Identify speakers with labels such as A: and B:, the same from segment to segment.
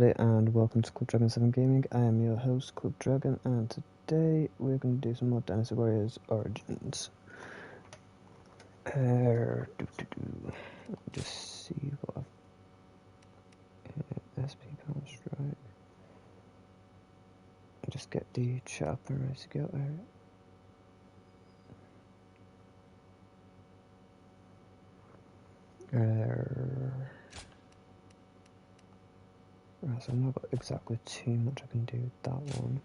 A: And welcome to Club Dragon 7 Gaming. I am your host, Club Dragon, and today we're going to do some more Dynasty Warriors Origins. Just see what I've... SP Counter Strike. Just get the chopper ready to go. Right, so I've not got exactly too much I can do with that one.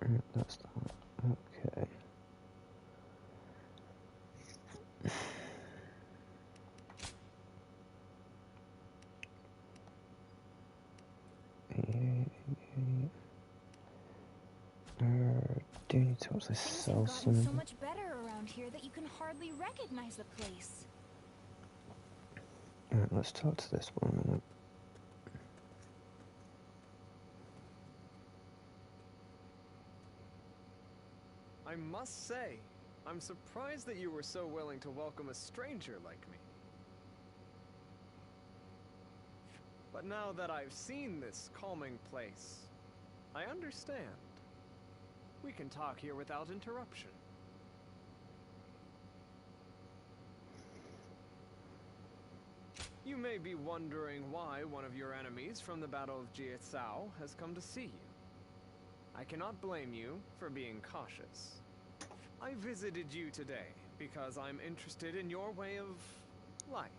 A: Right, that's that. Okay. Do you need to actually sell some?
B: So much better around here that you can hardly recognize the place.
A: Alright, let's talk to this one a minute.
C: I must say, I'm surprised that you were so willing to welcome a stranger like me. But now that I've seen this calming place, I understand. We can talk here without interruption. You may be wondering why one of your enemies from the Battle of Jietsao has come to see you. I cannot blame you for being cautious. I visited you today because I'm interested in your way of life.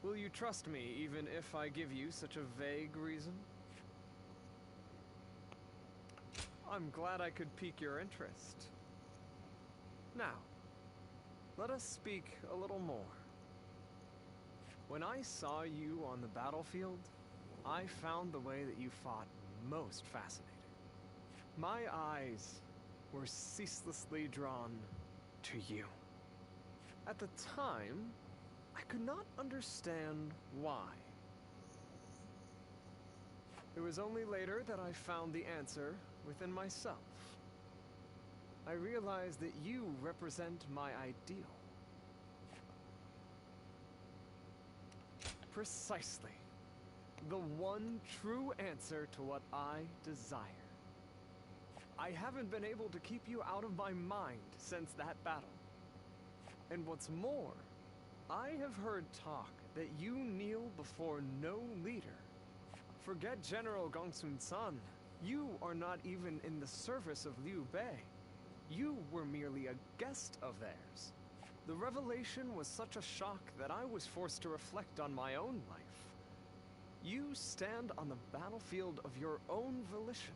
C: Will you trust me even if I give you such a vague reason? I'm glad I could pique your interest. Now, let us speak a little more. When I saw you on the battlefield, I found the way that you fought most fascinating. My eyes were ceaselessly drawn to you. At the time, I could not understand why. It was only later that I found the answer within myself. I realized that you represent my ideal. Precisely. The one true answer to what I desire. I haven't been able to keep you out of my mind since that battle. And what's more, I have heard talk that you kneel before no leader. Forget General Gongsun San. You are not even in the service of Liu Bei. You were merely a guest of theirs. The revelation was such a shock that I was forced to reflect on my own life. You stand on the battlefield of your own volition.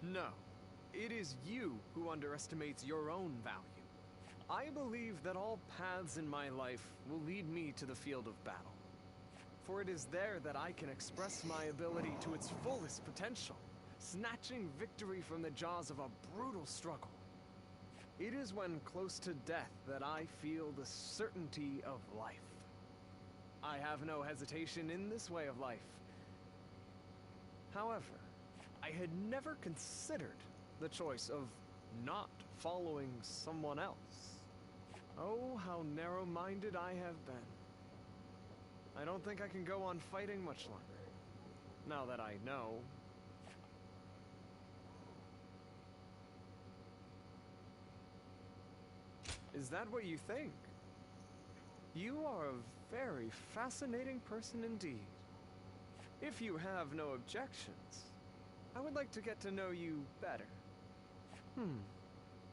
C: No, it is you who underestimates your own value. I believe that all paths in my life will lead me to the field of battle. For it is there that I can express my ability to its fullest potential, snatching victory from the jaws of a brutal struggle. It is when close to death that I feel the certainty of life. I have no hesitation in this way of life. However, I had never considered the choice of not following someone else. Oh, how narrow-minded I have been. I don't think I can go on fighting much longer, now that I know. Is that what you think? You are a very fascinating person indeed. If you have no objections, I would like to get to know you better.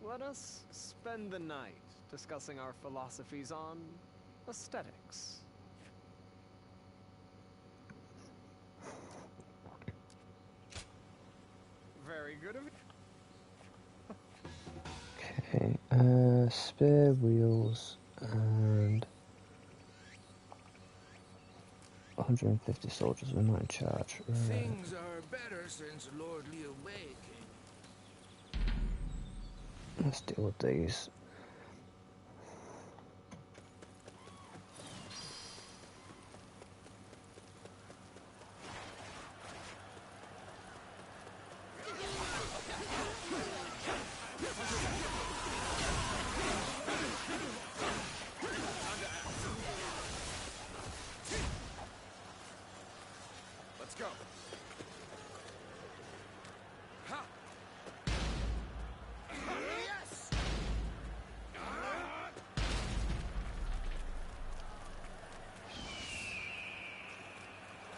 C: Let us spend the night discussing our philosophies on aesthetics. Very good of you.
A: Okay, spare wheels and 150 soldiers were not in charge. Right.
D: Things are better since Lord Liu Bei came.
A: Let's deal with these.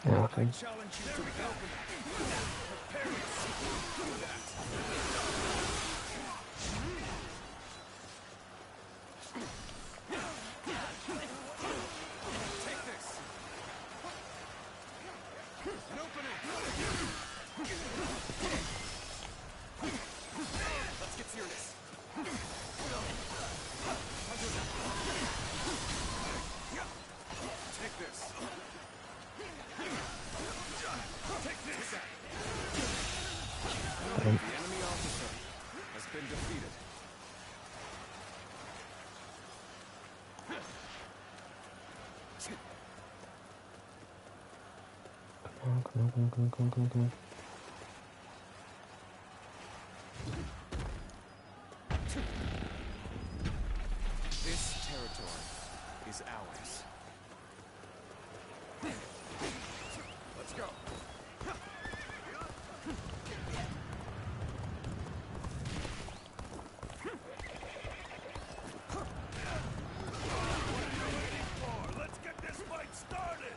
A: Okay.
D: I challenge you to open. Prepare yourself. Do that. Take this. An opening. Let's get serious. Take this. Take this. The enemy officer has been defeated.
A: Come on.
C: This territory is ours.
D: Let's go. Let's get this fight started.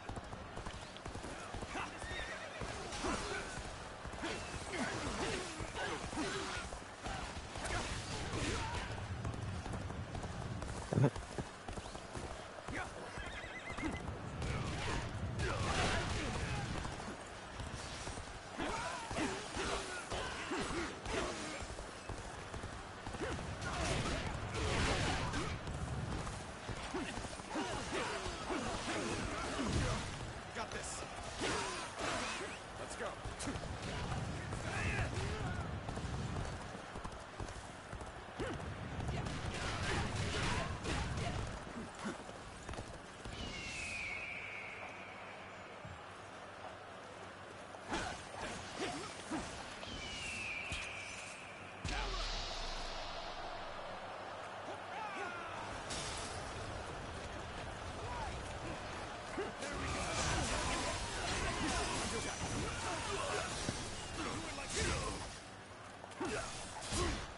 A: Damn it.
C: Got this.
D: Let's go.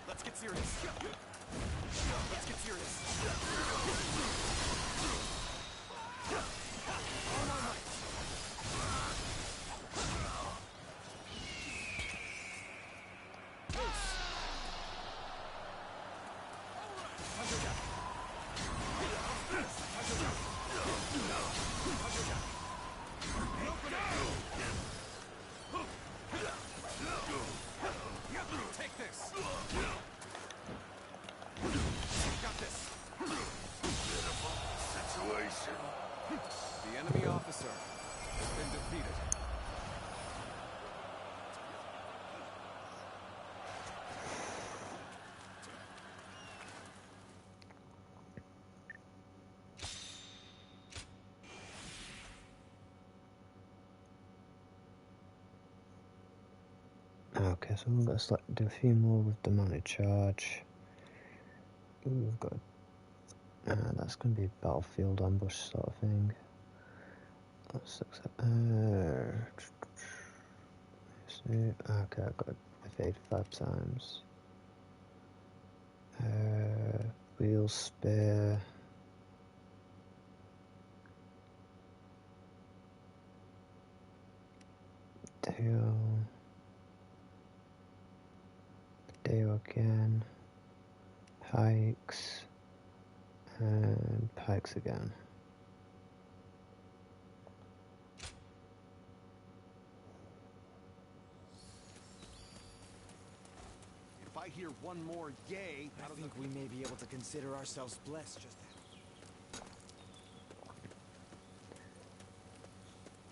C: Let's get serious. Let's get serious. All my might. Take this. Got this.
D: Situation.
C: The enemy officer has been defeated.
A: Okay, so we've got to do a few more with the mounted charge. We've got that's going to be a battlefield ambush sort of thing. Let's accept. Okay, I've got to evade 5 times. Wheel spear. Deo again. Pikes. And pikes again.
C: If I hear one more yay,
E: I think we may be able to consider ourselves blessed just now.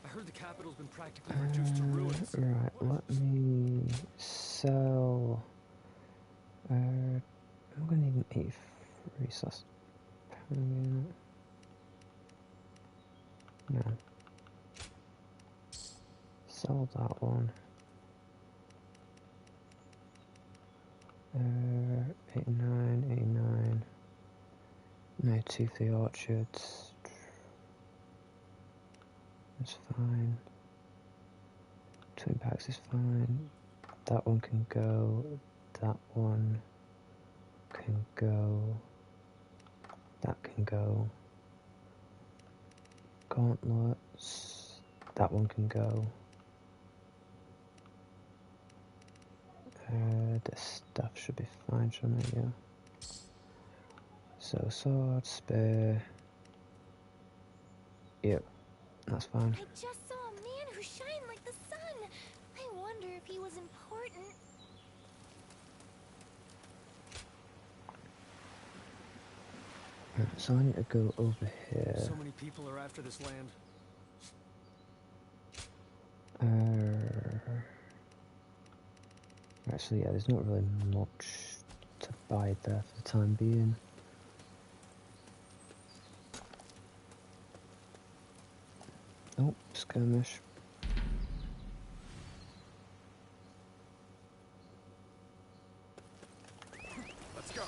C: I heard the capital's been practically reduced to ruins.
A: Right, let me sell. I'm gonna need an 8 resource. No. Sell that one. 89. No, 2 for the orchards. That's fine. 2 packs is fine. That one can go. That one can go. That can go. Gauntlets. That one can go. This stuff should be fine, shouldn't it? Yeah. So sword, spear. Yep, that's fine.
B: I just saw a man who shined like the sun. I wonder if he was important.
A: Right, so I need to go over here.
C: So many people are after this land.
A: Right, so yeah, there's not really much to buy there for the time being. Oh, skirmish.
C: Let's go.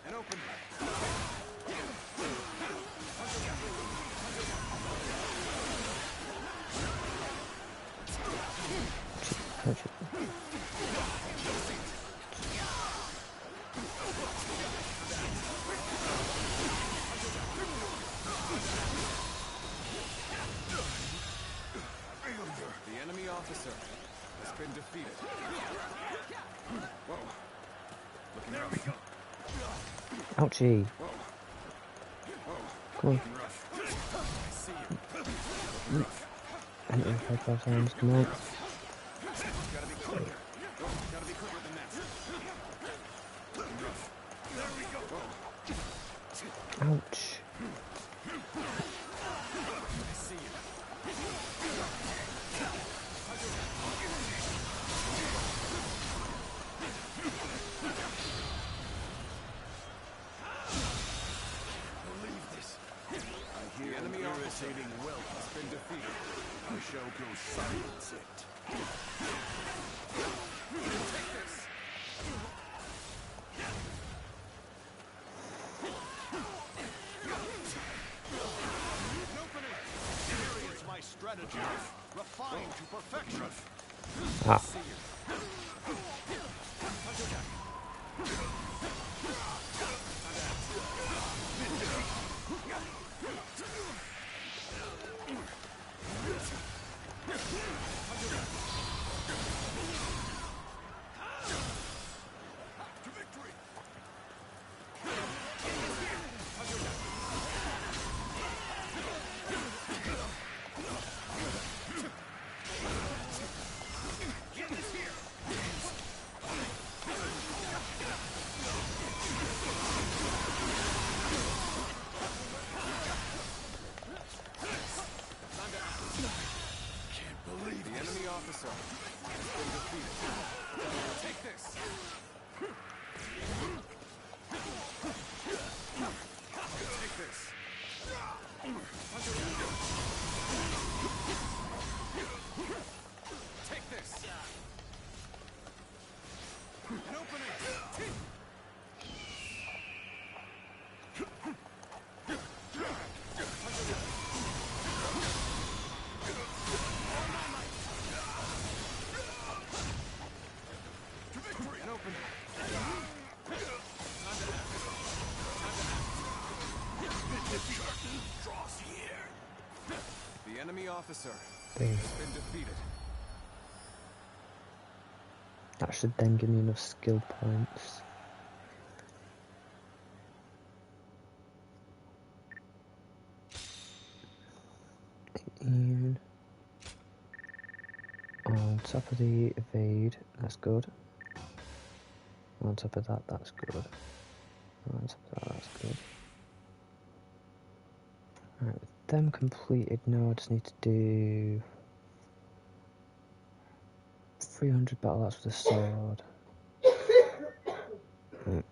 C: And open.
A: Touch it.
C: The enemy officer has been defeated. Whoa. Looking rough.
A: Ouchie.
C: Whoa. Whoa.
A: Come on.
C: Looking rough. I see you. Looking rough.
A: Hit him 5 times, come on.
C: Gotta be quicker. Oh, gotta be quicker than that. Looking rough. There we go. Whoa.
A: Ouch.
C: I see you. Believe this. I hear the enemy irritating will has been defeated. I shall go silence it. Take this. Open it. Experience my strategy, refined to perfection.
A: Ah.
C: See you. officer has been defeated. Take this. Take this. Take this. And open it. And open. Draws here. The enemy officer
A: Damn.
C: has been defeated.
A: That should then give me enough skill points. And on top of the evade, that's good. On top of that, that's good. On top of that, that's good. Alright, with them completed, now I just need to do 300 battle axes with a sword. Mm.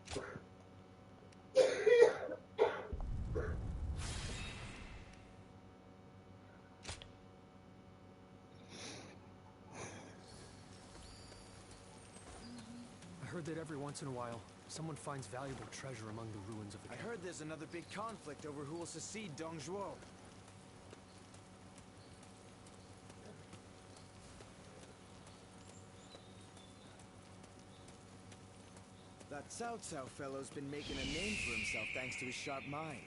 F: I heard that every once in a while, someone finds valuable treasure among the ruins of the
E: I
F: camp.
E: heard there's another big conflict over who will succeed Dong Zhuo. That Cao Cao fellow's been making a name for himself thanks to his sharp mind.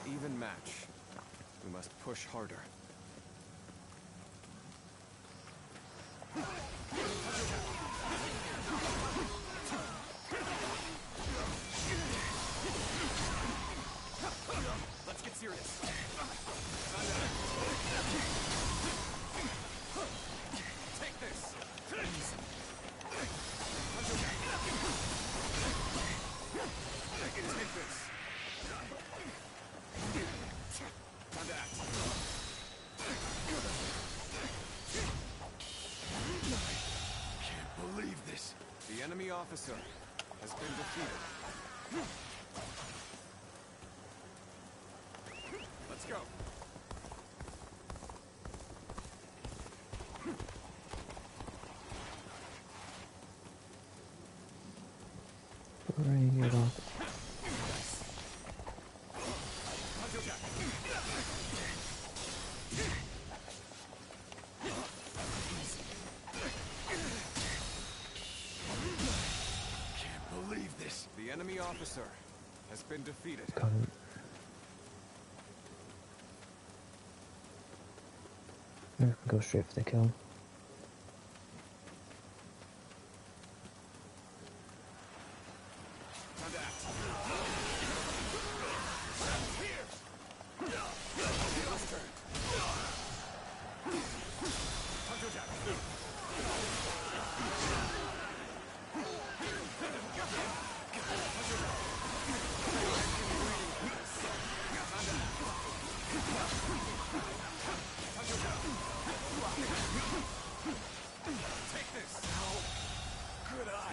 C: even match. We must push harder. Let's get serious. Take this. Take this.
D: Can't believe this.
C: The enemy officer has been defeated. Let's go.
A: Bring it up.
D: Can't believe this.
C: The enemy officer has been defeated.
A: Got him. We can go straight for the kill.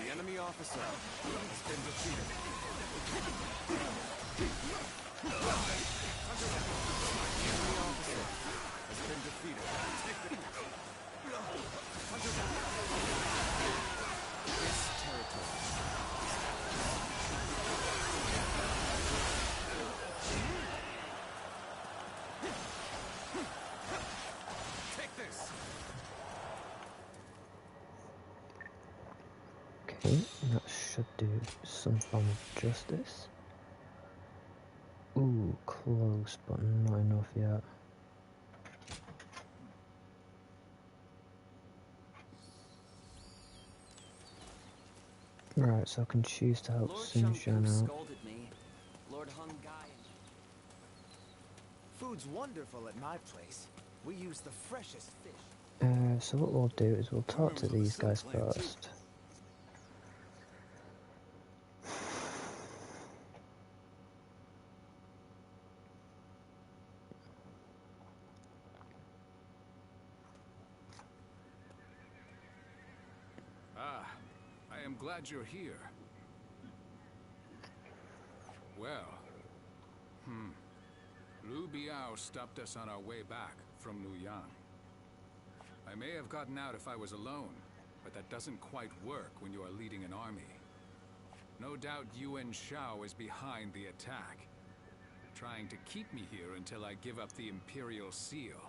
C: The enemy officer has been defeated. The enemy officer has been defeated. This territory. Take this.
A: Okay, that should do some form of justice. Ooh, close, but not enough yet. Right, so I can choose to help Sun Shan out.
E: scolded me. Lord Hung Gai. Food's wonderful at my place. We use the freshest fish.
A: So what we'll do is we'll talk to these guys first.
G: I am glad you're here. Well, Liu Biao stopped us on our way back from Luyang. I may have gotten out if I was alone, but that doesn't quite work when you are leading an army. No doubt Yuan Shao is behind the attack, trying to keep me here until I give up the Imperial Seal.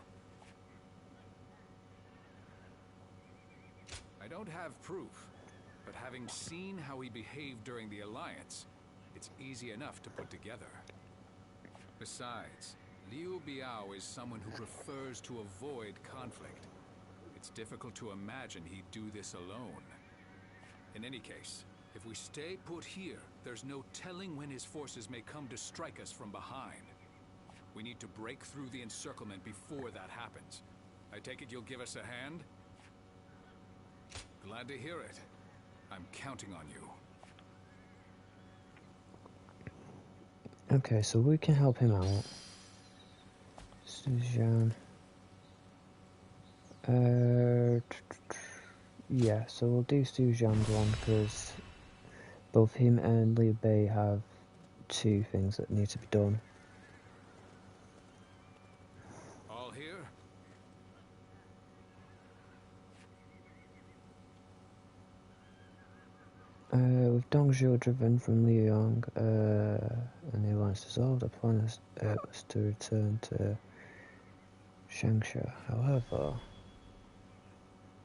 G: I don't have proof, but having seen how he behaved during the Alliance, it's easy enough to put together. Besides, Liu Biao is someone who prefers to avoid conflict. It's difficult to imagine he'd do this alone. In any case, if we stay put here, there's no telling when his forces may come to strike us from behind. We need to break through the encirclement before that happens. I take it you'll give us a hand? Glad to hear it. I'm counting on you.
A: Okay, so we can help him out. Suzanne. Yeah, so we'll do Suzanne's one because both him and Liu Bei have two things that need to be done.
G: All here?
A: With Dongzhou driven from Liuyang, and the alliance dissolved, our plan is to return to Shangsha. However,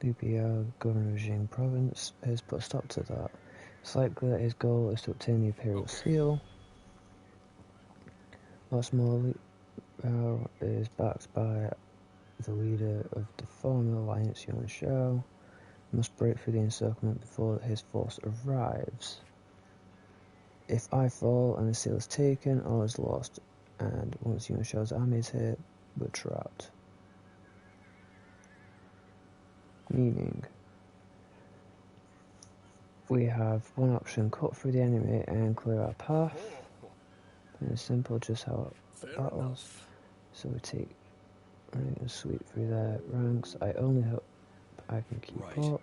A: Liu Biao, governor of Jing province, has put a stop to that. It's likely that his goal is to obtain the Imperial Seal. Our small is backed by the leader of the former Alliance, Yuan Shao. Must break through the encirclement before his force arrives. If I fall and the seal is taken, all is lost, and once Yuan Shao's army is here, we're trapped. Meaning, we have one option: cut through the enemy and clear our path. And it's simple, just how it battles. So we take and sweep through their ranks. I only hope I can keep up.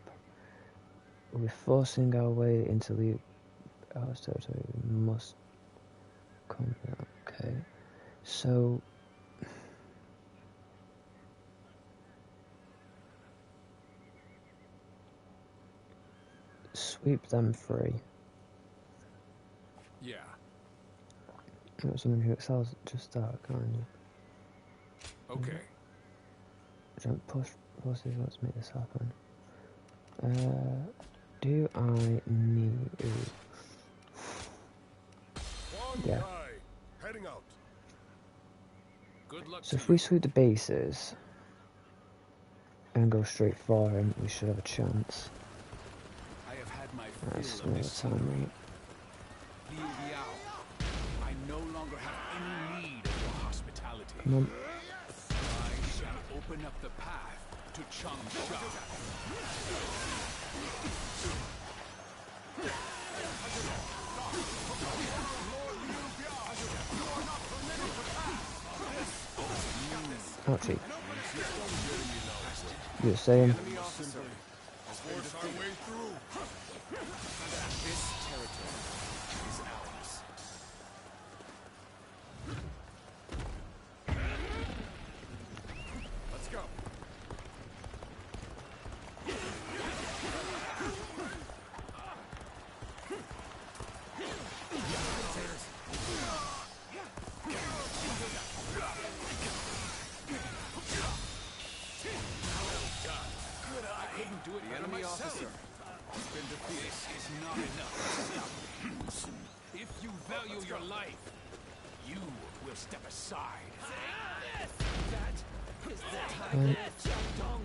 A: We're forcing our way into the territory. We must come here. Okay, so sweep them free.
G: Yeah.
A: You're someone who excels at just that, kind of.
G: Okay.
A: Don't push forces. Let's make this happen. Do I need? Yeah.
H: Heading out.
G: Good luck.
A: So if we sweep the bases and go straight for him, we should have a chance.
G: I have had my
A: That's
G: fill
A: all
G: of
A: the
G: this
A: time,
G: scenery.
A: right?
G: Liu Biao, I no longer have any need of your hospitality.
A: Come on.
G: I shall open up the path to Changsha.
A: Ouchie. You were saying?
H: Force our way through.
G: This territory is ours. Let's go. Do it the enemy officer has been defeated. This is not enough. If you value your life, you will step aside.
E: That is the tiger of Jiangdong.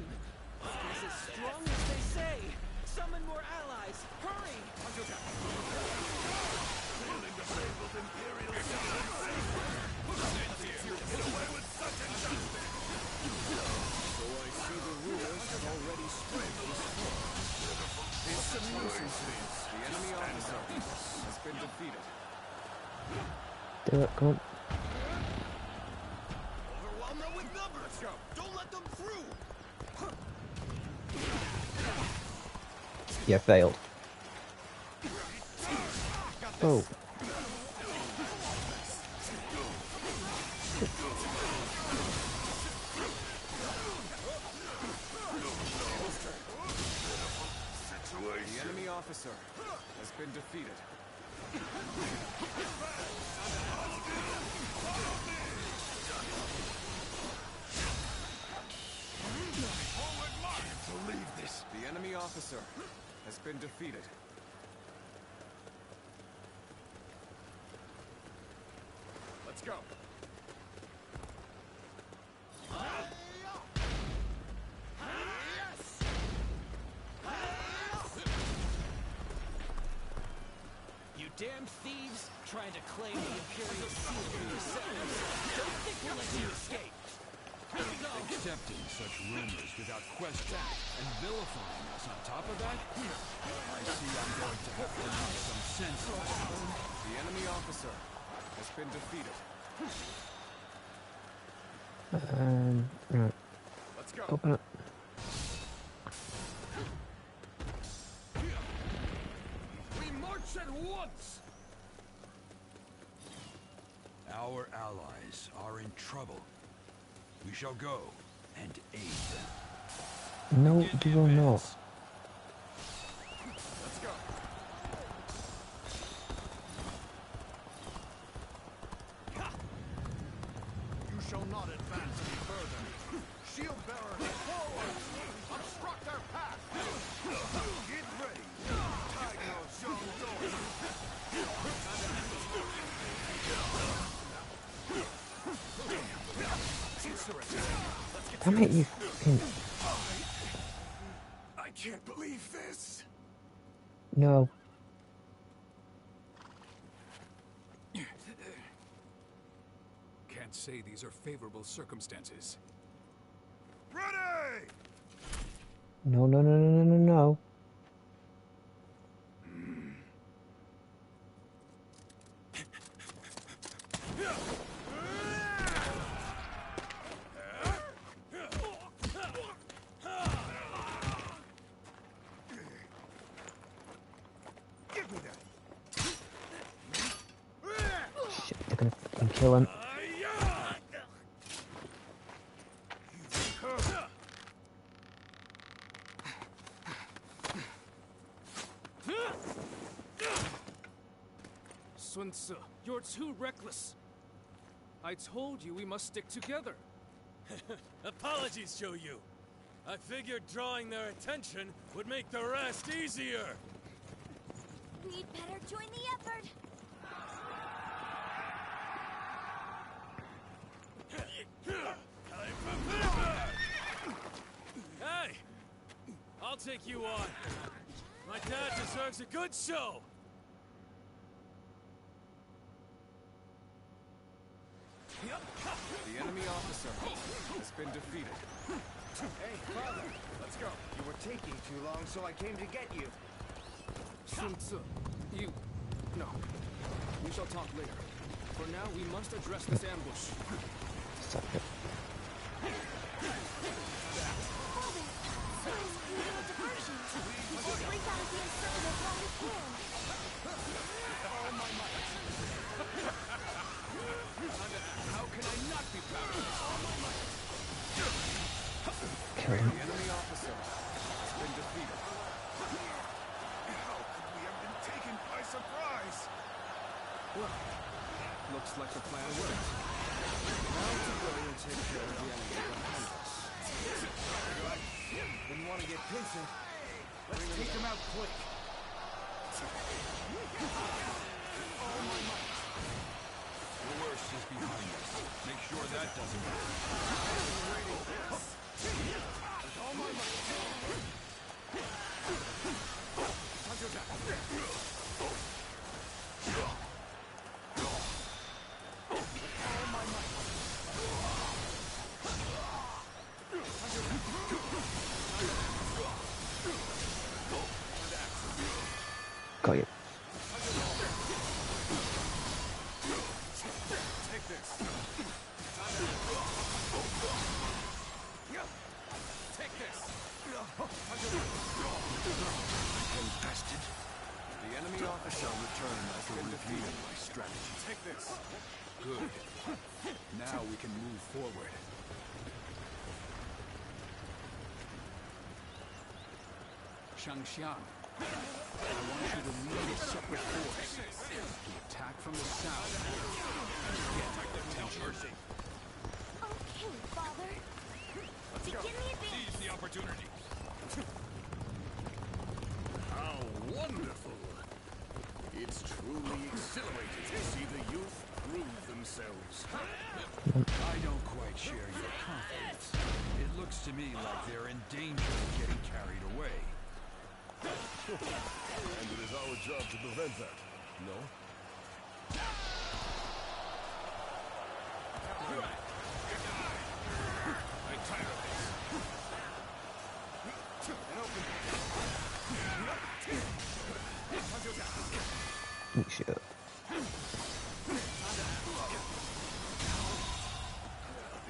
E: Is as strong as they say. Summon more allies. Hurry!
H: Feeling the fabled Imperial get away with such injustice.
C: So I see the rumors have already spread this far. This amuses me. The enemy officer has been defeated.
A: Do it, come on.
H: Overwhelm them with numbers. Let's go. Don't let them through.
A: Yeah, failed. Oh.
C: The enemy officer has been defeated.
H: Can't believe this.
C: The enemy officer has been defeated. Let's go.
E: You damn thieves trying to claim the Imperial seal for yourselves. Don't think we'll let you escape. Here we go.
I: Accepting such rumors without question and vilifying us on top of that? I see I'm going to have to make some sense of it.
C: The enemy officer has been defeated.
A: Right.
C: Let's go.
A: Open it.
H: We march at once.
I: Our allies are in trouble. We shall go and aid them.
A: No, you will not.
C: Let's go.
H: You shall not advance any further. Shield bearers, forward! Obstruct our path! Get ready! Tiger of Jiangdong!
A: Damn it, you fucking...
H: I can't believe this.
A: No.
G: Can't say these are favorable circumstances.
H: Ready!
A: No, no, no, no, no, no, no.
H: Give me that.
A: Shit, they're gonna fucking kill him.
F: Sun Tzu, you're too reckless. I told you we must stick together.
E: Apologies, Shoyu. I figured drawing their attention would make the rest easier.
B: We'd better join the effort.
E: Hey! I'll take you on. My dad deserves a good show.
C: The enemy officer has been defeated.
J: Hey, father, let's go. You were taking too long, so I came to get you.
F: Sun Tzu, you... No. We shall talk later. For now, we must address this ambush.
A: Stop it.
B: Father, Sun's creating a diversion. We should break out of the inferno while we can.
G: How can I not be proud of this?
A: Kill him.
C: The enemy officer has been defeated.
H: How could we have been taken by surprise?
C: Well, looks like the plan worked. Now to go and take care of the enemy behind us.
J: When you want to get pissing, let's take them out quick.
I: The worst is behind us. Make sure that doesn't happen.
A: Got you.
C: Take this. Take this.
I: Infested.
C: The enemy officer returned as been defeated.
I: My strategy.
C: Take this.
G: Good. Now we can move forward. Shangxiang, I want you to lead a separate force to attack from the south and get their attention.
B: Okay, Father. Begin the advance.
I: Seize the opportunity.
H: How wonderful! It's truly exhilarating to see the youth prove themselves.
I: I don't quite share your confidence. It looks to me like they're in danger of getting carried away.
H: And it is our job to prevent that, no?
I: I'm tired of this.
A: Eat shit up.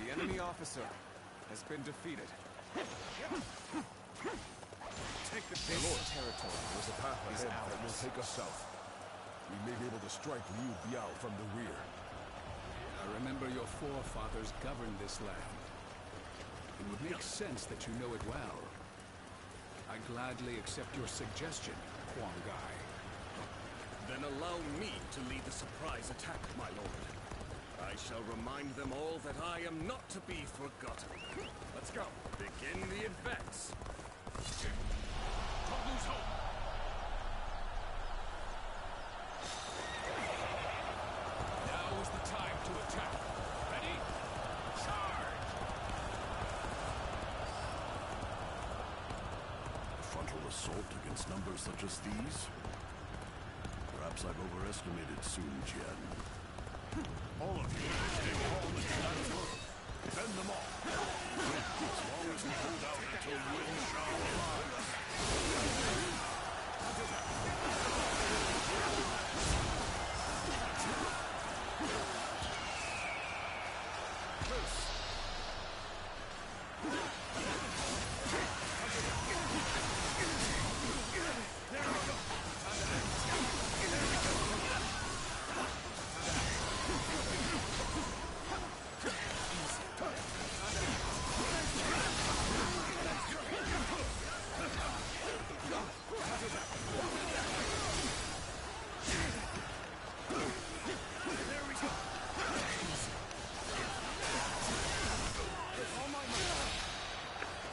C: The enemy officer has been defeated. Take the Lord's territory.
H: There's a path ahead that will take us south. We may be able to strike Liu Biao from the rear.
G: I remember your forefathers governed this land. It would make sense that you know it well. I gladly accept your suggestion, Huang Gai.
H: Then allow me to lead the surprise attack, my lord. I shall remind them all that I am not to be forgotten. Let's go. Begin the advance.
I: Don't lose hope. Now is the time to attack. Ready? Charge!
H: assault against numbers such as these? Perhaps I've overestimated Sun Jian. All of you, take all the Jian's world. Defend them all. As long as we hold out until Wen Shao arrives.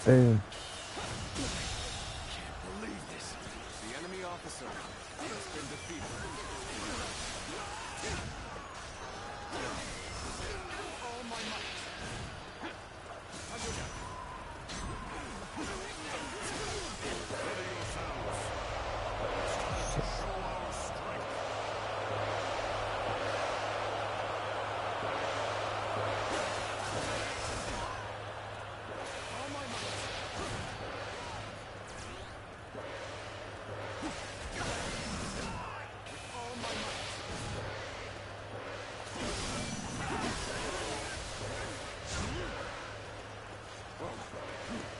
A: Boom.
C: Can't believe this. The enemy officer has been defeated. All my might.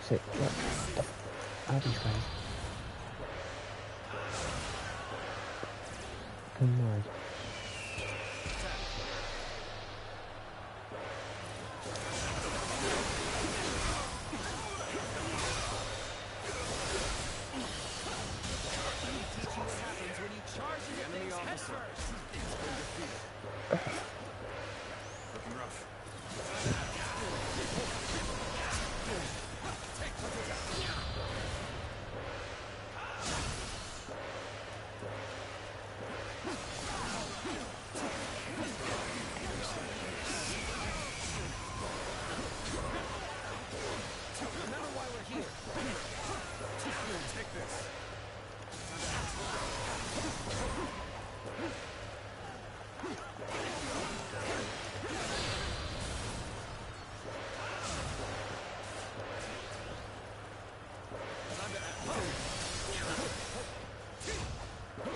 A: Sick. What the f are these guys? Come on.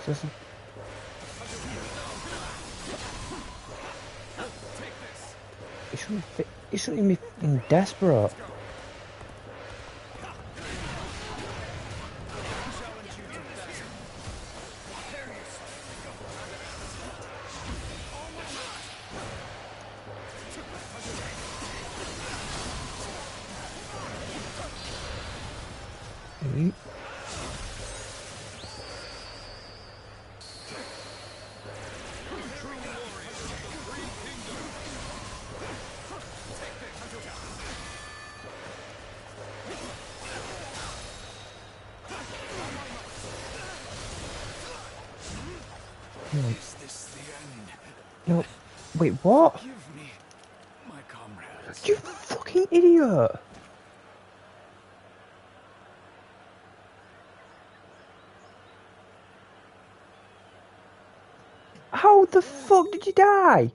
A: Listen. He shouldn't be fucking desperate.
I: Is this the end?
A: No. Wait, what?
I: Give me my comrades.
A: You fucking idiot! How the fuck did you die?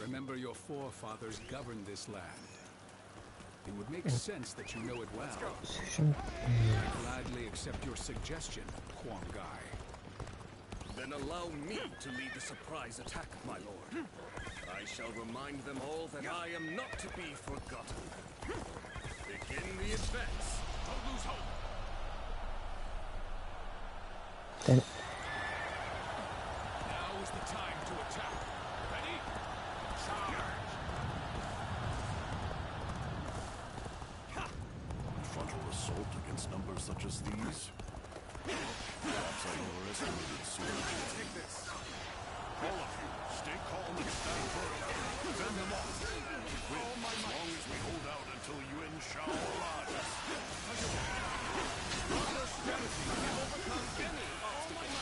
G: Remember, your forefathers governed this land. It would make sense that you know it well. I gladly accept your suggestion, Huang Gai.
H: Then allow me to lead the surprise attack, my lord. I shall remind them all that I am not to be forgotten. Begin the advance. Don't lose hope.
A: Then
I: Now is the time to attack. Ready? Charge!
H: assault against numbers such as these? Perhaps I overestimated sword.
F: Take this. All of you, stay calm and stand firm. Send them off. We win as long as we hold out until Yuan Shao arrives. Your strategy can overcome any obstacle.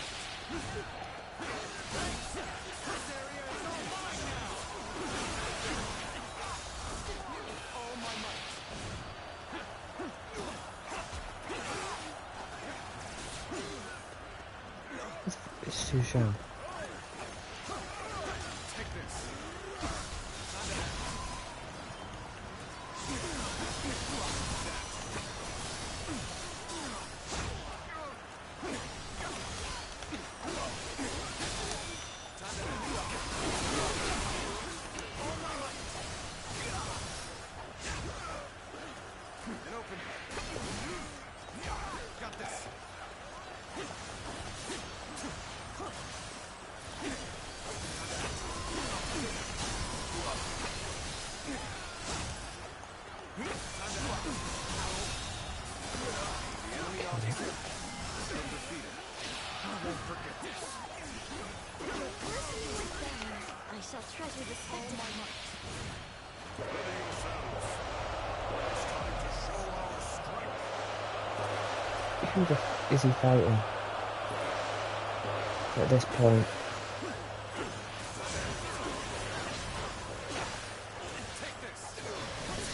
F: This area is all mine now. All my might.
A: It's too sharp.
F: Take this. And open. Got this.
B: I shall treasure this spectacle.
A: Who the f is he fighting? At this point.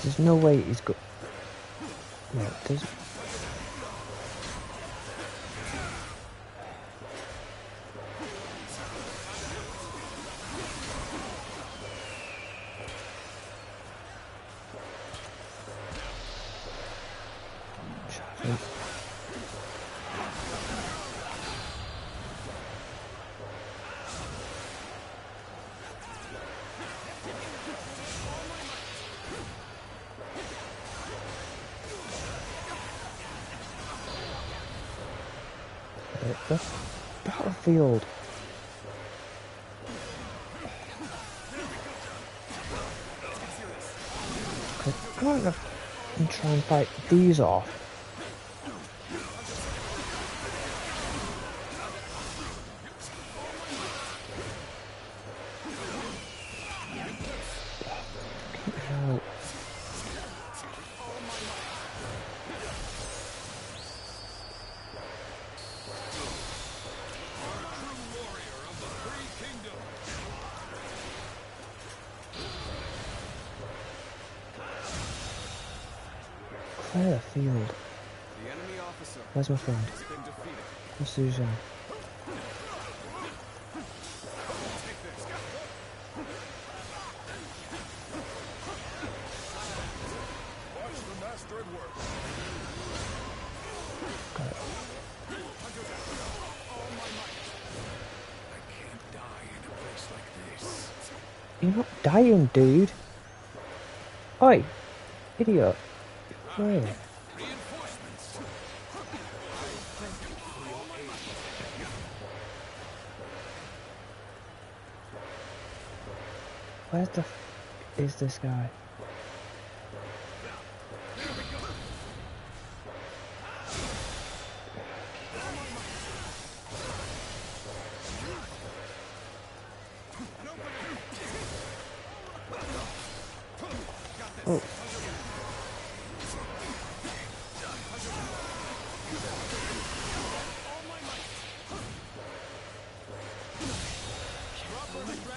A: There's no way he's got... No, there's... The battlefield. I'm gonna try and fight these off. Hell. Clear the field.
F: The enemy officer
A: Where's my friend?
F: has been defeated.
A: Where's Susan?
F: Take this. Watch the master at work.
A: Got it.
G: I can't die in a place like this.
A: You're not dying, dude. Oi, idiot. Where?
G: Reinforcements.
A: Where the f is this guy? Oh.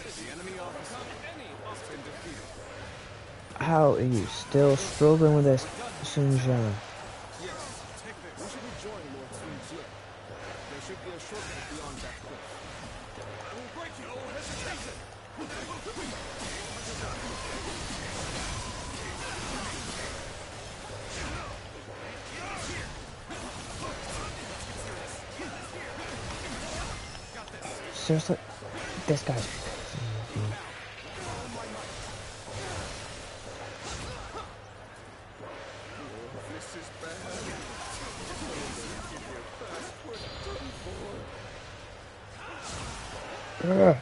F: The enemy officer has been defeated.
A: How are you still struggling with this, Sun Jian?
F: Yes, take this. We should rejoin Lord Sun Jie. There should be a shortcut beyond that cliff. I will break no hesitation.
A: Seriously? This guy's...
F: This is bad.
A: Ugh.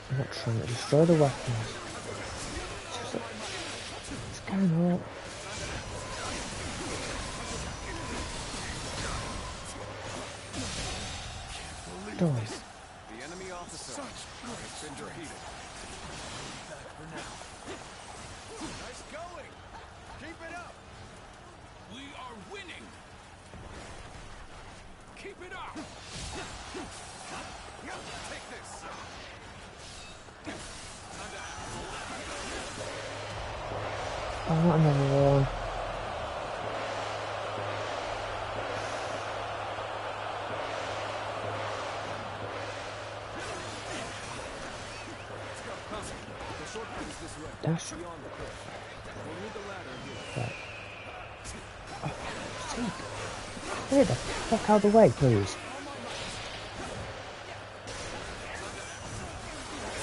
A: I'm not trying to destroy the weapons. Hang up. Doors.
C: The enemy officer has been defeated.
E: Back for now.
F: Nice going! Keep it up!
G: We are winning! Keep it up!
F: Take this!
A: Oh, not another one.
C: The shortcut is this way.
A: Dash.
C: Beyond the cliff. We'll need the ladder here.
A: Right. Oh, see. Clear the fuck out of the way, please.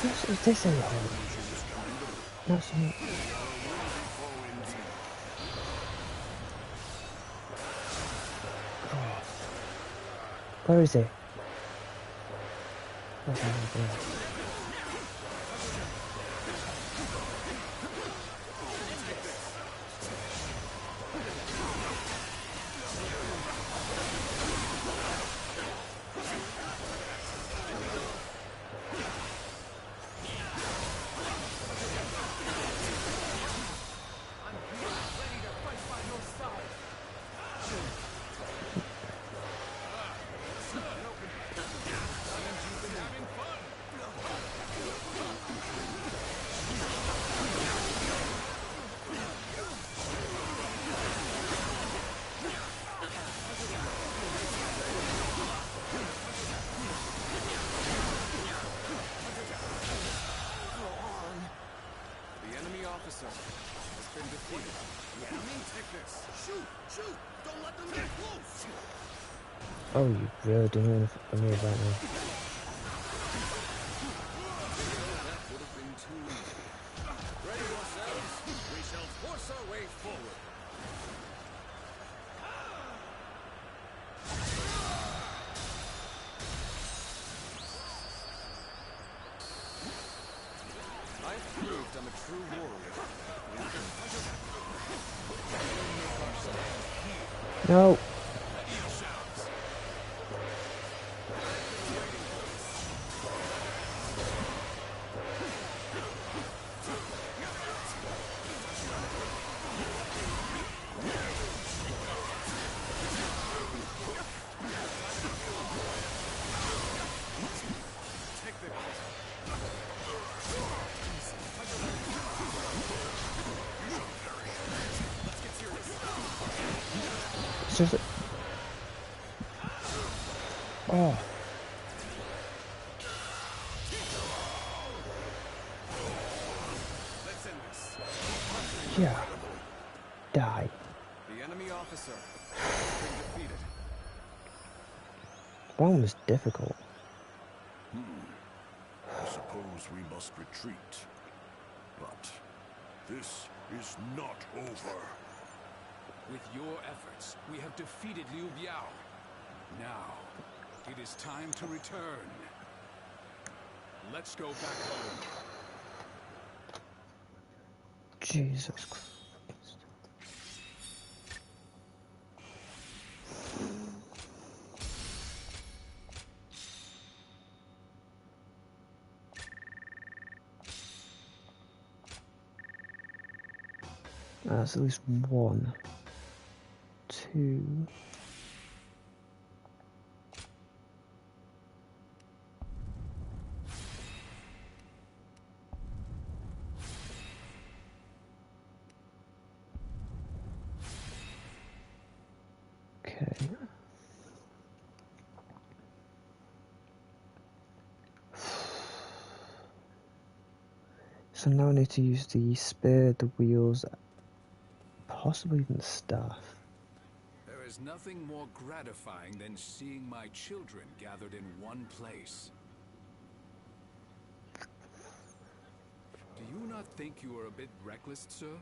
A: This is this a hole? That's not. Oh. Where is he? Where's he over there?
C: The enemy officer has been defeated.
H: Take this. Shoot! Shoot! Don't let them get close!
A: Oh, you really didn't want to move right now.
H: That would have been too easy. Ready yourselves. We shall force our way forward.
C: I've proved I'm a true warrior.
A: No. It's just. Oh.
C: Let's end this.
A: Yeah. Die.
C: The enemy officer has been defeated.
A: That one was difficult.
H: I suppose we must retreat. But this is not over.
G: With your efforts, we have defeated Liu Biao. Now, it is time to return. Let's go back home.
A: Jesus Christ. That's at least 1, 2. Okay. So now I need to use the spear, the wheels, possibly even the staff.
G: There is nothing more gratifying than seeing my children gathered in one place. Do you not think you are a bit reckless, sir?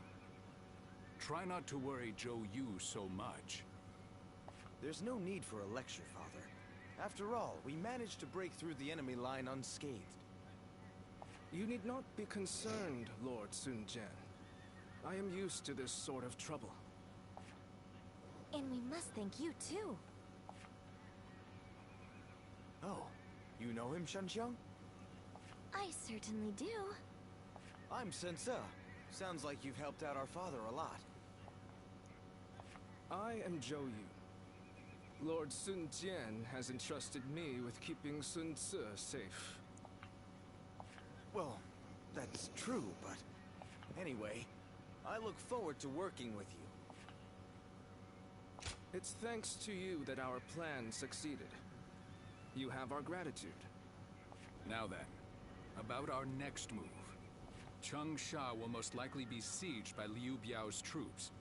G: Try not to worry Zhou Yu so much.
J: There's no need for a lecture, Father. After all, we managed to break through the enemy line unscathed.
F: You need not be concerned, Lord Sun Jian.
C: I am used to this sort of trouble.
B: And we must thank you, too.
J: Oh, you know him, Shenxiang?
B: I certainly do.
J: I'm Sense. Sounds like you've helped out our father a lot.
C: I am Zhou Yu. Lord Sun Jian has entrusted me with keeping Sun Ce safe.
J: Well, that's true, but anyway, I look forward to working with you.
C: It's thanks to you that our plan succeeded. You have our gratitude.
G: Now then, about our next move. Changsha will most likely be sieged by Liu Biao's troops.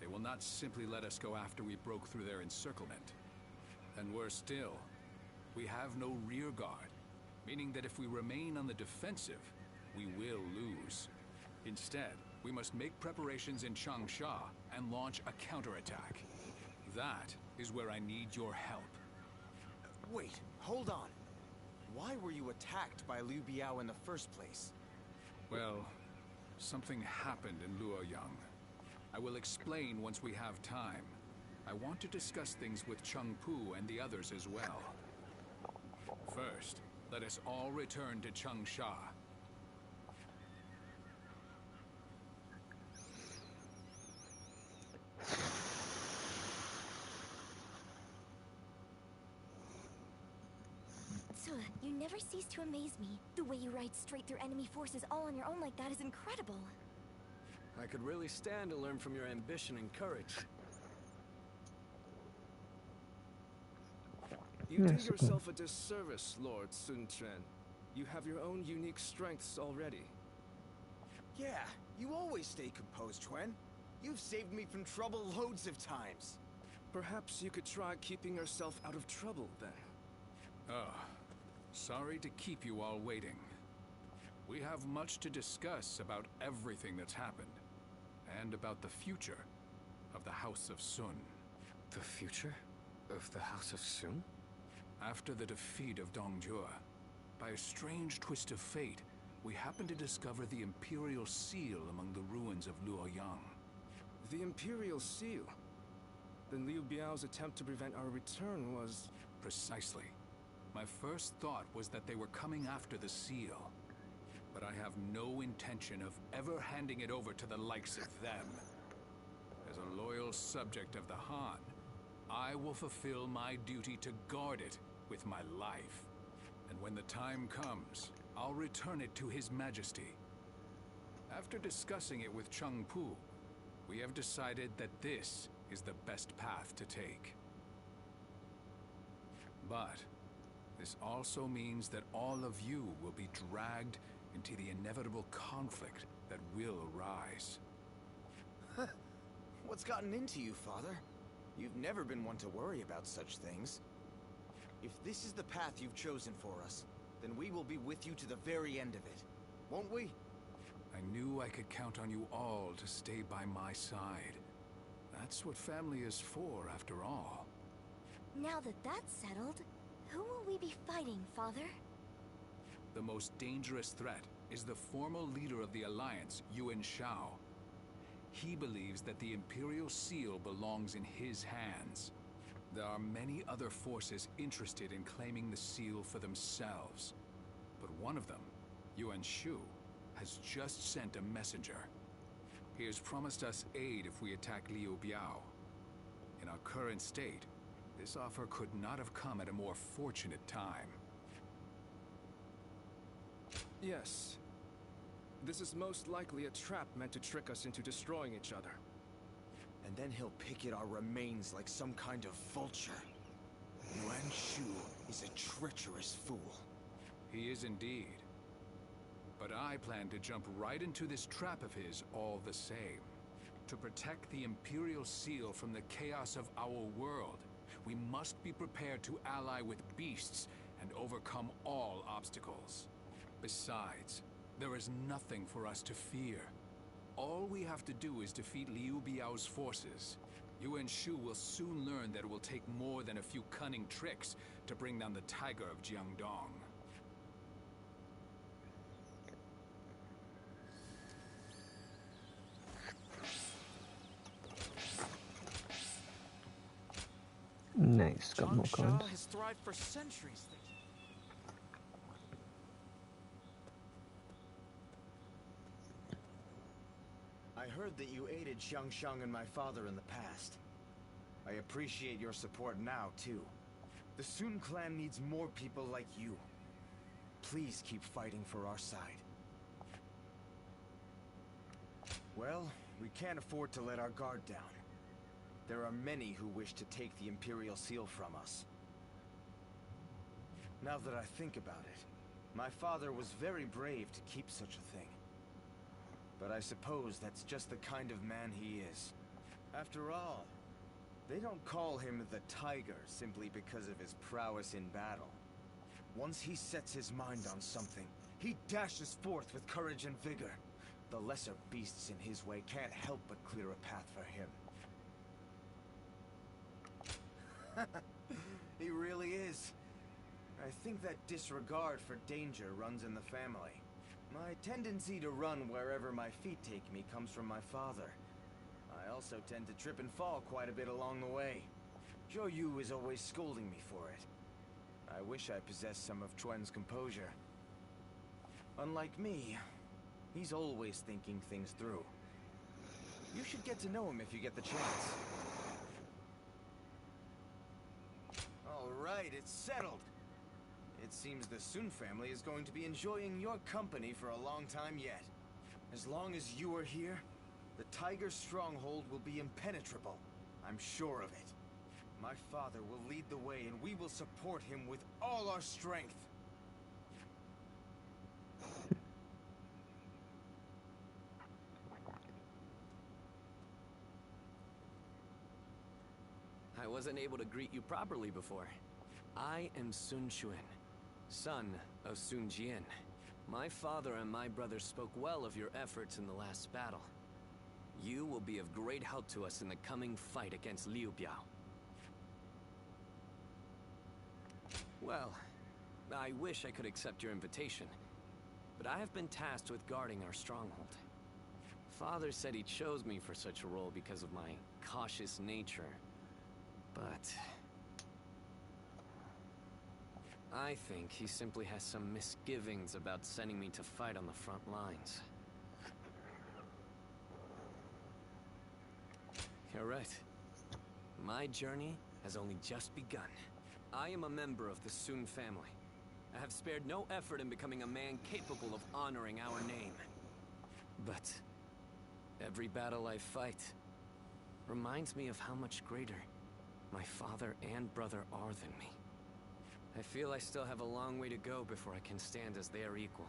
G: They will not simply let us go after we broke through their encirclement. And worse still, we have no rear guard, meaning that if we remain on the defensive, we will lose. Instead, we must make preparations in Changsha and launch a counterattack. That is where I need your help.
J: Wait, hold on. Why were you attacked by Liu Biao in the first place?
G: Well, something happened in Luoyang. I will explain once we have time. I want to discuss things with Cheng Pu and the others as well. First, let us all return to Changsha.
B: So, you never cease to amaze me. The way you ride straight through enemy forces all on your own like that is incredible.
C: I could really stand to learn from your ambition and courage. You do yourself a disservice, Lord Sun Quan. You have your own unique strengths already.
J: Yeah, you always stay composed, Quan. You've saved me from trouble loads of times.
C: Perhaps you could try keeping yourself out of trouble, then.
G: Oh, sorry to keep you all waiting. We have much to discuss about everything that's happened, and about the future of the House of Sun.
C: The future of the House of Sun?
G: After the defeat of Dongjue, by a strange twist of fate, we happened to discover the Imperial Seal among the ruins of Luoyang.
C: The Imperial Seal? Then Liu Biao's attempt to prevent our return was...
G: Precisely. My first thought was that they were coming after the seal. But I have no intention of ever handing it over to the likes of them. As a loyal subject of the Han, I will fulfill my duty to guard it with my life. And when the time comes, I'll return it to His Majesty. After discussing it with Cheng Pu, we have decided that this is the best path to take. But this also means that all of you will be dragged into the inevitable conflict that will arise.
J: What's gotten into you, Father? You've never been one to worry about such things. If this is the path you've chosen for us, then we will be with you to the very end of it. Won't we?
G: I knew I could count on you all to stay by my side. That's what family is for, after all.
B: Now that that's settled, who will we be fighting, Father?
G: The most dangerous threat is the former leader of the Alliance, Yuan Shao. He believes that the Imperial Seal belongs in his hands. There are many other forces interested in claiming the seal for themselves. But one of them, Yuan Shu, has just sent a messenger. He has promised us aid if we attack Liu Biao. In our current state, this offer could not have come at a more fortunate time.
C: Yes. This is most likely a trap meant to trick us into destroying each other.
J: And then he'll pick at our remains like some kind of vulture. Yuan Shu is a treacherous fool.
G: He is indeed. But I plan to jump right into this trap of his all the same. To protect the Imperial Seal from the chaos of our world, we must be prepared to ally with beasts and overcome all obstacles. Besides, there is nothing for us to fear. All we have to do is defeat Liu Biao's forces. Yuan Shu will soon learn that it will take more than a few cunning tricks to bring down the Tiger of Jiangdong.
A: Nice, got more coins.
J: Changsha has thrived for centuries. I heard that you aided Xiangsheng and my father in the past. I appreciate your support now, too. The Sun clan needs more people like you. Please keep fighting for our side. Well, we can't afford to let our guard down. There are many who wish to take the Imperial Seal from us. Now that I think about it, my father was very brave to keep such a thing. But I suppose that's just the kind of man he is. After all, they don't call him the Tiger simply because of his prowess in battle. Once he sets his mind on something, he dashes forth with courage and vigor. The lesser beasts in his way can't help but clear a path for him. He really is. I think that disregard for danger runs in the family. My tendency to run wherever my feet take me comes from my father. I also tend to trip and fall quite a bit along the way. Zhou Yu is always scolding me for it. I wish I possessed some of Chuan's composure. Unlike me, he's always thinking things through. You should get to know him if you get the chance. All right, it's settled. It seems the Sun family is going to be enjoying your company for a long time yet. As long as you are here, the Tiger stronghold will be impenetrable. I'm sure of it. My father will lead the way, and we will support him with all our strength.
E: I wasn't able to greet you properly before. I am Sun Quan, son of Sun Jian. My father and my brother spoke well of your efforts in the last battle. You will be of great help to us in the coming fight against Liu Biao. Well, I wish I could accept your invitation, but I have been tasked with guarding our stronghold. Father said he chose me for such a role because of my cautious nature, but I think he simply has some misgivings about sending me to fight on the front lines. You're right. My journey has only just begun. I am a member of the Sun family. I have spared no effort in becoming a man capable of honoring our name. But every battle I fight reminds me of how much greater my father and brother are than me. I feel I still have a long way to go before I can stand as their equal.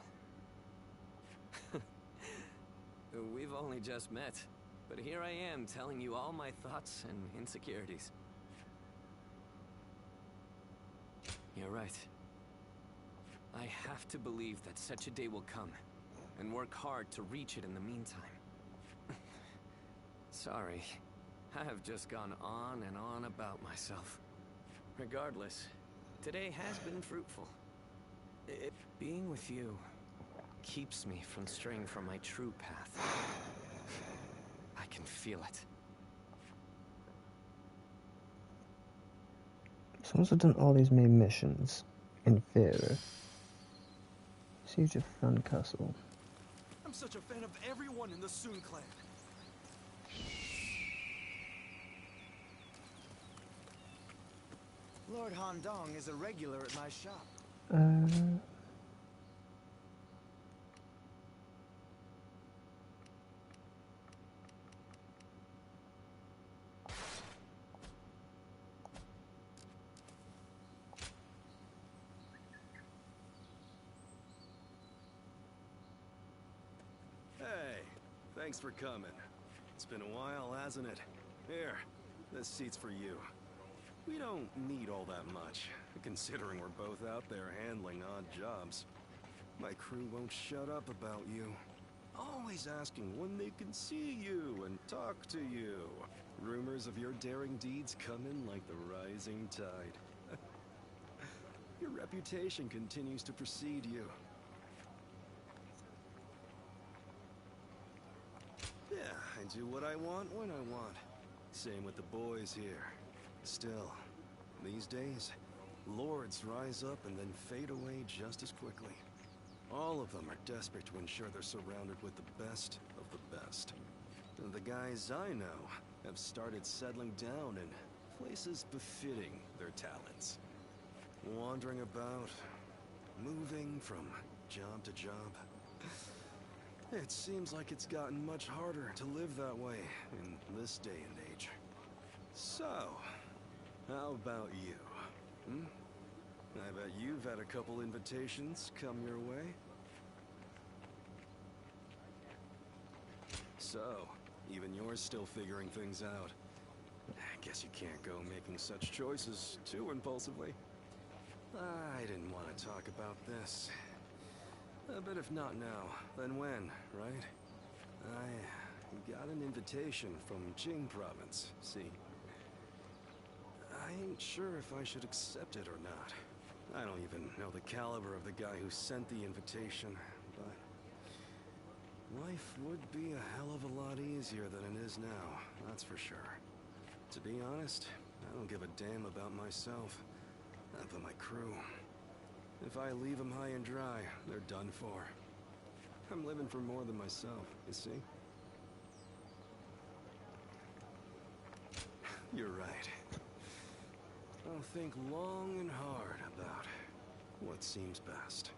E: We've only just met, but here I am telling you all my thoughts and insecurities. You're right. I have to believe that such a day will come, and work hard to reach it in the meantime. Sorry, I have just gone on and on about myself. Regardless, today has been fruitful. Being with you keeps me from straying from my true path. I can feel it.
A: So once I've done all these main missions, in theory, Siege of Fan Castle.
F: I'm such a fan of everyone in the Sun clan.
J: Lord Han Dong is a regular at my shop.
F: Hey, thanks for coming. It's been a while, hasn't it? Here, this seat's for you. We don't need all that much, considering we're both out there handling odd jobs. My crew won't shut up about you. Always asking when they can see you and talk to you. Rumors of your daring deeds come in like the rising tide. Your reputation continues to precede you. Yeah, I do what I want when I want. Same with the boys here. Still, These days, lords rise up and then fade away just as quickly. All of them are desperate to ensure they're surrounded with the best of the best. And the guys I know have started settling down in places befitting their talents. Wandering about, moving from job to job. It seems like it's gotten much harder to live that way in this day and age. So, how about you? I bet you've had a couple invitations come your way. So, even you're still figuring things out. I guess you can't go making such choices too impulsively. I didn't want to talk about this. But if not now, then when, right? I got an invitation from Jing province, see? I ain't sure if I should accept it or not. I don't even know the caliber of the guy who sent the invitation, but life would be a hell of a lot easier than it is now, that's for sure. To be honest, I don't give a damn about myself, but my crew. If I leave them high and dry, they're done for. I'm living for more than myself, you see? You're right. I'll think long and hard about what seems best.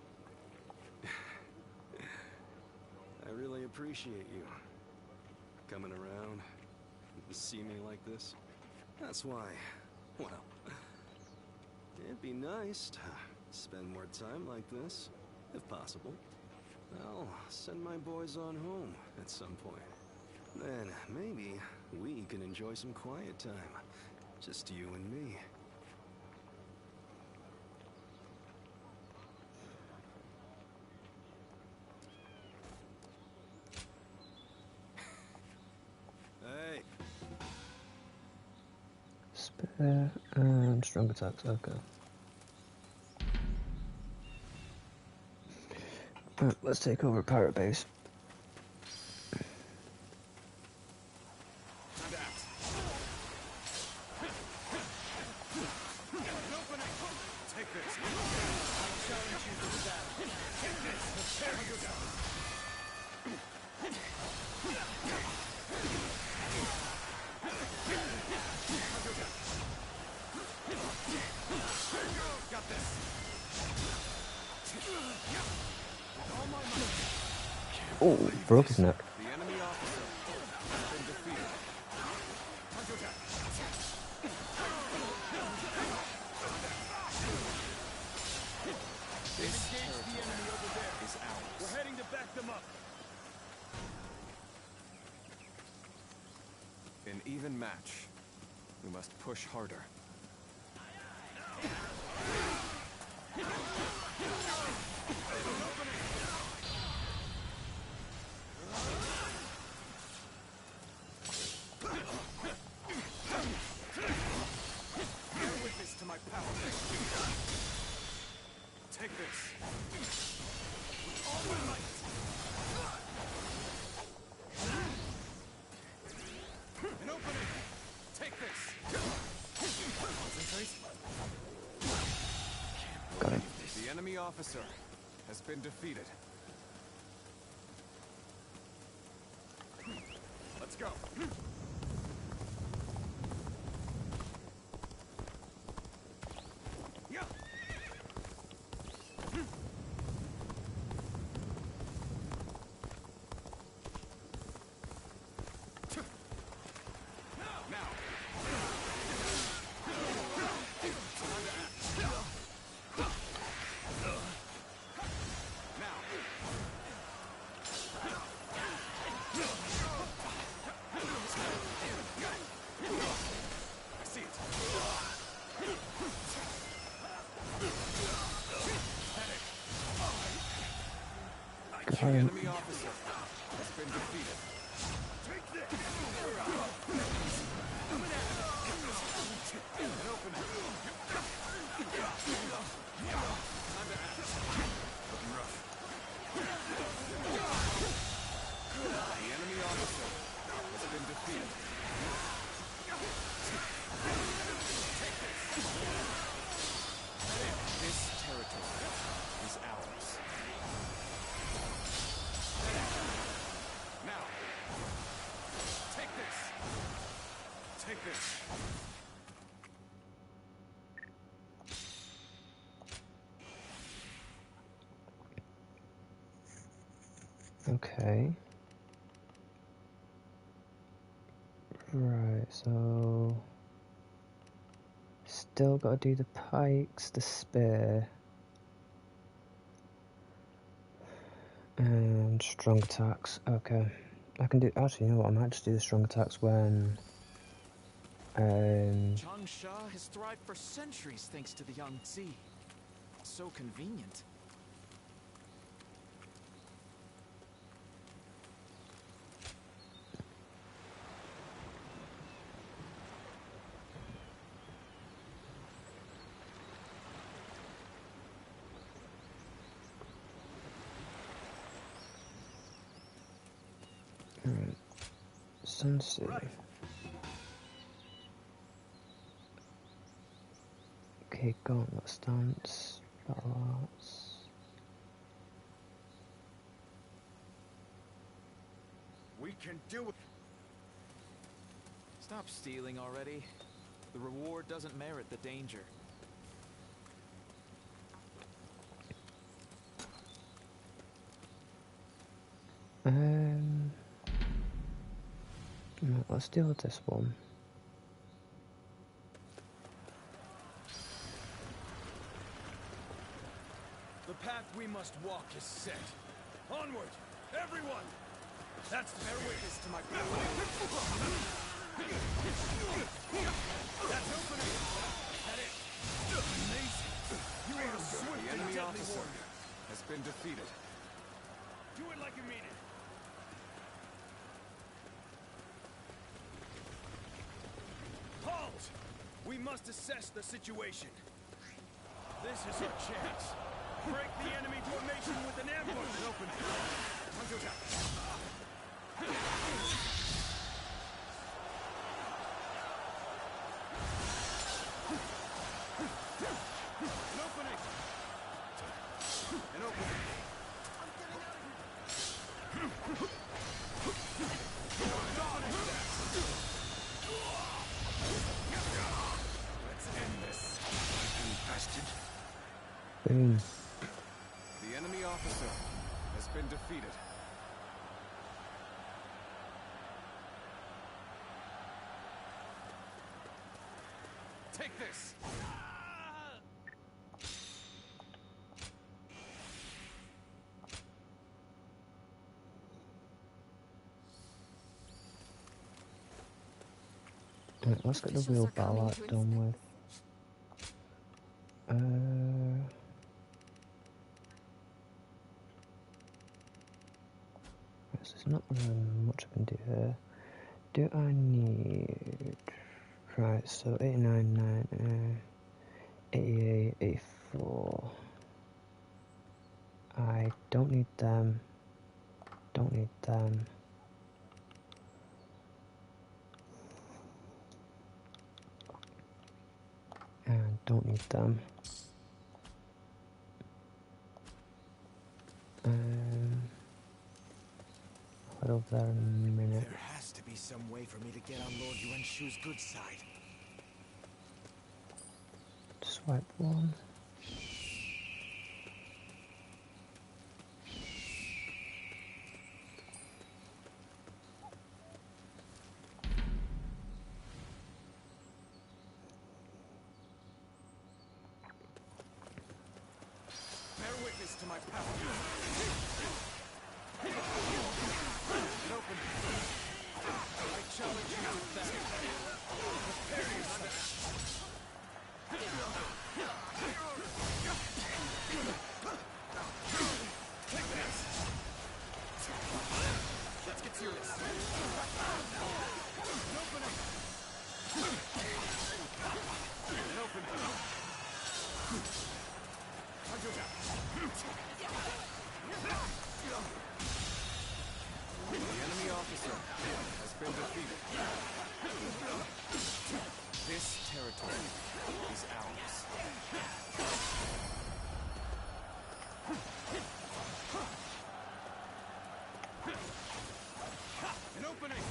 F: I really appreciate you coming around to see me like this. That's why, well, it'd be nice to spend more time like this, if possible. I'll send my boys on home at some point. Then maybe we can enjoy some quiet time. Just you and me. Hey.
A: Spare and strong attacks, okay. Right, let's take over pirate base. Oh, broke his neck.
C: The enemy officer has been defeated. This territory the enemy over there is ours. We're heading to back them up. An even match. We must push harder. Take this. With all my might. An opening. Take this. Concentrate.
A: Got him.
C: The enemy officer has been defeated. Let's go. The enemy officer has been defeated. Take this! An opening. Time to act. Looking rough. The enemy officer has been defeated. Take this!
H: this.
A: Okay. Right, so still got to do the pikes, the spear, and strong attacks. Okay, I can do. Actually, you know what? I might just do the strong attacks when.
K: Changsha has thrived for centuries thanks to the Yangtze. So convenient.
A: Alright, Sunset. Okay, gauntlet stance, battle arts.
J: We can do it.
K: Stop stealing already. The reward doesn't merit the danger.
A: Right, let's deal with this one.
H: The path we must walk is set. Onward, everyone! That's the bear witness to my power. That's opening. That it. Amazing. You are a swift and
C: enemy
H: deadly
C: officer
H: warrior.
C: has been defeated.
H: Do it like you mean it. Halt! We must assess the situation. This is our chance. Break the enemy formation with an ambush. And open. An opening. An opening. I'm getting out of here. Let's end this. You bastard.
A: Boom.
C: The enemy officer has been defeated. Take this!
A: Right, let's get the
B: Officials
A: real
B: are coming
A: battle
B: to
A: act done with. There's not really much I can do here. Do I need... Right, so 89, 90, 88, 84. I don't need them. Don't need them. And don't need them. I'll head over there in a minute.
J: There has to be some way for me to get on Lord Yuan-Shu's good side.
A: Swipe one.
H: Bear witness to my power. An open. I challenge you to battle. Prepare yourself. Take this. Let's get serious. An opening. An opening.
C: The enemy officer has been defeated. This territory is ours.
H: An opening.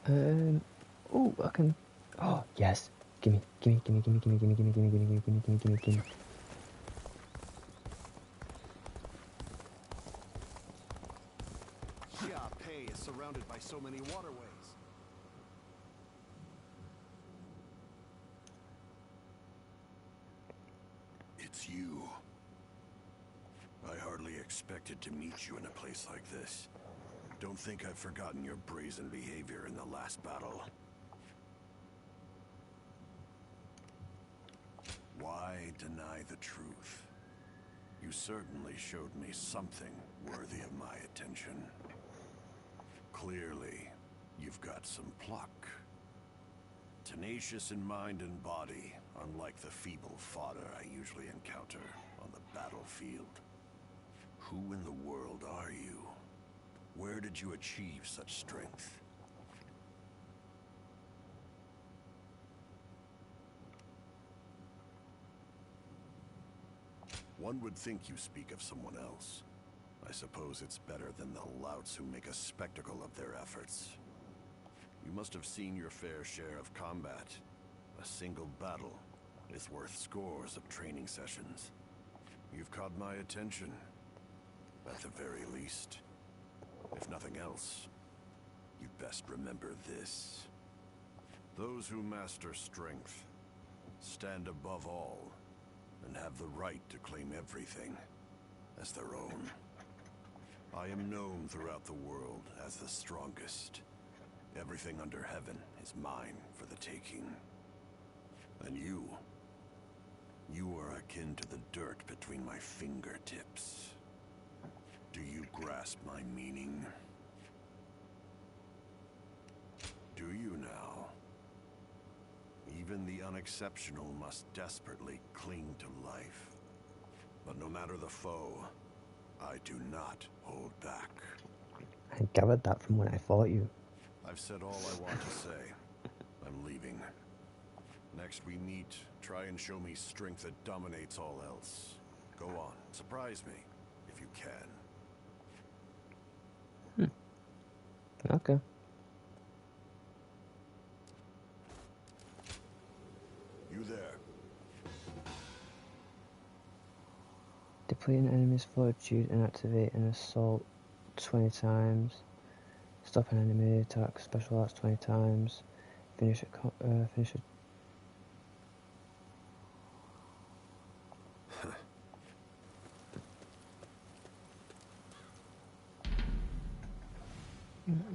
A: Oh, I can. Oh, yes. Gimme. Yeah,
F: Pei is surrounded by so many waterways.
I: It's you. I hardly expected to meet you in a place like this. Don't think I've forgotten your brazen behavior in the last battle. Why deny the truth? You certainly showed me something worthy of my attention. Clearly, you've got some pluck. Tenacious in mind and body, unlike the feeble fodder I usually encounter on the battlefield. Who in the world are you? Where did you achieve such strength? One would think you speak of someone else. I suppose it's better than the louts who make a spectacle of their efforts. You must have seen your fair share of combat. A single battle is worth scores of training sessions. You've caught my attention, at the very least. If nothing else, you'd best remember this. Those who master strength stand above all and have the right to claim everything as their own. I am known throughout the world as the strongest. Everything under heaven is mine for the taking. And you are akin to the dirt between my fingertips. Do you grasp my meaning? Do you now? Even the unexceptional must desperately cling to life. But no matter the foe, I do not hold back.
A: I gathered that from when I fought you.
I: I've said all I want to say. I'm leaving. Next we meet, try and show me strength that dominates all else. Go on, surprise me, if you can.
A: Okay.
I: You there?
A: Deplete an enemy's fortitude and activate an assault 20 times. Stop an enemy attack special arts 20 times. Finish a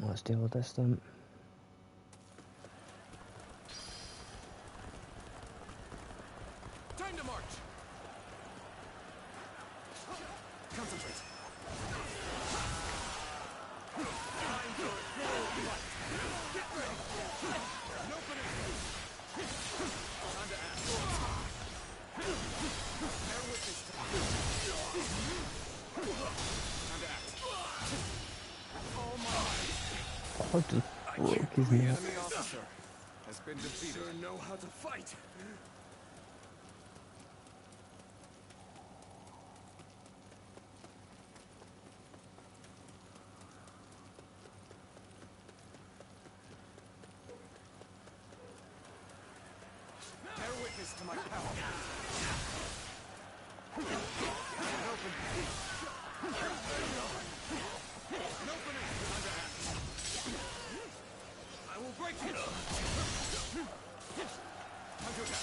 A: Let's deal with this then.
K: Time to march! Concentrate. Time to full light. Get ready! An opening! Time to act. Bear witness to time to act. With all my might.
A: Oh, just broke his
K: The
A: neck.
K: enemy officer has been defeated.
H: Sure know how to fight.
K: Bear witness to my power. An opening. An opening. Time to act. I will break it. Time to attack.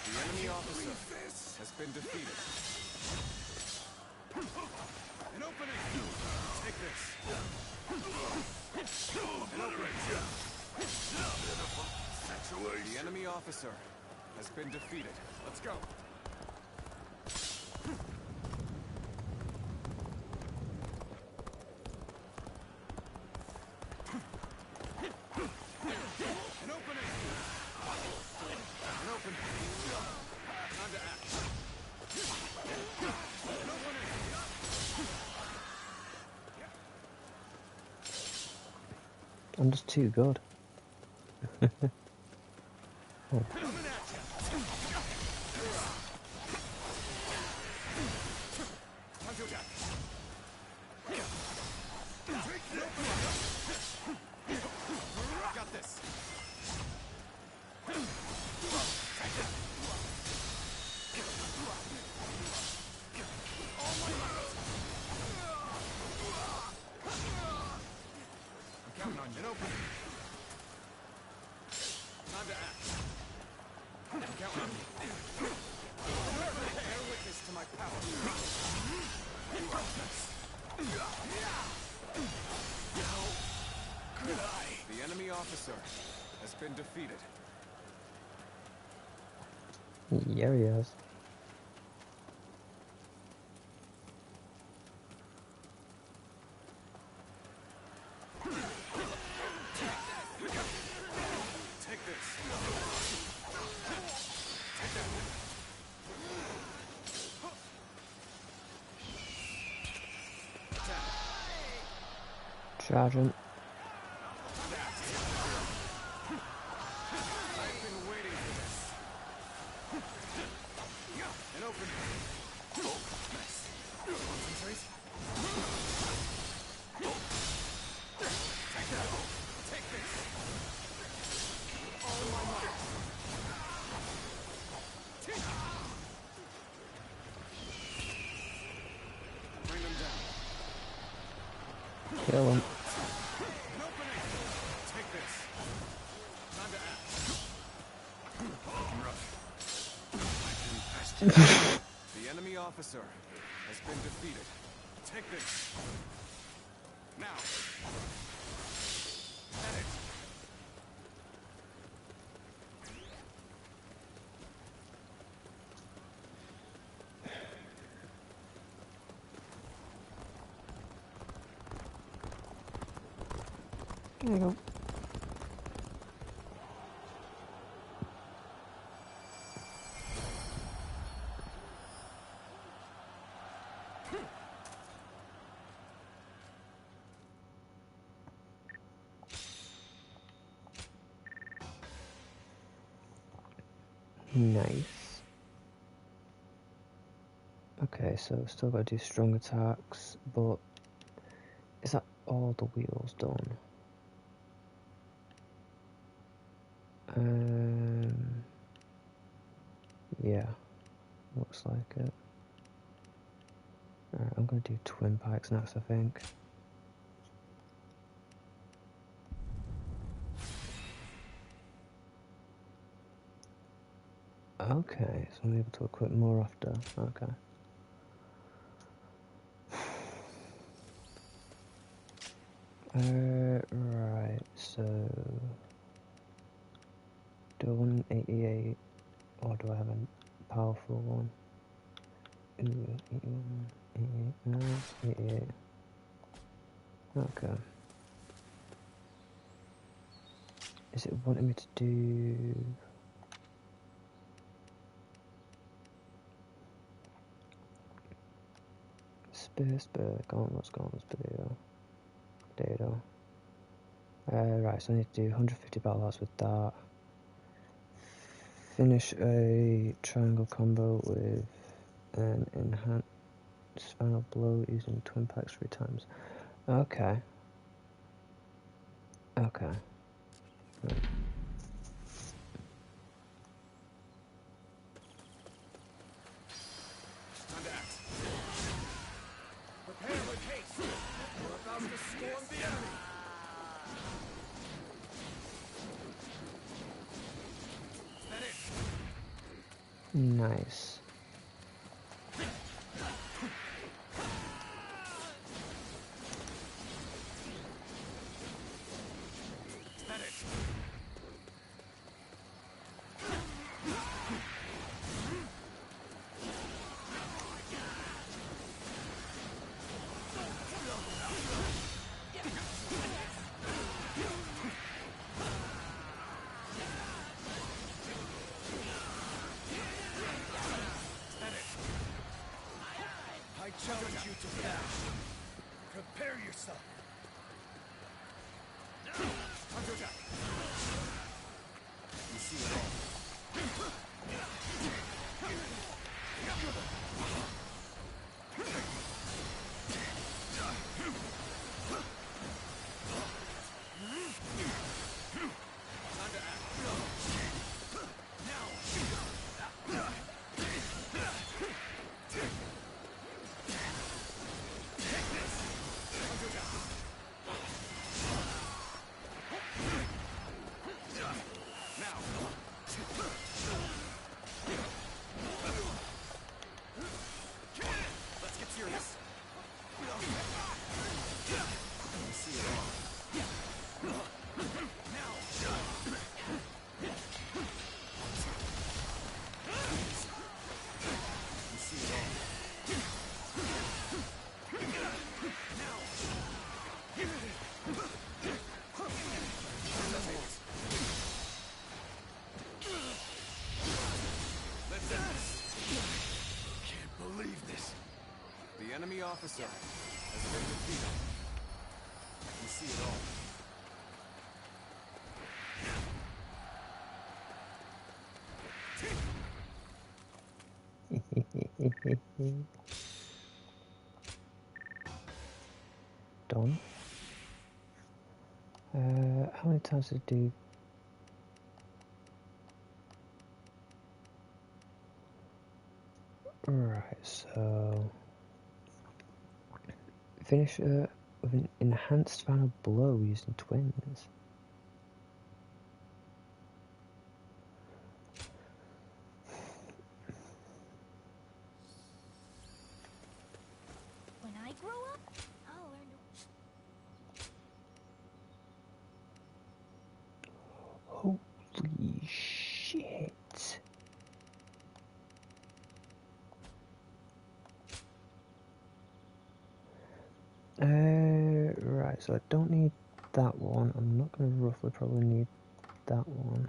K: The enemy officer has been defeated. An opening. Take this. An opening. The enemy officer has been defeated. Let's go. An opening. An opening. Time to act. An opening.
A: I'm just too good.
K: Coming at you. Time to attack.
C: been defeated.
A: Yeah, he has.
C: Take this.
A: Charge him.
C: I've been waiting for this. An opening. Nice. Concentrate. Take this. All my might. Bring them down.
A: Kill him.
C: An opening. Take this. Time to act. The enemy officer has been defeated. Take this. Now. Edit.
A: There you go. Nice. Okay, so still got to do strong attacks, but is that all the wheels done? Yeah, looks like it. Alright, I'm gonna do twin pikes next, I think. Okay, so I'm able to equip more after. Okay. Right, so do I want an 88 or do I have a powerful one? Ooh, 81, 88, no, 88. Okay. Is it wanting me to do... Spear, gauntlets, potato. Right, so I need to do 150 battle hearts with that. Finish a triangle combo with an enhanced final blow using twin packs 3 times. Okay. Okay. Right.
C: Time to act. Prepare with haste. We're about to storm the enemy. Is that it?
A: Nice.
C: Is that it? I challenge you to battle. Prepare yourself. Time to attack. You see it all. Time to act. Now. Now. enemy officer has been defeated. I can see it all.
A: Done. How many times did it do? Right, so finish with an enhanced final blow using twins.
B: When I grow up, I'll learn to...
A: Holy shit. Right, so I don't need that one. I'm not going to roughly probably need that one.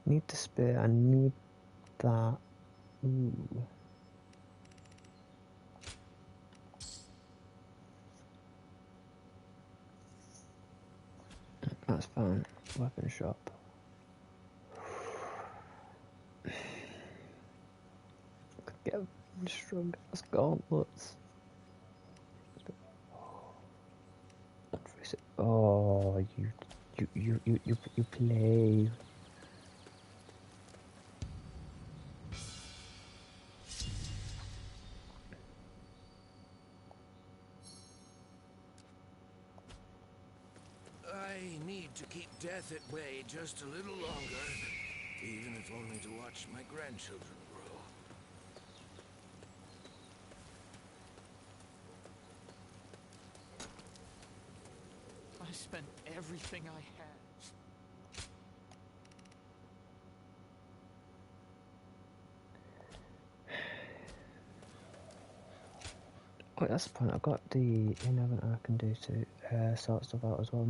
A: Need the spear, I need that. Ooh. That's fine. Weapon shop. Could get strong as gauntlets. Oh, you play.
D: I need to keep death at bay just a little longer, even if only to watch my grandchildren grow.
K: I spent everything I had.
A: Oh, that's the point. I've got the inhabitant I can do to sort stuff out as well.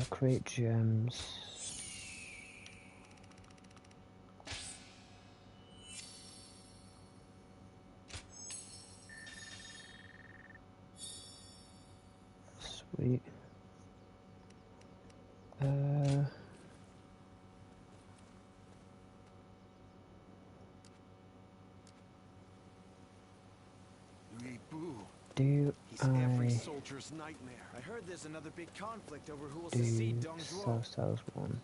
A: Create gems. Sweet. Do
C: He's every soldier's nightmare.
J: I heard there's another big conflict over who will
A: do
J: succeed Dong's role.
A: South one?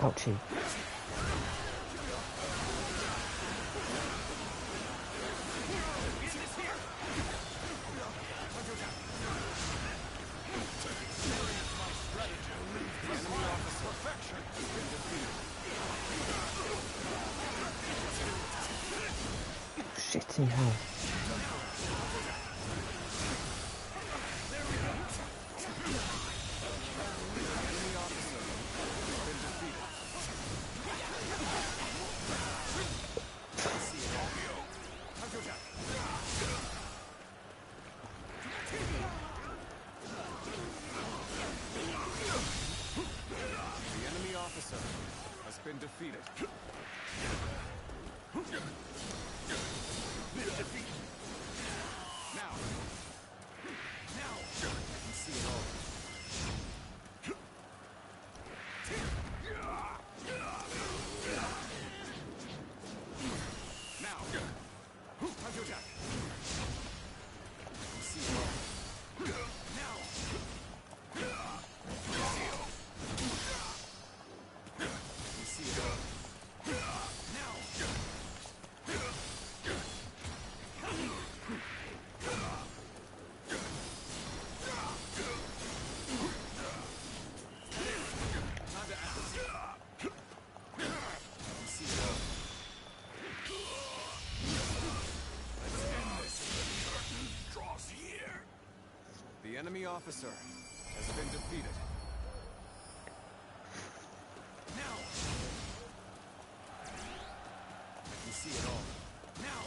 A: Ouchie. Shitty hell.
C: Been defeated. Now. I can see it all. Now. Counter attack. I can see it all. Now. See it all. officer has been defeated. Now! I can see it all. Now!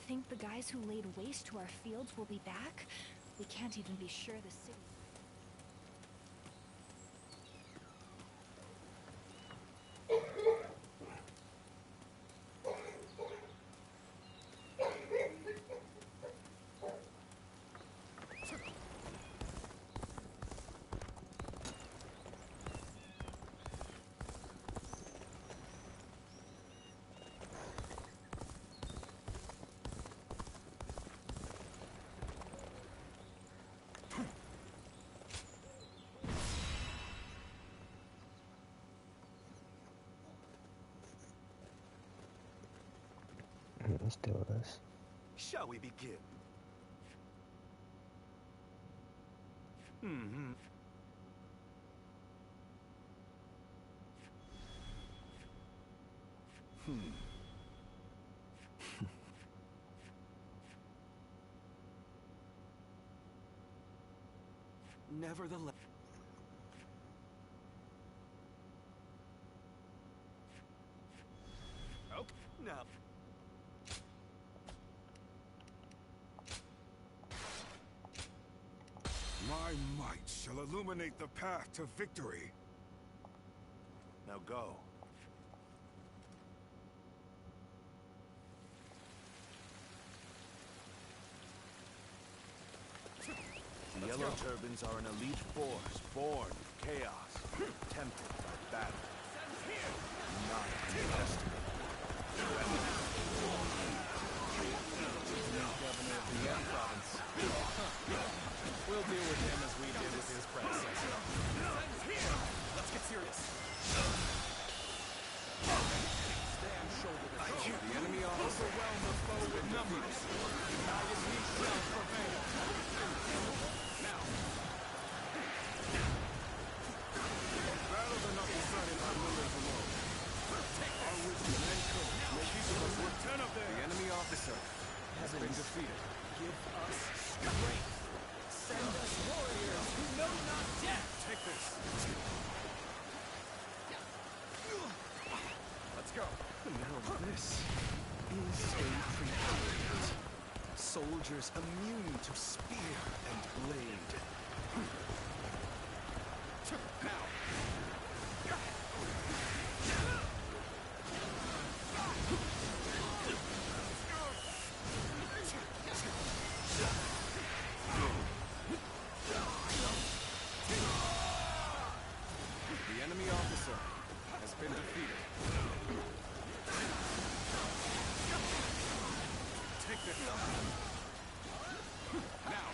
B: Think the guys who laid waste to our fields will be back? We can't even be sure the city...
A: Let's do this.
H: Shall we begin? Mm-hmm. Nevertheless... Oh, now...
L: My might shall illuminate the path to victory.
H: Now go. The Yellow Turbans are an elite force, born of chaos, tempted by battle. Not underestimated.
C: Governor of the Yan province. We'll deal with him as we did with his predecessor. Let's get serious. Stand shoulder to shoulder. The enemy overwhelm the foe with numbers. Majesty shall prevail. Now.
L: Battles are not decided by numbers alone. Our wisdom and courage may keep us with 10 of them.
C: The enemy officer has been defeated. Give us strength. Send us warriors who know not death.
H: Take this.
C: Let's go.
H: Now this is a prepared. Soldiers immune to spear and blade.
C: Now. The enemy officer has been defeated.
H: Take this.
C: Now.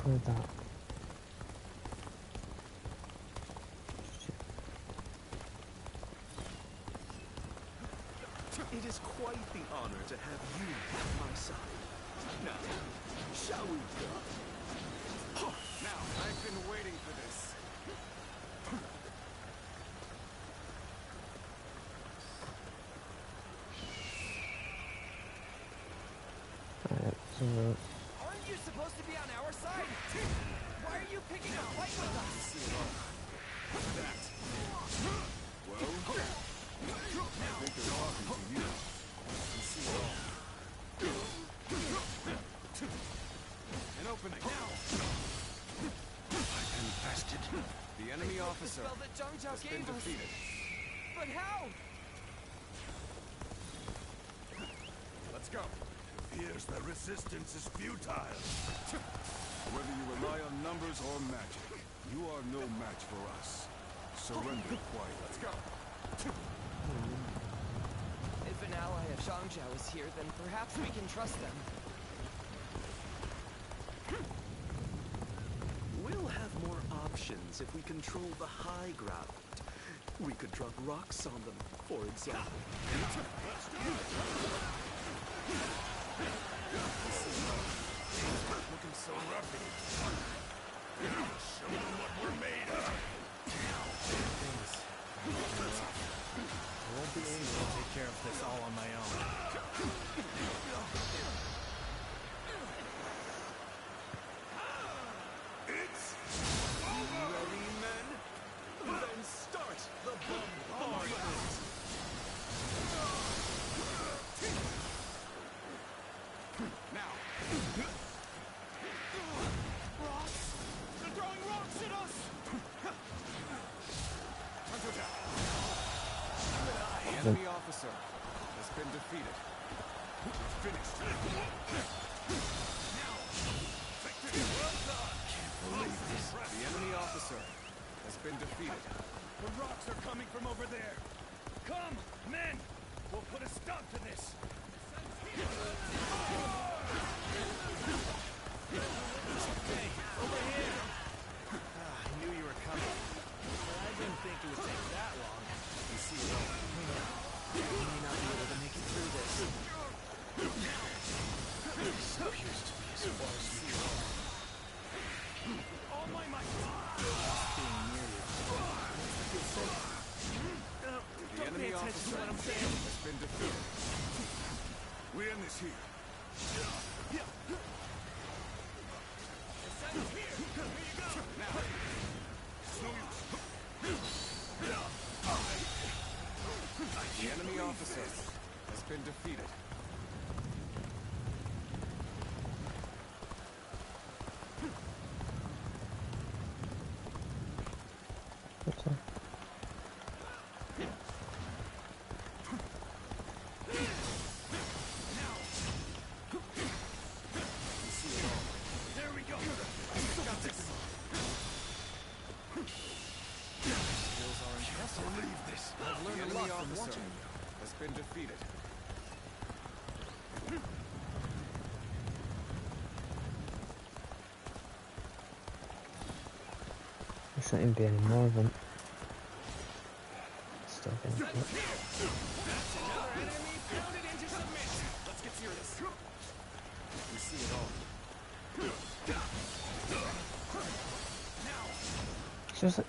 A: Include that.
L: It is quite the honor to have you at my side. Now, shall we go?
H: Now, I've been waiting for this.
A: Alright, so
K: Aren't you supposed to be on our side? Why are you picking a fight with us?
H: An opening. I've infested. The enemy officer
K: Spell that Zhang Zhao
H: has been
K: gave us.
H: defeated.
K: But how?
H: Let's go.
I: Appears the resistance is futile.
L: Whether you rely on numbers or magic, you are no match for us. Surrender quietly.
H: Let's go.
K: If an ally of Zhang Zhao is here, then perhaps we can trust them.
L: We'll have more options if we control the high ground. We could drop rocks on them, for example.
I: Looking so roughy. Show them what we're made of.
J: I won't be able to take care of this all on my own.
L: Ready, men? Then start the bombardment!
H: Now.
K: Rocks! They're throwing rocks at us!
H: The enemy officer has been defeated. Finished. The enemy officer has been defeated.
L: The rocks are coming from over there. Come, men! We'll put a stop to this.
J: Hey, over here! I knew you were coming, but I didn't think it would take that long. You see, we may not be able to make it through this. This appears to be as far as we go.
L: All my might!
J: Being near you.
H: The enemy officer has been defeated.
L: We end this here.
H: The enemy officer has been defeated.
A: what's that?
L: There we go. Got this.
K: Skills are impressive.
L: Believe this.
K: I've
H: The
K: learned a
H: enemy
K: lot from
H: officer
K: watching you.
H: has been defeated.
A: There shouldn't be any more of them. Still getting hit.
K: That's another enemy pounded into submission. Let's get serious.
H: We see it all.
A: It's just like,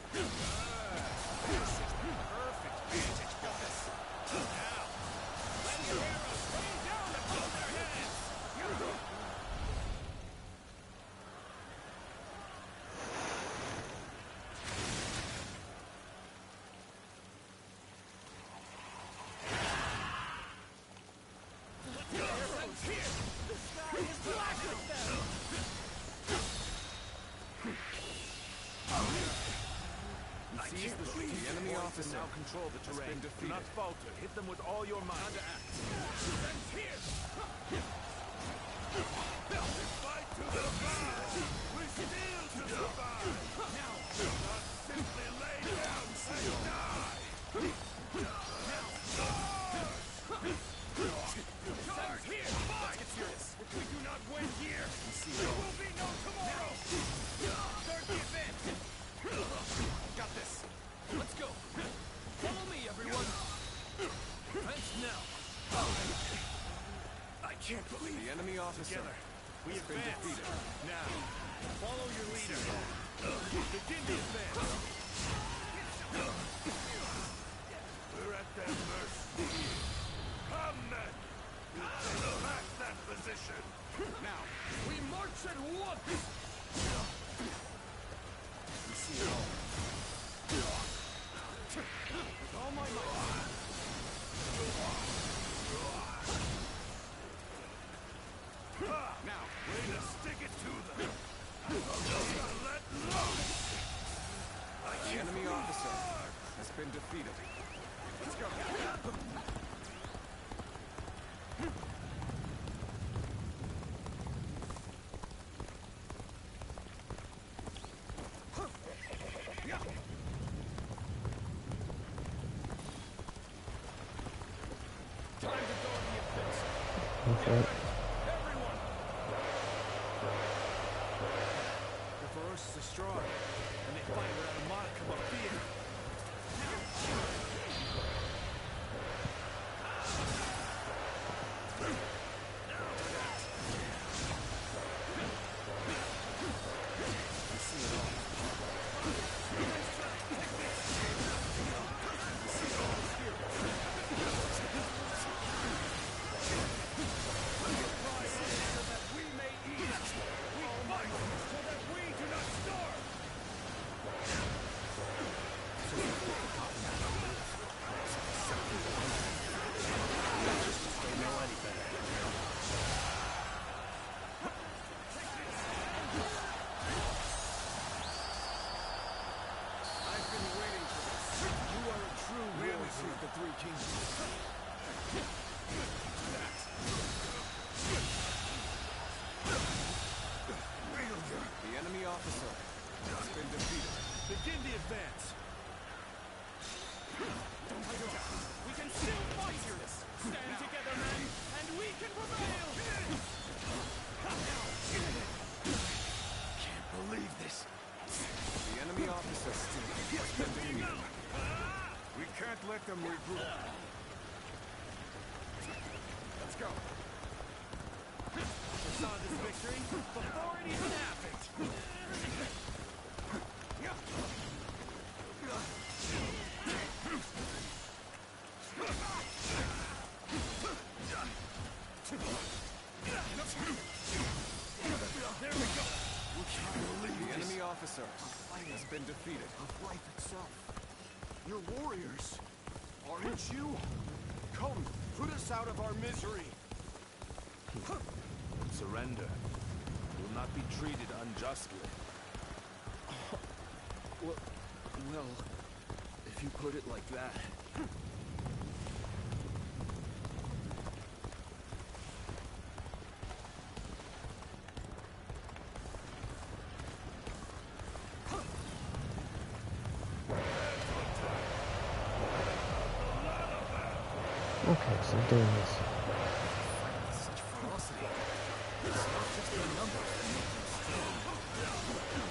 H: The enemy officer
L: now control the
H: has
L: terrain.
H: been
L: Do
H: defeated.
L: not falter. Hit them with all your might. Fight to survive. We steal to survive. Now, not simply lay down and say die. Charge here. Let's get serious. If we do not win here, there will be no tomorrow.
H: can't believe
C: The enemy officer
H: Together, we
C: has been
H: advance.
C: defeated.
H: Now, follow your leader. Begin the advance. We're at their mercy. Come then. We'll take back that position. Now, we march at once.
C: We see it all. With all my might.
H: Now, way to stick it to them. Let loose.
C: The enemy officer has been defeated.
H: Let's go.
C: Time to go on the offensive.
A: Go for it.
C: Everyone! The ferocious are strong, and they fight without a modicum of fear. The enemy officer has been defeated.
H: Begin the advance.
K: We can still fight here. Stand together, men, and we can prevail.
H: Can't believe this.
C: The enemy officer has been defeated.
H: We can't let them regroup. Let's go.
K: We saw this victory before it even happened.
H: There we go. We can't believe
C: The
H: this.
C: enemy officer has been defeated.
L: Of life itself. You're warriors, aren't you? Come, put us out of our misery.
H: Surrender. Will not be treated unjustly.
L: Well, if you put it like that.
A: Okay, so I'm doing this.
K: Such ferocity. It's not just the numbers that make them strong.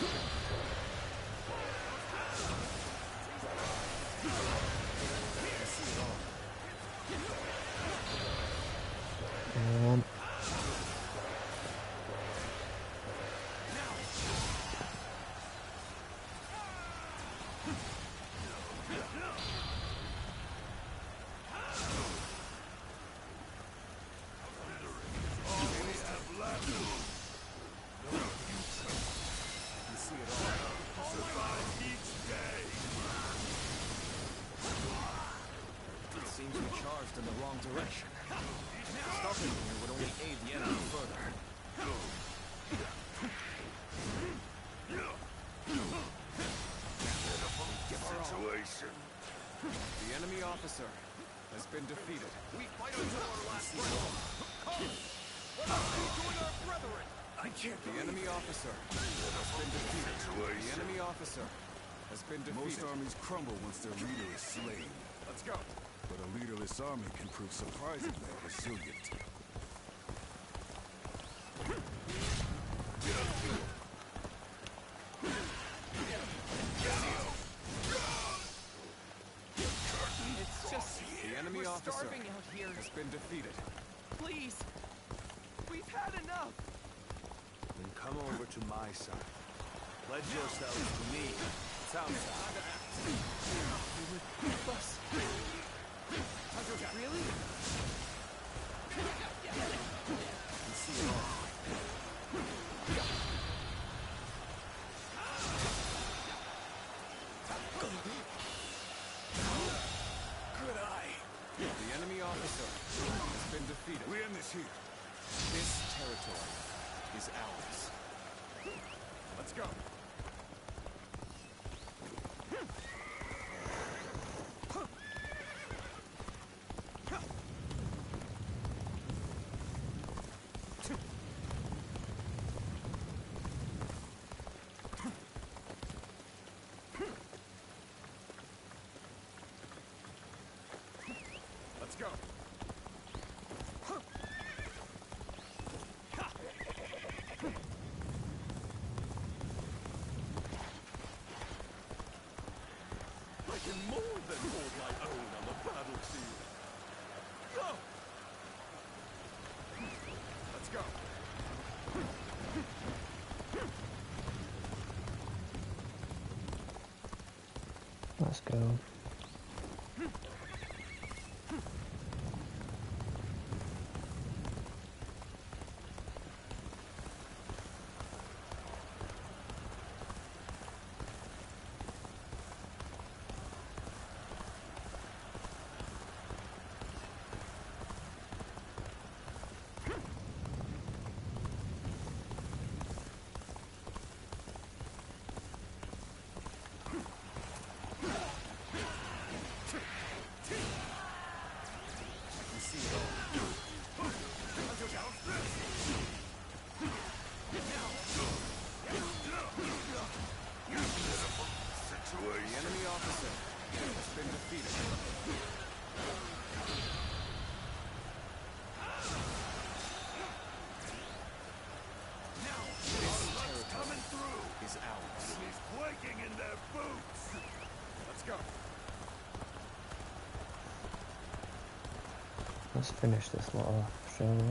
A: Um,
K: It seems we charged in the wrong direction. Stopping here would only aid the enemy further.
H: Situation.
C: The enemy officer has been defeated.
K: We fight until our last breath. Come! Let us rejoin our brethren!
H: I can't
C: The enemy officer has been defeated. The enemy officer has been
L: Most
C: defeated.
L: armies crumble once their leader is slain.
H: Let's go.
L: But a leaderless army can prove surprisingly resilient.
K: It's just...
C: The enemy
K: we're
C: officer
K: starving out here.
C: has been defeated.
K: Please,
L: to my side. Pledge yourselves to me. Sounds
K: You would help us? Really?
L: You see it all.
H: Good eye.
G: The enemy officer has been defeated.
H: We end this here.
G: This territory is ours.
H: Let's go. Let's go. I can more than hold my own on the battlefield. Go! Let's go.
A: Let's go.
G: The enemy officer has been defeated. This territory is ours.
H: He's quaking in their boots. Let's go.
A: Let's finish this lot off, shall we?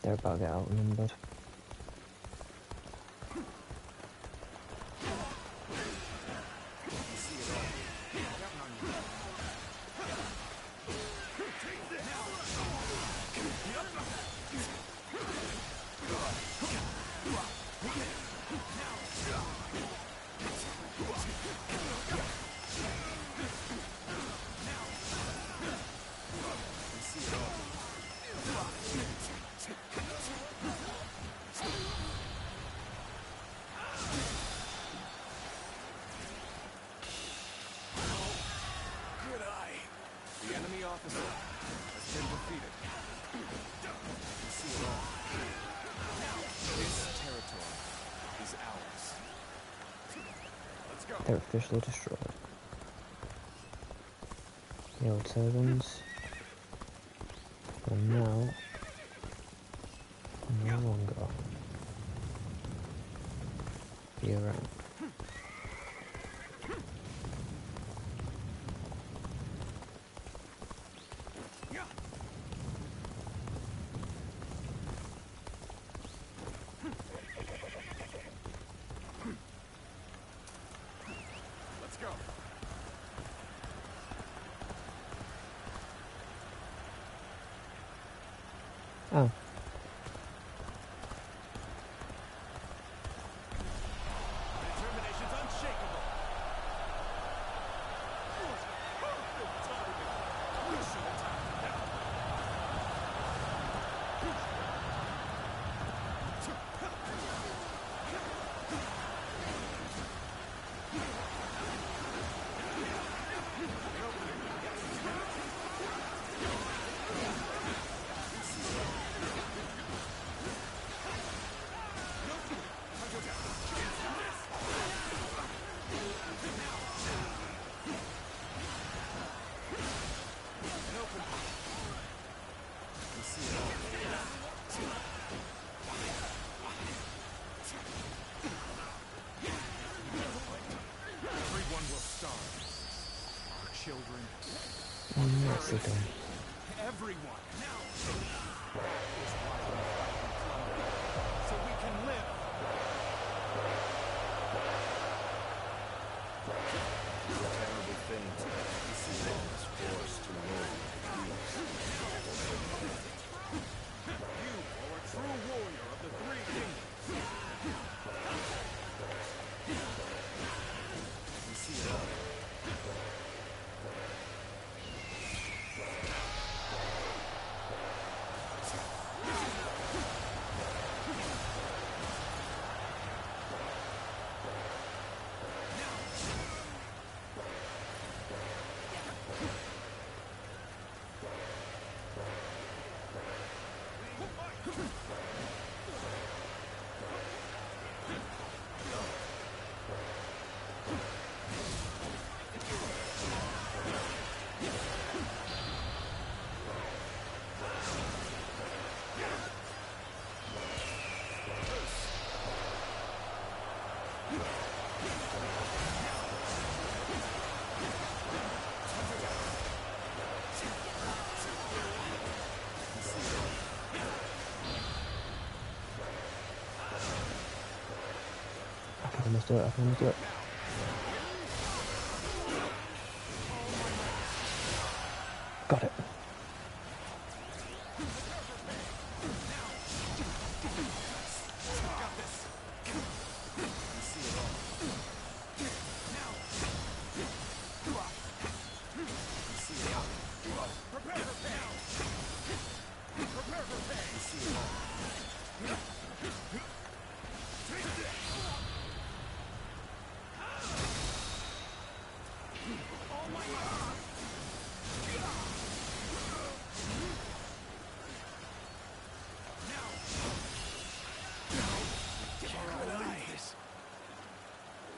A: They're about to get outnumbered.
H: Good eye.
G: The enemy officer has been defeated. You see it all. This territory is ours.
H: Let's go.
A: They're officially destroyed. The old turbines are now no longer be around.
H: Let's go.
A: Oh.
H: Determination's unshakable. Perfect timing. We should attack now.
A: be done.
G: Everyone now is why we fight and plunder, so we can live.
H: Terrible thing to see one is forced to live in peace.
G: You are a true warrior of the Three Kingdoms.
H: You see it all.
A: I can almost do it, I can almost do it. Got it.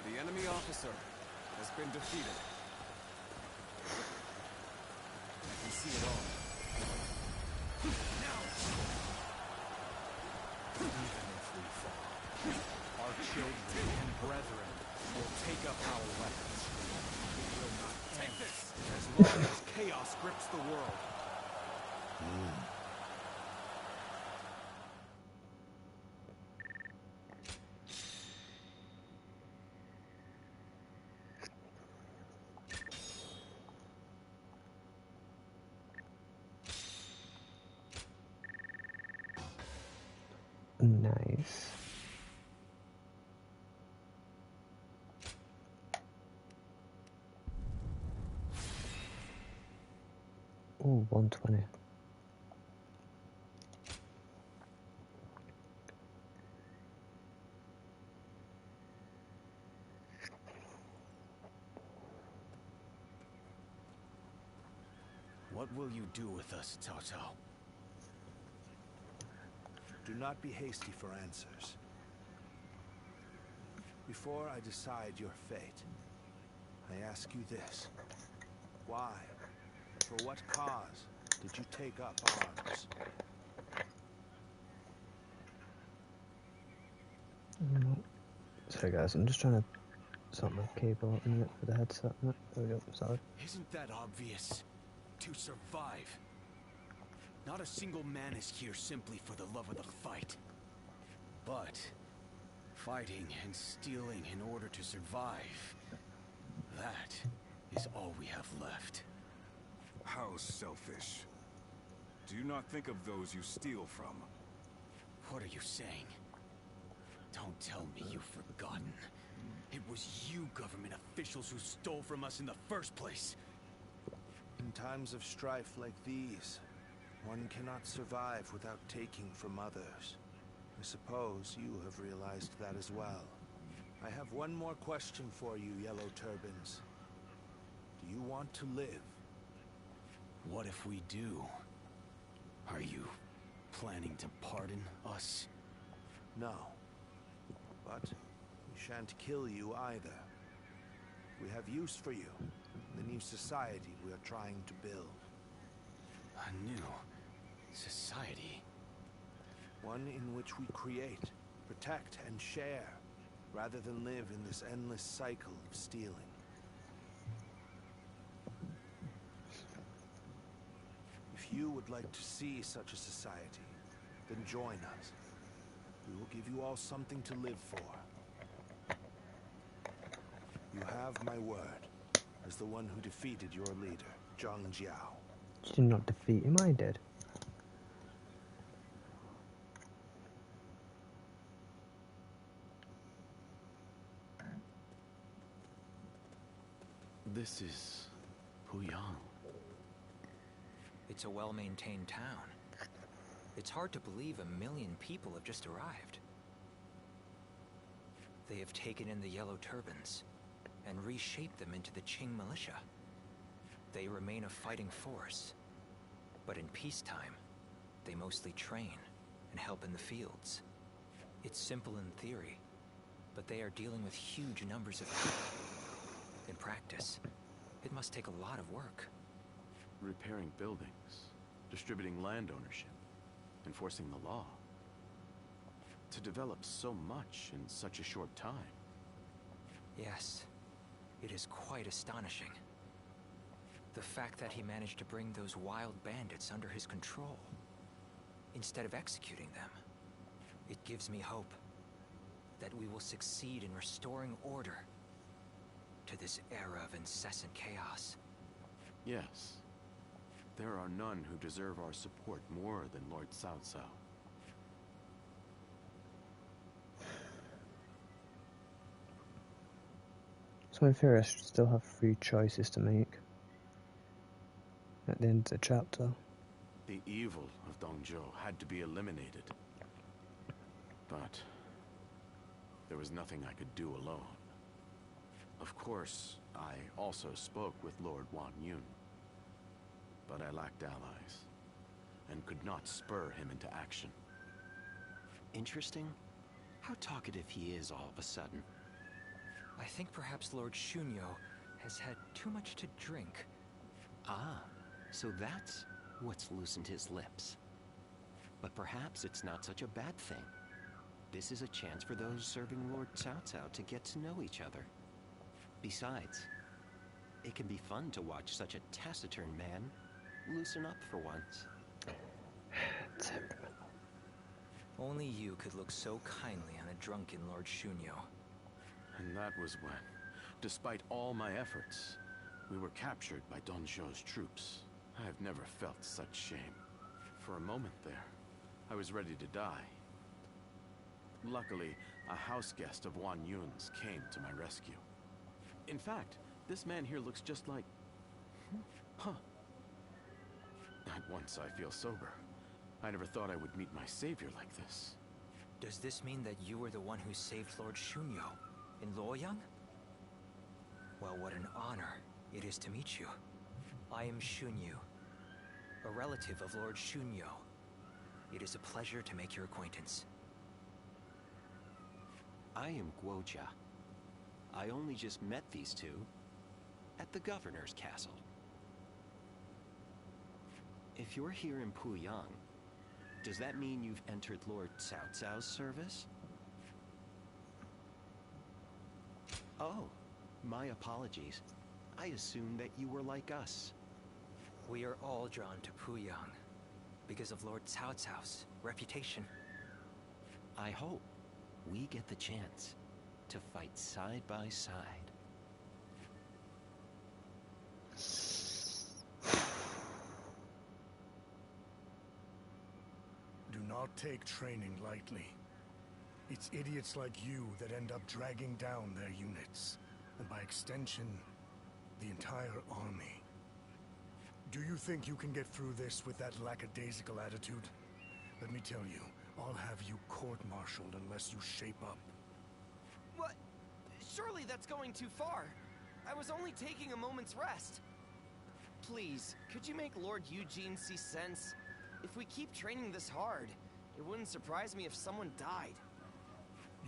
C: The enemy officer has been defeated.
H: I can see it all.
G: Even if we fall, our children and brethren will take up our weapons. We will not take this as long as chaos grips the world.
A: Nice. Ooh, 120.
J: What will you do with us, Cao Cao?
L: Do not be hasty for answers. Before I decide your fate, I ask you this. Why, for what cause, did you take up arms?
A: Sorry guys, I'm just trying to sort my cable in it for the headset. There we go, sorry.
J: Isn't that obvious? To survive. Not a single man is here simply for the love of the fight. But fighting and stealing in order to survive, that is all we have left.
M: How selfish. Do you not think of those you steal from?
J: What are you saying? Don't tell me you've forgotten. It was you government officials who stole from us in the first place.
L: In times of strife like these, one cannot survive without taking from others. I suppose you have realized that as well. I have one more question for you, Yellow Turbans. Do you want to live?
J: What if we do? Are you planning to pardon us?
L: No. But we shan't kill you either. We have use for you in the new society we are trying to build.
J: A new society?
L: One in which we create, protect, and share, rather than live in this endless cycle of stealing. you would like to see such a society, then join us. We will give you all something to live for. You have my word, as the one who defeated your leader, Zhang Jiao.
A: You did not defeat him, I did.
N: This is Puyang.
K: It's a well-maintained town. It's hard to believe 1 million people have just arrived. They have taken in the Yellow Turbans and reshaped them into the Qing militia. They remain a fighting force, but in peacetime, they mostly train and help in the fields. It's simple in theory, but they are dealing with huge numbers of people. In practice, it must take a lot of work.
N: Repairing buildings, distributing land ownership, enforcing the law. To develop so much in such a short time.
K: Yes, it is quite astonishing. The fact that he managed to bring those wild bandits under his control, instead of executing them, it gives me hope that we will succeed in restoring order to this era of incessant chaos.
N: Yes. There are none who deserve our support more than Lord Cao Cao.
A: So in theory I should still have 3 choices to make at the end of the chapter.
N: The evil of Dongzhou had to be eliminated. But there was nothing I could do alone. Of course, I also spoke with Lord Wang Yun. But I lacked allies, and could not spur him into action.
O: Interesting. How talkative he is all of a sudden.
K: I think perhaps Lord Shunyo has had too much to drink.
O: Ah, so that's what's loosened his lips. But perhaps it's not such a bad thing. This is a chance for those serving Lord Cao Cao to get to know each other. Besides, it can be fun to watch such a taciturn man loosen up for once.
K: Only you could look so kindly on a drunken Lord Shunyo.
N: And that was when, despite all my efforts, we were captured by Dongzhou's troops. I have never felt such shame. For a moment there, I was ready to die. Luckily, a house guest of Wang Yun's came to my rescue. In fact, this man here looks just like... Huh. At once I feel sober. I never thought I would meet my savior like this.
K: Does this mean that you were the one who saved Lord Shunyo in Luoyang? Well, what an honor it is to meet you. I am Shunyu, a relative of Lord Shunyo. It is a pleasure to make your acquaintance.
O: I am Guojia. I only just met these two at the governor's castle. If you're here in Puyang, does that mean you've entered Lord Cao Cao's service? Oh, my apologies. I assumed that you were like us.
K: We are all drawn to Puyang because of Lord Cao Cao's reputation.
O: I hope we get the chance to fight side by side.
P: Do not take training lightly. It's idiots like you that end up dragging down their units, and by extension, the entire army. Do you think you can get through this with that lackadaisical attitude? Let me tell you, I'll have you court-martialed unless you shape up.
J: What? Surely that's going too far. I was only taking a moment's rest. Please, could you make Lord Eugene see sense? If we keep training this hard, it wouldn't surprise me if someone died.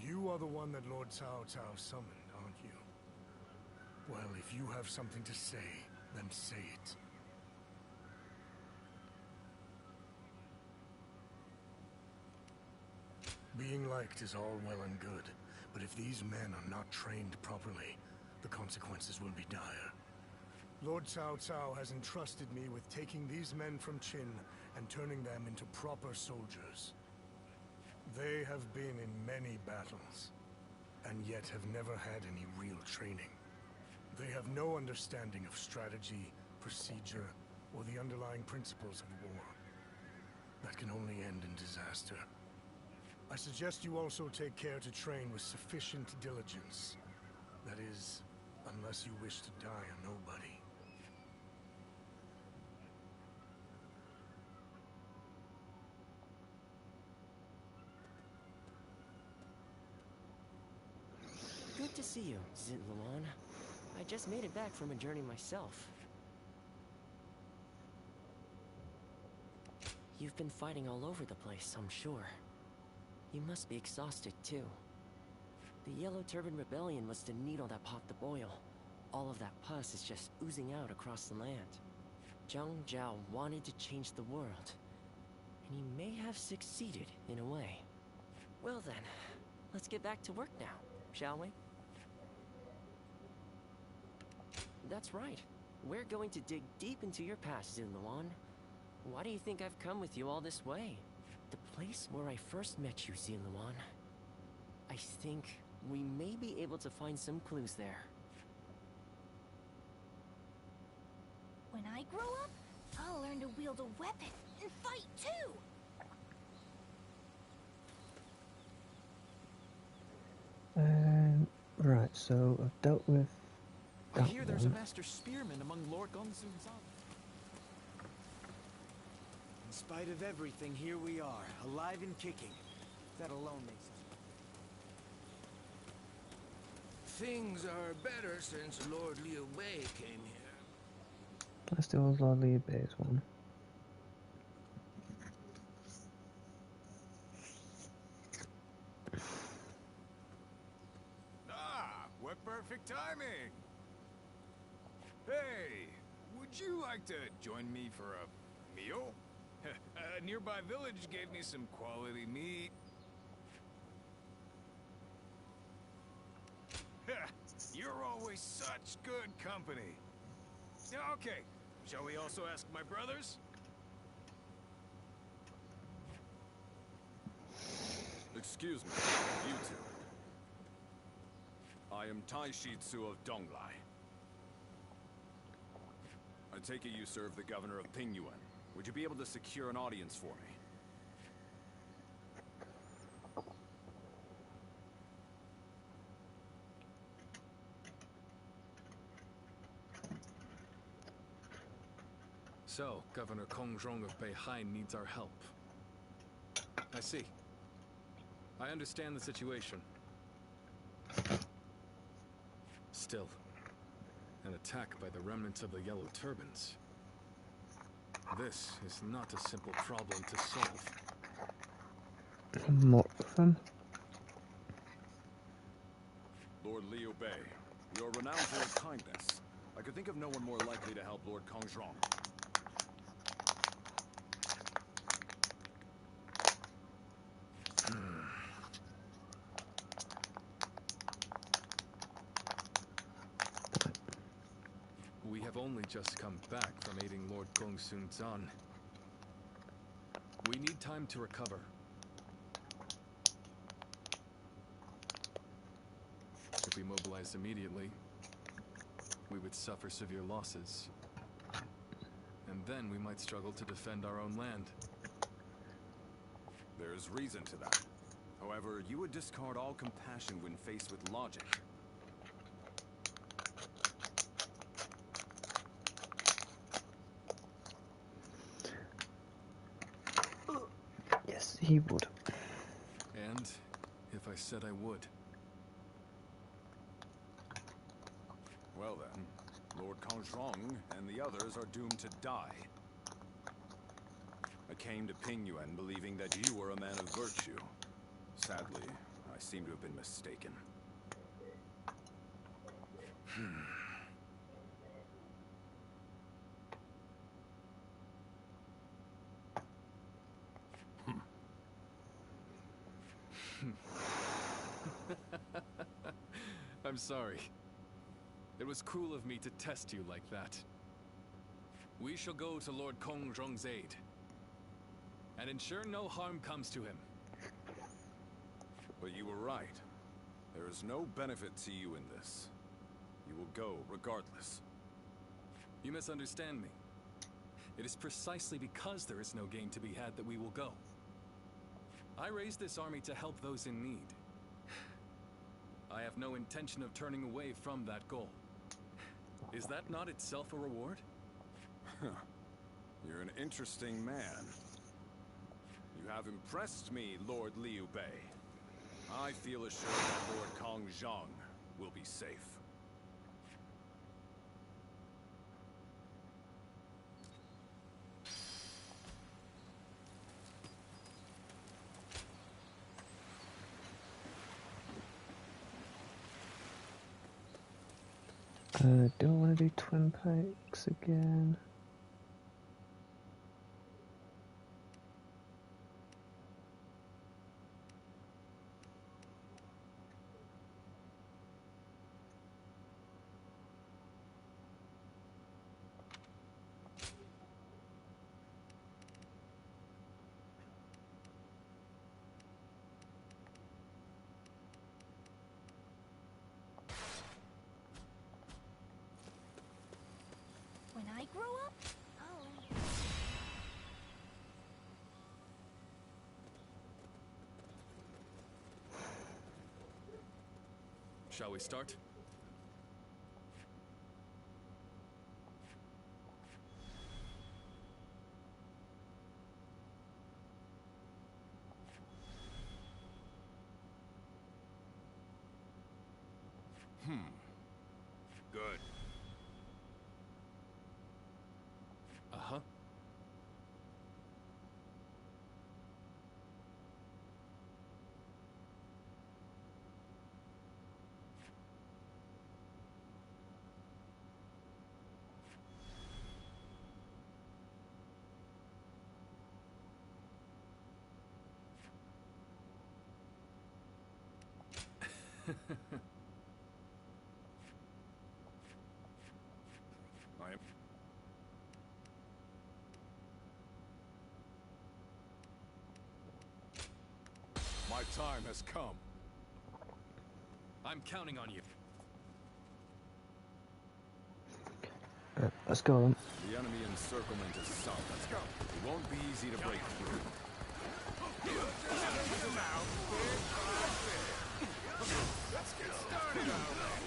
P: You are the one that Lord Cao Cao summoned, aren't you? Well, if you have something to say, then say it. Being liked is all well and good, but if these men are not trained properly, the consequences will be dire. Lord Cao Cao has entrusted me with taking these men from Qin and turning them into proper soldiers. They have been in many battles, and yet have never had any real training. They have no understanding of strategy, procedure, or the underlying principles of war. That can only end in disaster. I suggest you also take care to train with sufficient diligence. That is, unless you wish to die a nobody.
Q: Good to see you, Zitluan. I just made it back from a journey myself. You've been fighting all over the place, I'm sure. You must be exhausted, too. The Yellow Turban Rebellion was the needle that popped the boil. All of that pus is just oozing out across the land. Zhang Zhao wanted to change the world, and he may have succeeded in a way. Well then, let's get back to work now, shall we? That's right. We're going to dig deep into your past, Zitluan. Why do you think I've come with you all this way? The place where I first met you, Zitluan. I think we may be able to find some clues there.
B: When I grow up, I'll learn to wield a weapon and fight too!
A: Right, so I've dealt with
R: I
A: that
R: hear there's a
A: one.
R: master spearman among Lord Gongsun's army.
J: In spite of everything, here we are, alive and kicking. That alone makes us...
D: Things are better since Lord Liu Bei came here.
A: Let's deal with Lord Liu Bei's one.
M: Ah, what perfect timing! Hey, would you like to join me for a meal? A nearby village gave me some quality meat. You're always such good company. Okay, shall we also ask my brothers?
H: Excuse me, you two. I am Tai Shitsu of Donglai. I take it you serve the governor of Pingyuan. Would you be able to secure an audience for me?
G: So, Governor Kongrong of Beihai needs our help. I see. I understand the situation. Still, an attack by the remnants of the Yellow Turbans. This is not a simple problem to solve.
A: More of them.
H: Lord Liu Bei, you are renowned for your kindness. I could think of no one more likely to help Lord Kongrong.
G: We have only just come back from aiding Lord Gongsun Zan. We need time to recover. If we mobilized immediately, we would suffer severe losses. And then we might struggle to defend our own land.
H: There's reason to that. However, you would discard all compassion when faced with logic.
A: Yes, he would.
G: And if I said I would.
H: Well then, Lord Kongrong and the others are doomed to die. I came to Pingyuan believing that you were a man of virtue. Sadly, I seem to have been mistaken.
G: I'm sorry. It was cruel of me to test you like that. We shall go to Lord Kong Zhong's aid, and ensure no harm comes to him.
H: But you were right. There is no benefit to you in this. You will go regardless.
G: You misunderstand me. It is precisely because there is no gain to be had that we will go. I raised this army to help those in need. I have no intention of turning away from that goal. Is that not itself a reward?
H: You're an interesting man. You have impressed me, Lord Liu Bei. I feel assured that Lord Kong Zhong will be safe.
A: Do I want to do twin pikes again?
B: When I grow up, I'll...
G: Shall we start?
H: Good.
G: Uh-huh.
H: My time has come.
G: I'm counting on you.
A: Let's go then.
H: The enemy encirclement is south. Let's go. It won't be easy to break through.
M: Let's get started already.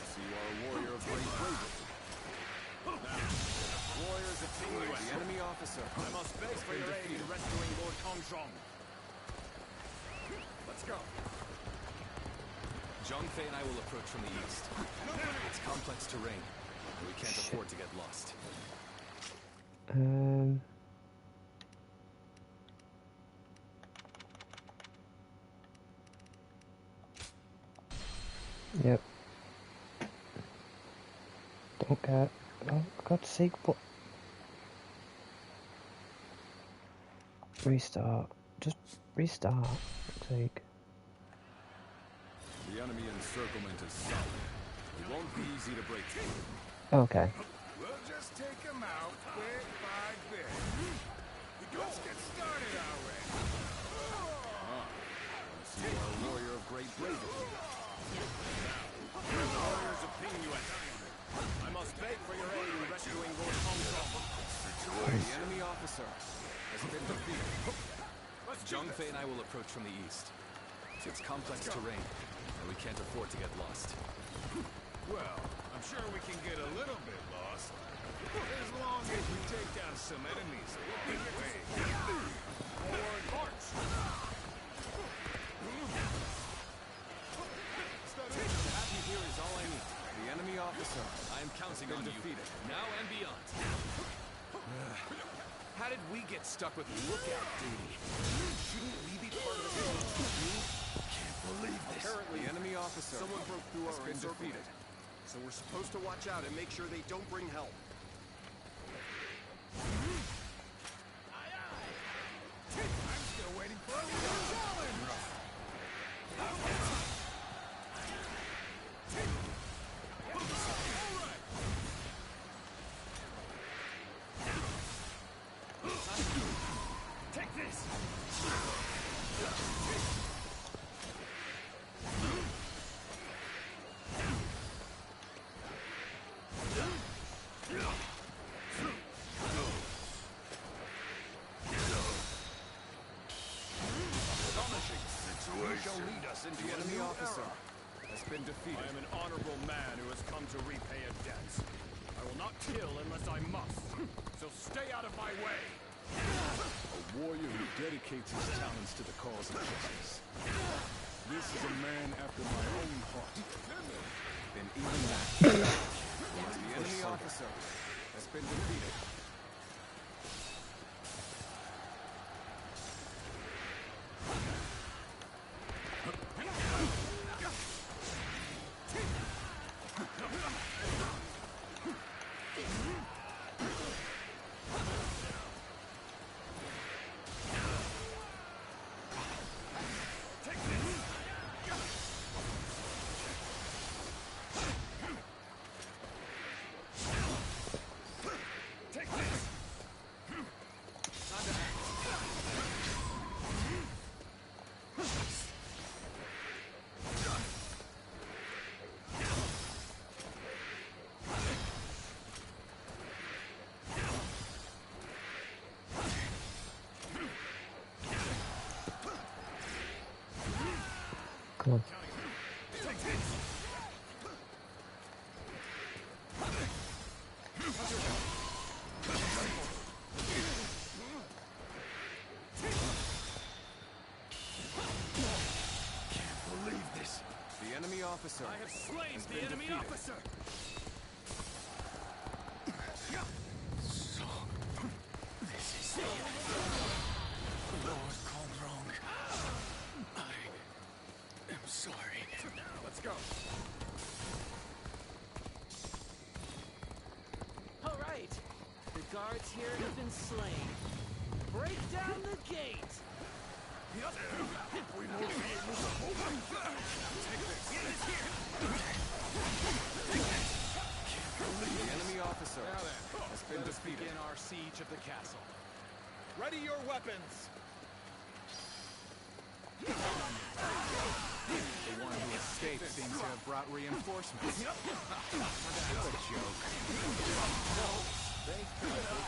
H: So you are a warrior of great bravery.
E: Warriors of Qingyuan, the enemy officer. I must beg for your aid in rescuing Lord Kong Zhong.
H: Let's go.
G: Zhang Fei and I will approach from the east. It's complex terrain. We can't afford to get lost.
A: Yep. Don't care. Oh, for God's sake, what? Restart. Just restart. For God's sake.
H: The enemy encirclement is solid. It won't be easy to break through.
A: Okay.
M: We'll just take them out bit by bit. Let's get started already.
H: So you are a warrior of great bravery.
E: We're the warriors of Qingyuan. I must beg for your aid in rescuing Lord Kong Zhong. The enemy officer has been defeated.
G: Zhang Fei and I will approach from the east. It's complex terrain, and we can't afford to get lost.
M: Well, I'm sure we can get a little bit lost. As long as we take down some enemies along the way. Forward march!
E: Have you here is all I need. The enemy officer.
G: I am counting on you, now and beyond.
E: How did we get stuck with lookout duty? Shouldn't we be part of this? Can't believe this. Apparently, the enemy officer. Someone broke through our defeated. So we're supposed to watch out and make sure they don't bring help.
M: I'm still waiting for a real challenge!
H: Shall lead us into
C: The
H: a
C: enemy
H: new
C: officer
H: era.
C: has been defeated.
H: I am an honorable man who has come to repay a debt. I will not kill unless I must, so stay out of my way.
M: A warrior who dedicates his talents to the cause of justice. This is a man after my own heart.
C: Then even that, the enemy officer has been defeated.
A: Come on.
C: The enemy officer.
H: I have slain the enemy officer.
M: So, this is Lord Conrong. I am sorry.
H: Let's go.
R: All right. The guards here have been slain. Break down the gate.
H: We won't be able to open. Take this. Get it here.
C: The enemy officer
R: Now then,
C: has been
R: let us
C: defeated.
R: begin our siege of the castle. Ready your weapons.
G: The one who escaped seems to have brought reinforcements. It's a joke.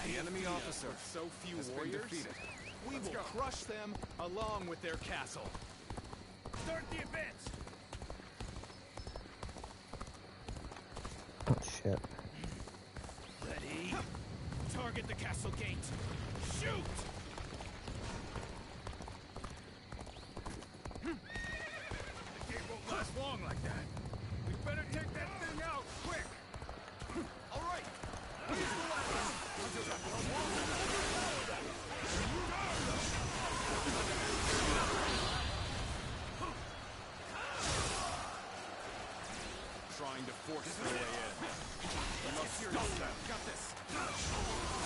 C: The enemy officer
R: So few
C: has been
R: warriors.
C: defeated.
R: We will crush them along with their castle.
H: Start the advance.
A: Oh shit.
H: Ready? Target the castle gate. Shoot! The gate won't last long like that. We better take that thing out quick. All right. Here's the weapon.
R: Trying to force their way in. We must stop them. Got this.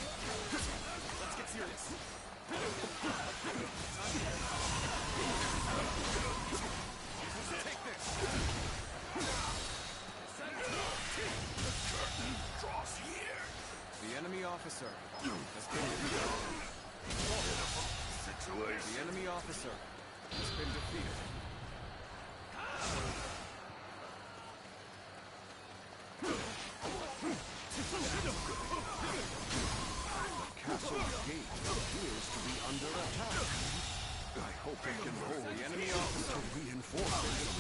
R: Let's get serious. Take this.
H: The curtain draws here.
C: The enemy officer has been defeated. The enemy officer has been defeated.
N: Castle gate appears to be under attack. I hope it can hold
C: The enemy officer
N: reinforcements.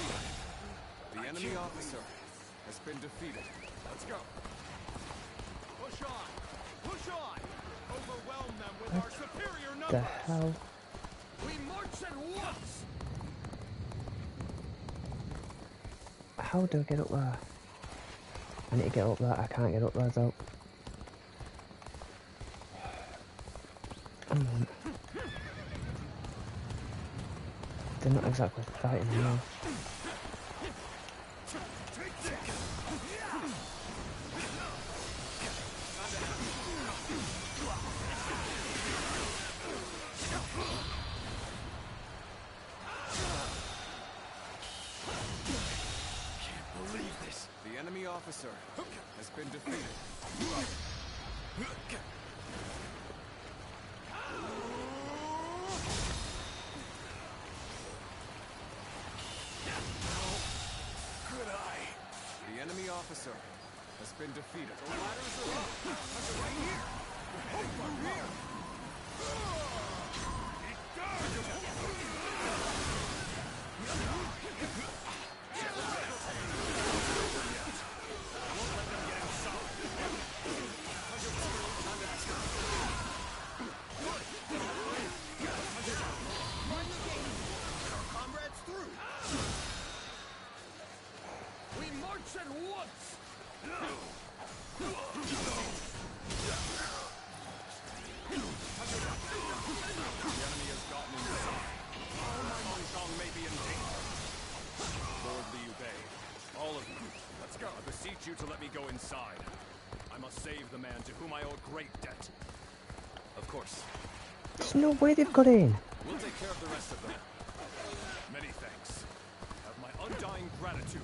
C: The enemy officer has been defeated.
R: Let's go. Push on. Push on. Overwhelm them with our superior
A: The
R: numbers.
A: hell?
H: We march at once.
A: How do I get up there? I need to get up there. I can't get up there though. Come on. They're not exactly fighting now.
C: The enemy officer officer has been defeated.
H: Could I?
C: The enemy officer has been defeated.
H: The ladders are up! Right here! Right here!
C: We march at once! The enemy has gotten inside. Hong may be in danger. Lord Liu Bei, all of you, let's go. I beseech you to let me go inside. I must save the man to whom I owe a great debt. Of course.
A: There's no way they've got in.
C: We'll take care of the rest of them. Many thanks. Have my undying gratitude.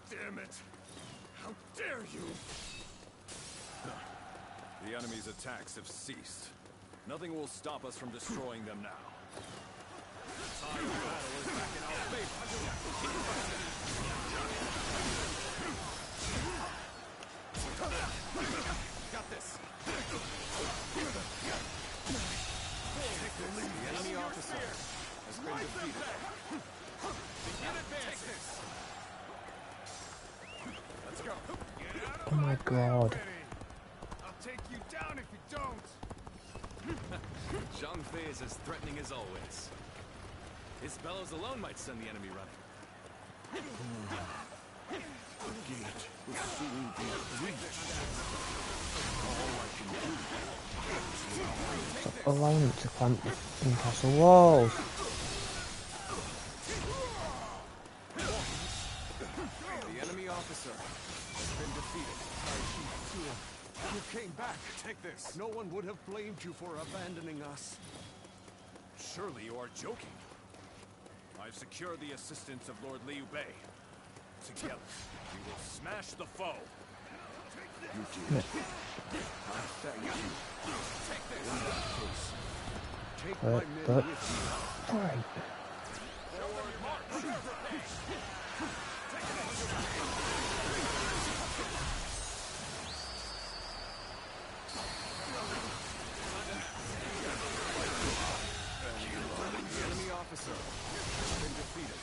H: Damn it! How dare you!
C: The enemy's attacks have ceased. Nothing will stop us from destroying them now. The tide of battle is back in our favor. Got this. The enemy officer has been defeated. Take this. Let's go.
A: Oh my god.
M: I'll take you down if you don't.
E: Zhang Fei is as threatening as always. His bellows alone might send the enemy running.
I: The gate will soon be breached. All I can do.
A: Stop allowing them to climb the castle walls.
C: The enemy officer has been defeated. You came back. Take this. No one would have blamed you for abandoning us. Surely you are joking. I've secured the assistance of Lord Liu Bei. Together, we will smash the foe.
I: You did. I thank you.
C: Take this.
I: In that case,
C: Take
A: But,
C: my men with you.
A: Alright.
C: Forward march. The enemy officer has been defeated.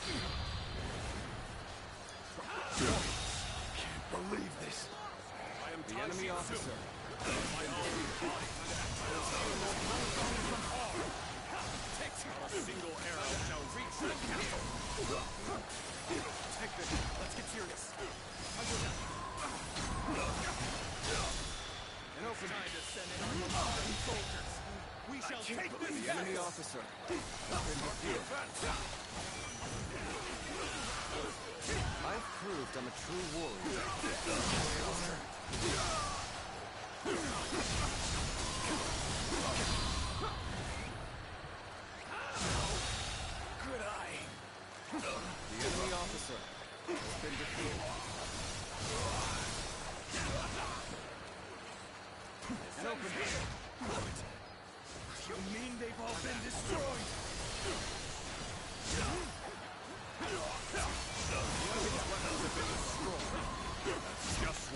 I: can't believe this.
C: I am the enemy officer. A single arrow shall reach the castle. Take this. Let's get serious. An open time to send in our modern soldiers. We shall take this. The enemy officer has been defeated. I've proved I'm a true warrior.
H: could I?
C: The enemy officer has been defeated. An open hand.
H: You mean they've all been destroyed?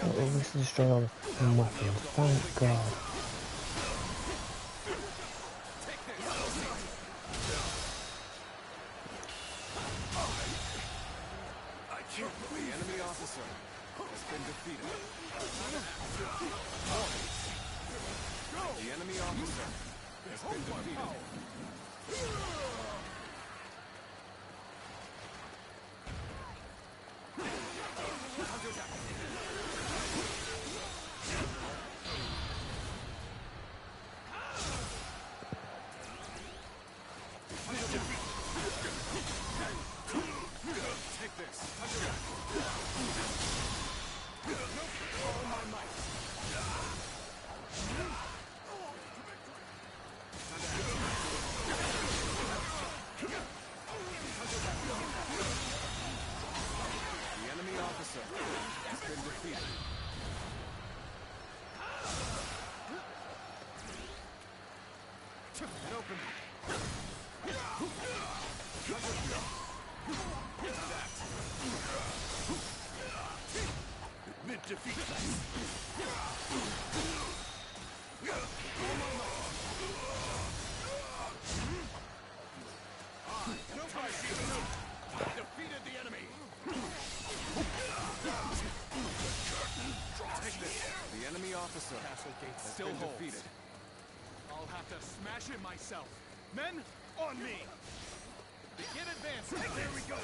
A: Oh, at least destroy all the weapons. Thank God.
C: I can't believe the enemy officer has been defeated. The enemy officer has been defeated. Take this. All my might. And open.
H: Admit defeat.
M: Defeated the enemy.
C: Take this. The enemy officer
M: Castle gate
C: has
M: still
C: been
M: holds.
C: defeated.
M: I'll have to smash it myself. Men, on me. Begin advancing. There we go.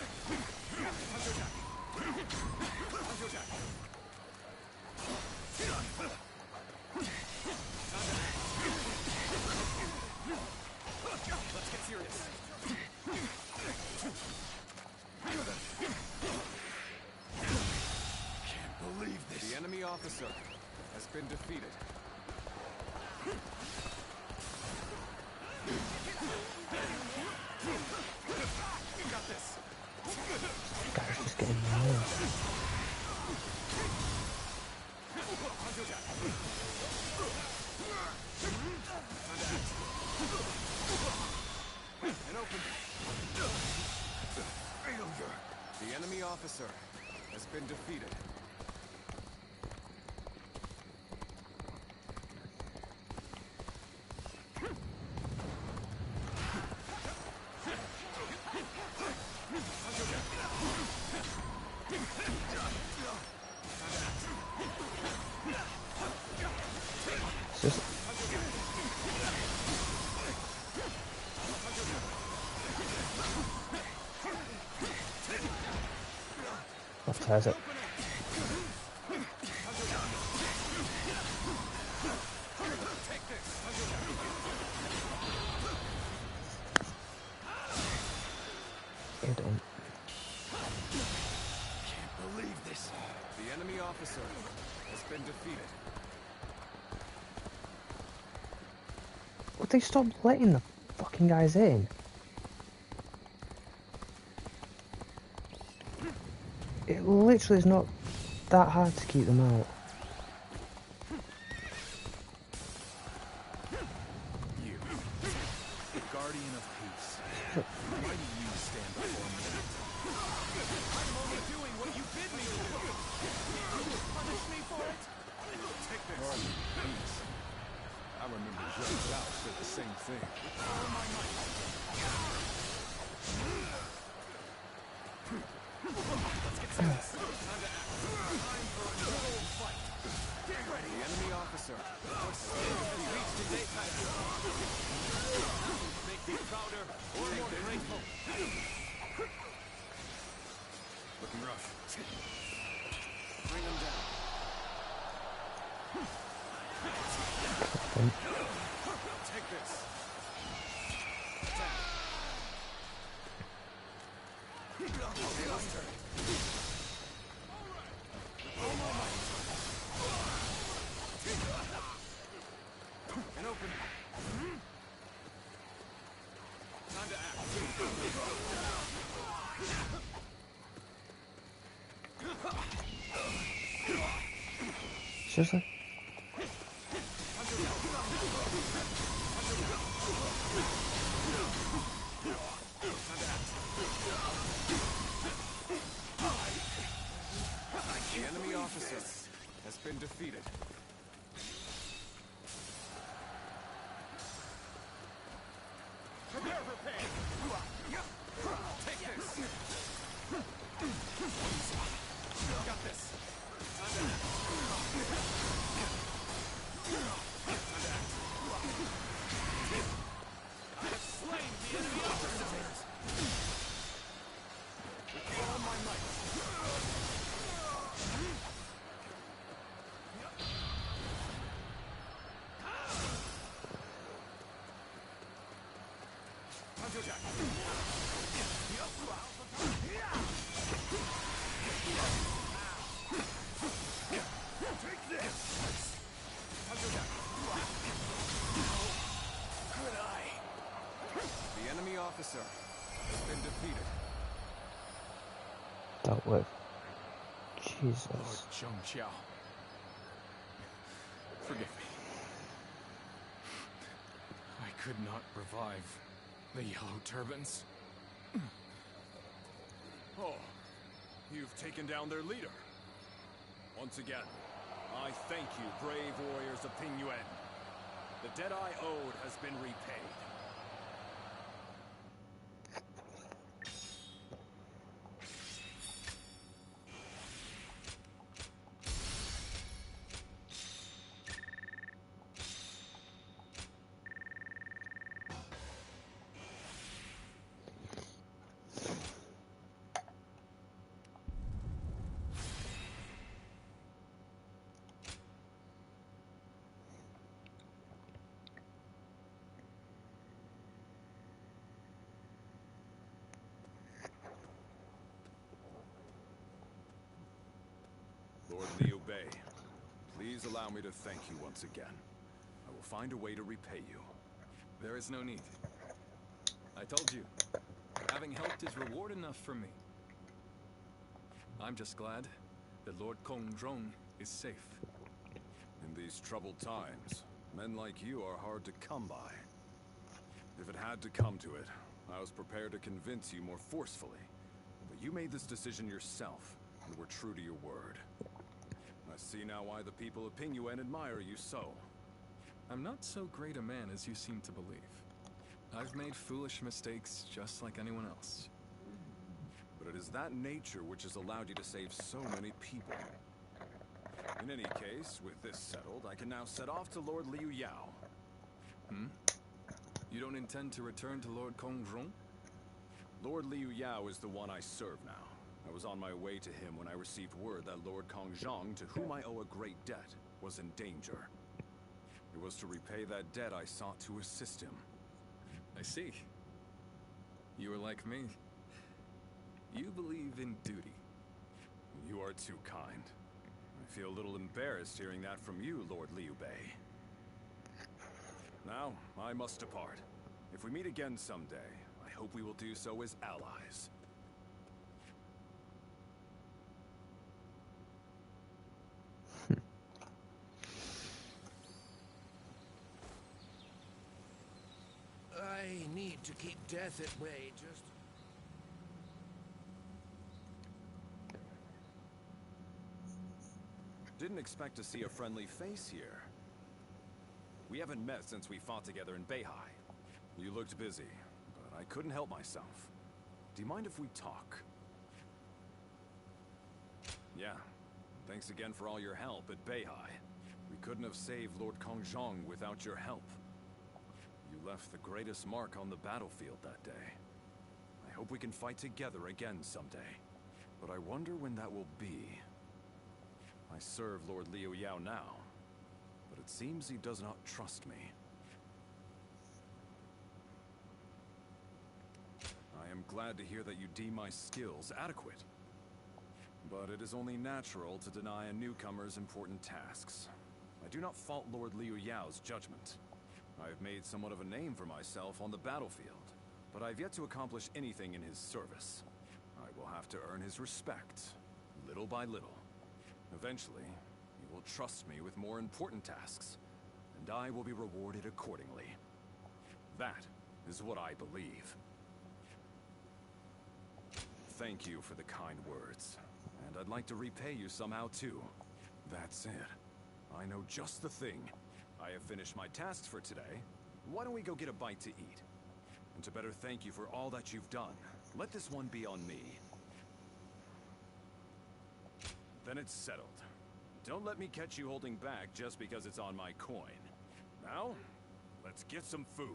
M: Counterattack. Counterattack.
C: Let's get serious.
H: Can't believe this.
C: The enemy officer has been defeated. You got this.
A: Guy's just getting more.
C: And open. Failure. The enemy officer has been defeated.
A: It's just... Left has it. You're done.
C: Can't believe this. The enemy officer has been defeated.
A: Would they stop letting the fucking guys in? It literally is not that hard to keep them out.
M: You, guardian of peace. Why do you stand before me?
C: I'm only doing what you bid me to do. You will punish me for it? Take this.
M: Guardian of peace. I remember Zhao Zhao said the same thing.
C: All my might. Let's get serious. Time to act. Time for a good old fight. Get ready. The enemy officer has reached his apex. Make me prouder or more grateful.
M: Looking rough.
C: Bring him down. Take this. Attack. Tables turn. All my might. And open. Time to act.
A: Seriously?
C: The enemy officer has been defeated.
M: Prepare for pain.
C: Take this. Got this. Time to act. I have slain the enemy officers. With all my might. Counterattack. Take this. Counterattack. Good eye. The enemy officer has been defeated.
A: That worked. Jesus.
M: Lord Zhong Qiao. Forgive me. I could not revive the Yellow Turbans.
H: Oh, you've taken down their leader. Once again, I thank you, brave warriors of Ping Yuan. The debt I owed has been repaid. Lord Liu Bei, please allow me to thank you once again. I will find a way to repay you.
M: There is no need. I told you, having helped is reward enough for me. I'm just glad that Lord Kongzhong is safe.
H: In these troubled times, men like you are hard to come by. If it had to come to it, I was prepared to convince you more forcefully. But you made this decision yourself, and were true to your word. I see now why the people of Ping Yuan admire you so.
M: I'm not so great a man as you seem to believe. I've made foolish mistakes just like anyone else.
H: But it is that nature which has allowed you to save so many people. In any case, with this settled, I can now set off to Lord Liu Yao.
M: Hmm? You don't intend to return to Lord Kongzhong?
H: Lord Liu Yao is the one I serve now. I was on my way to him when I received word that Lord Kongzhong, to whom I owe a great debt, was in danger. It was to repay that debt I sought to assist him.
M: I see. You are like me. You believe in duty.
H: You are too kind. I feel a little embarrassed hearing that from you, Lord Liu Bei. Now, I must depart. If we meet again someday, I hope we will do so as allies.
D: I need to keep death at bay, just...
H: Didn't expect to see a friendly face here. We haven't met since we fought together in Beihai. You looked busy, but I couldn't help myself. Do you mind if we talk? Yeah. Thanks again for all your help at Beihai. We couldn't have saved Lord Kongzhong without your help. You left the greatest mark on the battlefield that day. I hope we can fight together again someday. But I wonder when that will be. I serve Lord Liu Yao now, but it seems he does not trust me. I am glad to hear that you deem my skills adequate. But it is only natural to deny a newcomer's important tasks. I do not fault Lord Liu Yao's judgment. I have made somewhat of a name for myself on the battlefield, but I have yet to accomplish anything in his service. I will have to earn his respect, little by little. Eventually, he will trust me with more important tasks, and I will be rewarded accordingly. That is what I believe. Thank you for the kind words, and I'd like to repay you somehow too. That's it. I know just the thing. I have finished my tasks for today. Why don't we go get a bite to eat? And to better thank you for all that you've done, let this one be on me. Then it's settled. Don't let me catch you holding back just because it's on my coin. Now, let's get some food.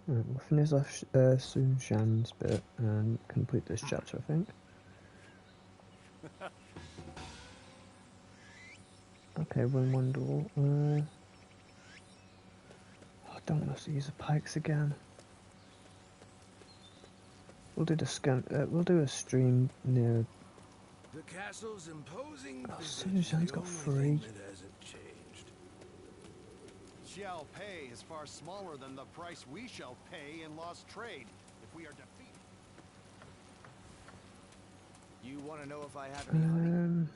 A: Right, we'll finish off Sun Shan's bit and complete this chapter, I think. Okay, run one door. I don't want to use the pikes again. We'll do a stream near.
D: The castle's imposing
A: Sun Shan's got 3.
D: that hasn't changed.
R: Shall pay is far smaller than the price we shall pay in lost trade if we are defeated.
J: You want to know if I have any honey?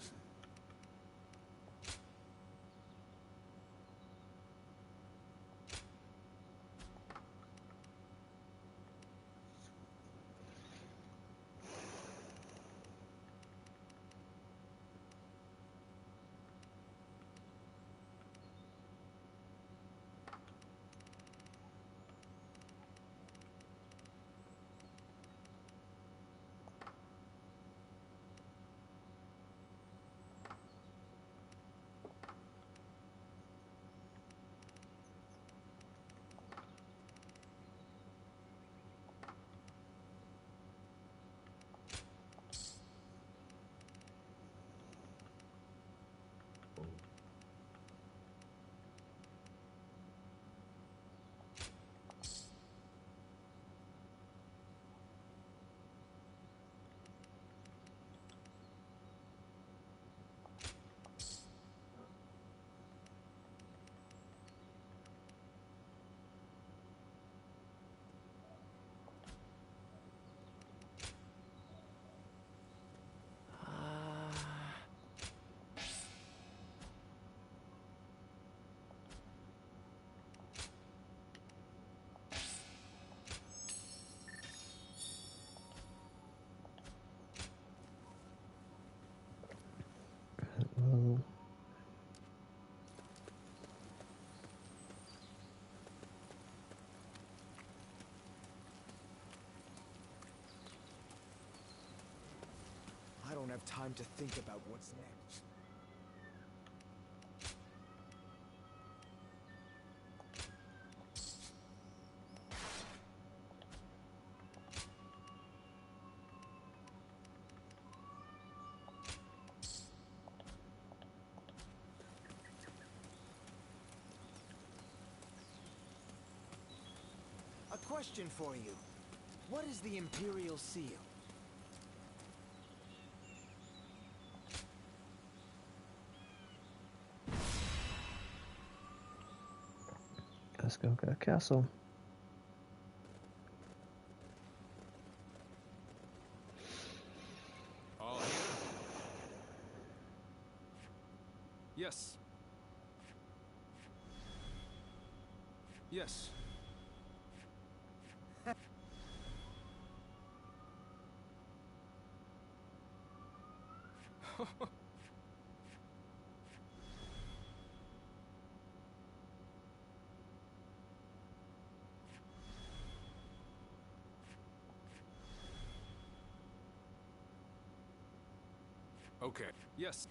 J: time to think about what's next. A question for you. What is the Imperial Seal?
A: Let's go get a castle.
M: All here? Yes. Yes. Okay. Yes.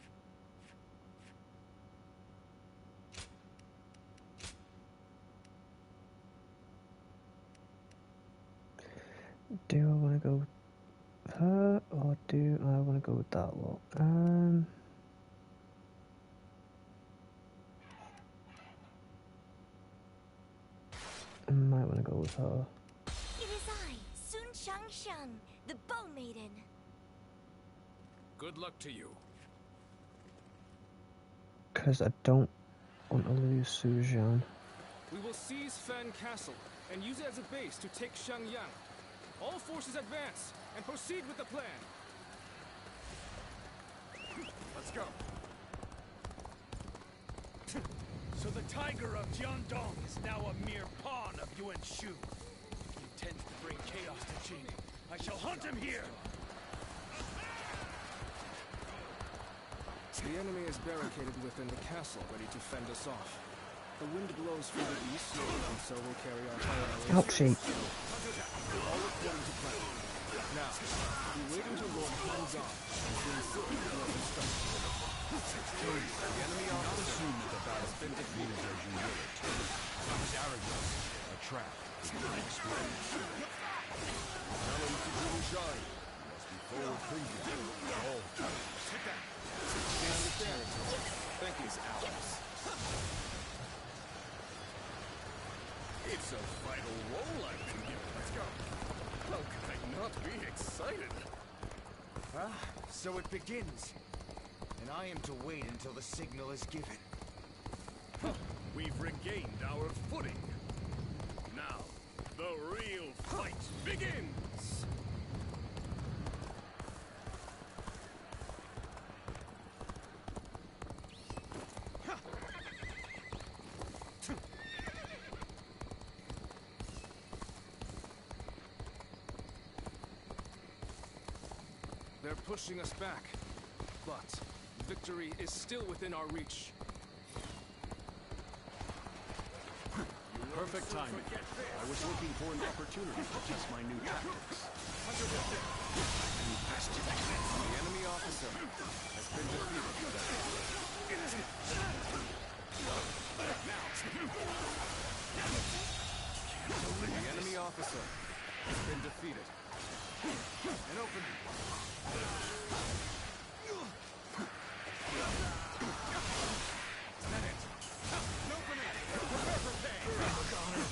A: Do I want to go with her or do I want to go with that lot? I might want to go with her.
B: It is I, Sun Shang, the Bow Maiden.
M: Good luck to you.
A: Because I don't want to lose Su Jian.
M: We will seize Fan Castle and use it as a base to take Shangyang. All forces advance and proceed with the plan.
H: Let's go. So the Tiger of Jiandong is now a mere pawn of Yuan Shu. He intends to bring chaos to Qing. I shall hunt him here!
M: The enemy is barricaded within the castle, ready to fend us off. The wind blows from the east, and so will carry our fire.
A: Ouchie.
M: All according to plan. Now, we wait until Lord hands off, and then sit and let him start. The enemy officer has been defeated as you will it. His arrogance, a trap, is the next one.
H: Challenge to Jimmy Shine. Must be forward thinking. All talents. Hit that.
M: They understand. Thank you, ours.
H: It's a vital role I've been given. Let's go. How could I not be excited?
J: Ah, so it begins. And I am to wait until the signal is given.
H: We've regained our footing. Now, the real fight begins!
M: They're pushing us back, but victory is still within our reach.
G: Perfect timing. I was looking for an opportunity to test my new tactics.
M: The enemy officer has been defeated. The enemy officer has been defeated.
J: An opening.
M: Is that it? An opening! Prepare for pain! Prepare for pain!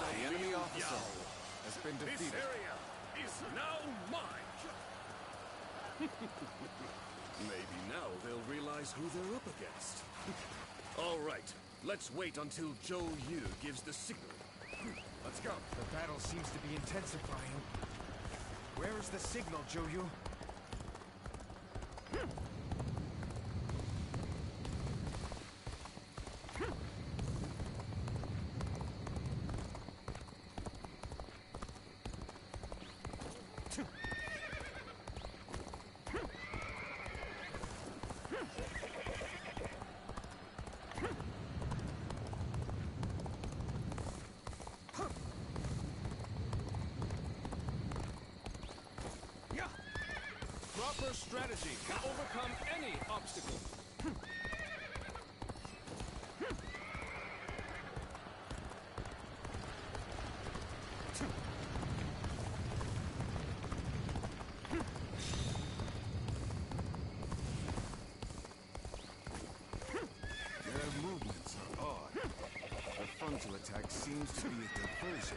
M: The enemy officer has been defeated.
H: This area is now mine! Maybe now they'll realize who they're up against. All right, let's wait until Zhou Yu gives the signal. Let's go.
J: The battle seems to be intensifying. Where is the signal, Zhou Yu?
H: proper strategy to overcome any obstacle.
M: Their movements are odd. Their frontal attack seems to be a diversion.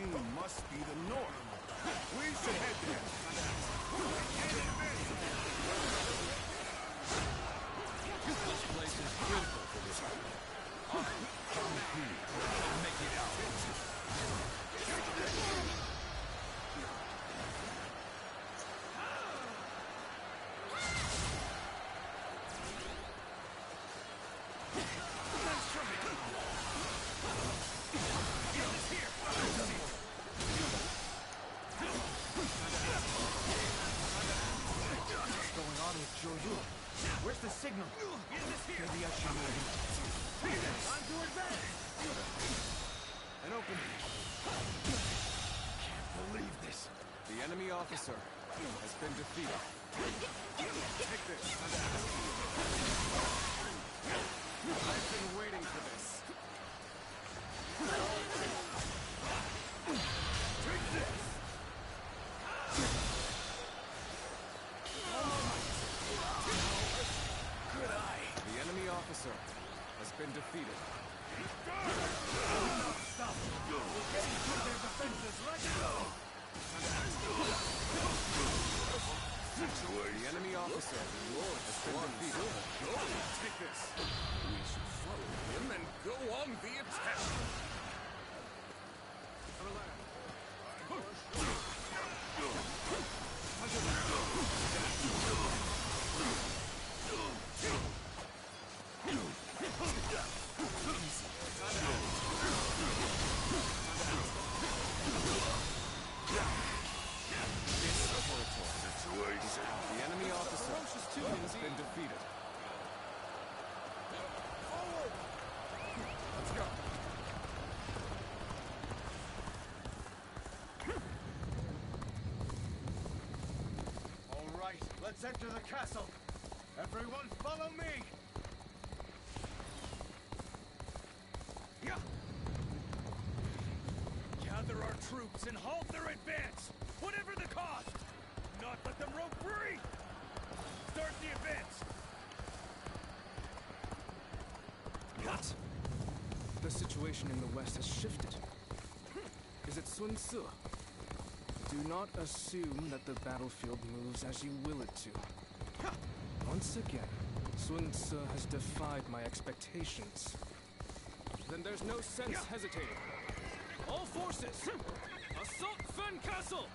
M: Aim must be the norm. We should head there.
G: This place is critical for this. Come here. Make it out.
J: Where's the signal? Maybe I should move. Time to advance!
C: An opening. Can't believe this. The enemy officer has been defeated. Take this. I've been waiting for this. Take this! The enemy officer has been defeated.
H: Stop! We're getting through their defenses. Let's go!
C: The enemy officer has been defeated.
H: Take this. We should follow him and go on the attack.
C: The enemy officer has been defeated. Let's go.
J: All right, let's enter the castle. Everyone follow me!
H: Yeah. Gather our troops and halt their advance, whatever the cost. Do not let them roam free. Start the advance.
C: What? The situation in the west has shifted. Is it Sun Ce? Do not assume that the battlefield moves as you will it to. Once again, Sun Ce has defied my expectations. Then there's no sense hesitating. All forces, assault Fen Castle!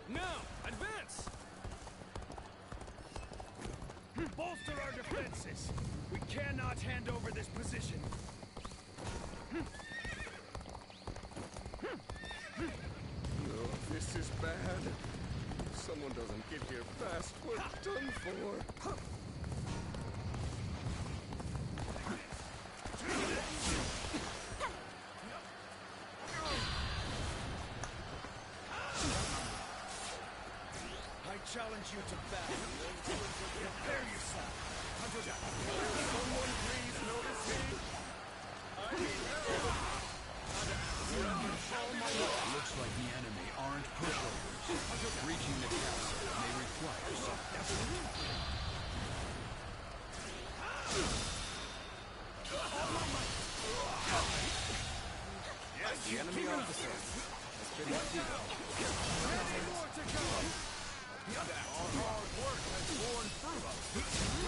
C: Now, advance!
H: Bolster our defenses. We cannot hand over this position.
C: Oh, this is bad. If someone doesn't get here fast, we're done for.
H: I challenge you to battle. Prepare yourself. Someone please notice me. I need help.
G: Looks like the enemy aren't pushovers. Reaching the castle may require some effort.
C: The enemy officer has been defeated.
H: Many more to go. Our hard work has borne fruit.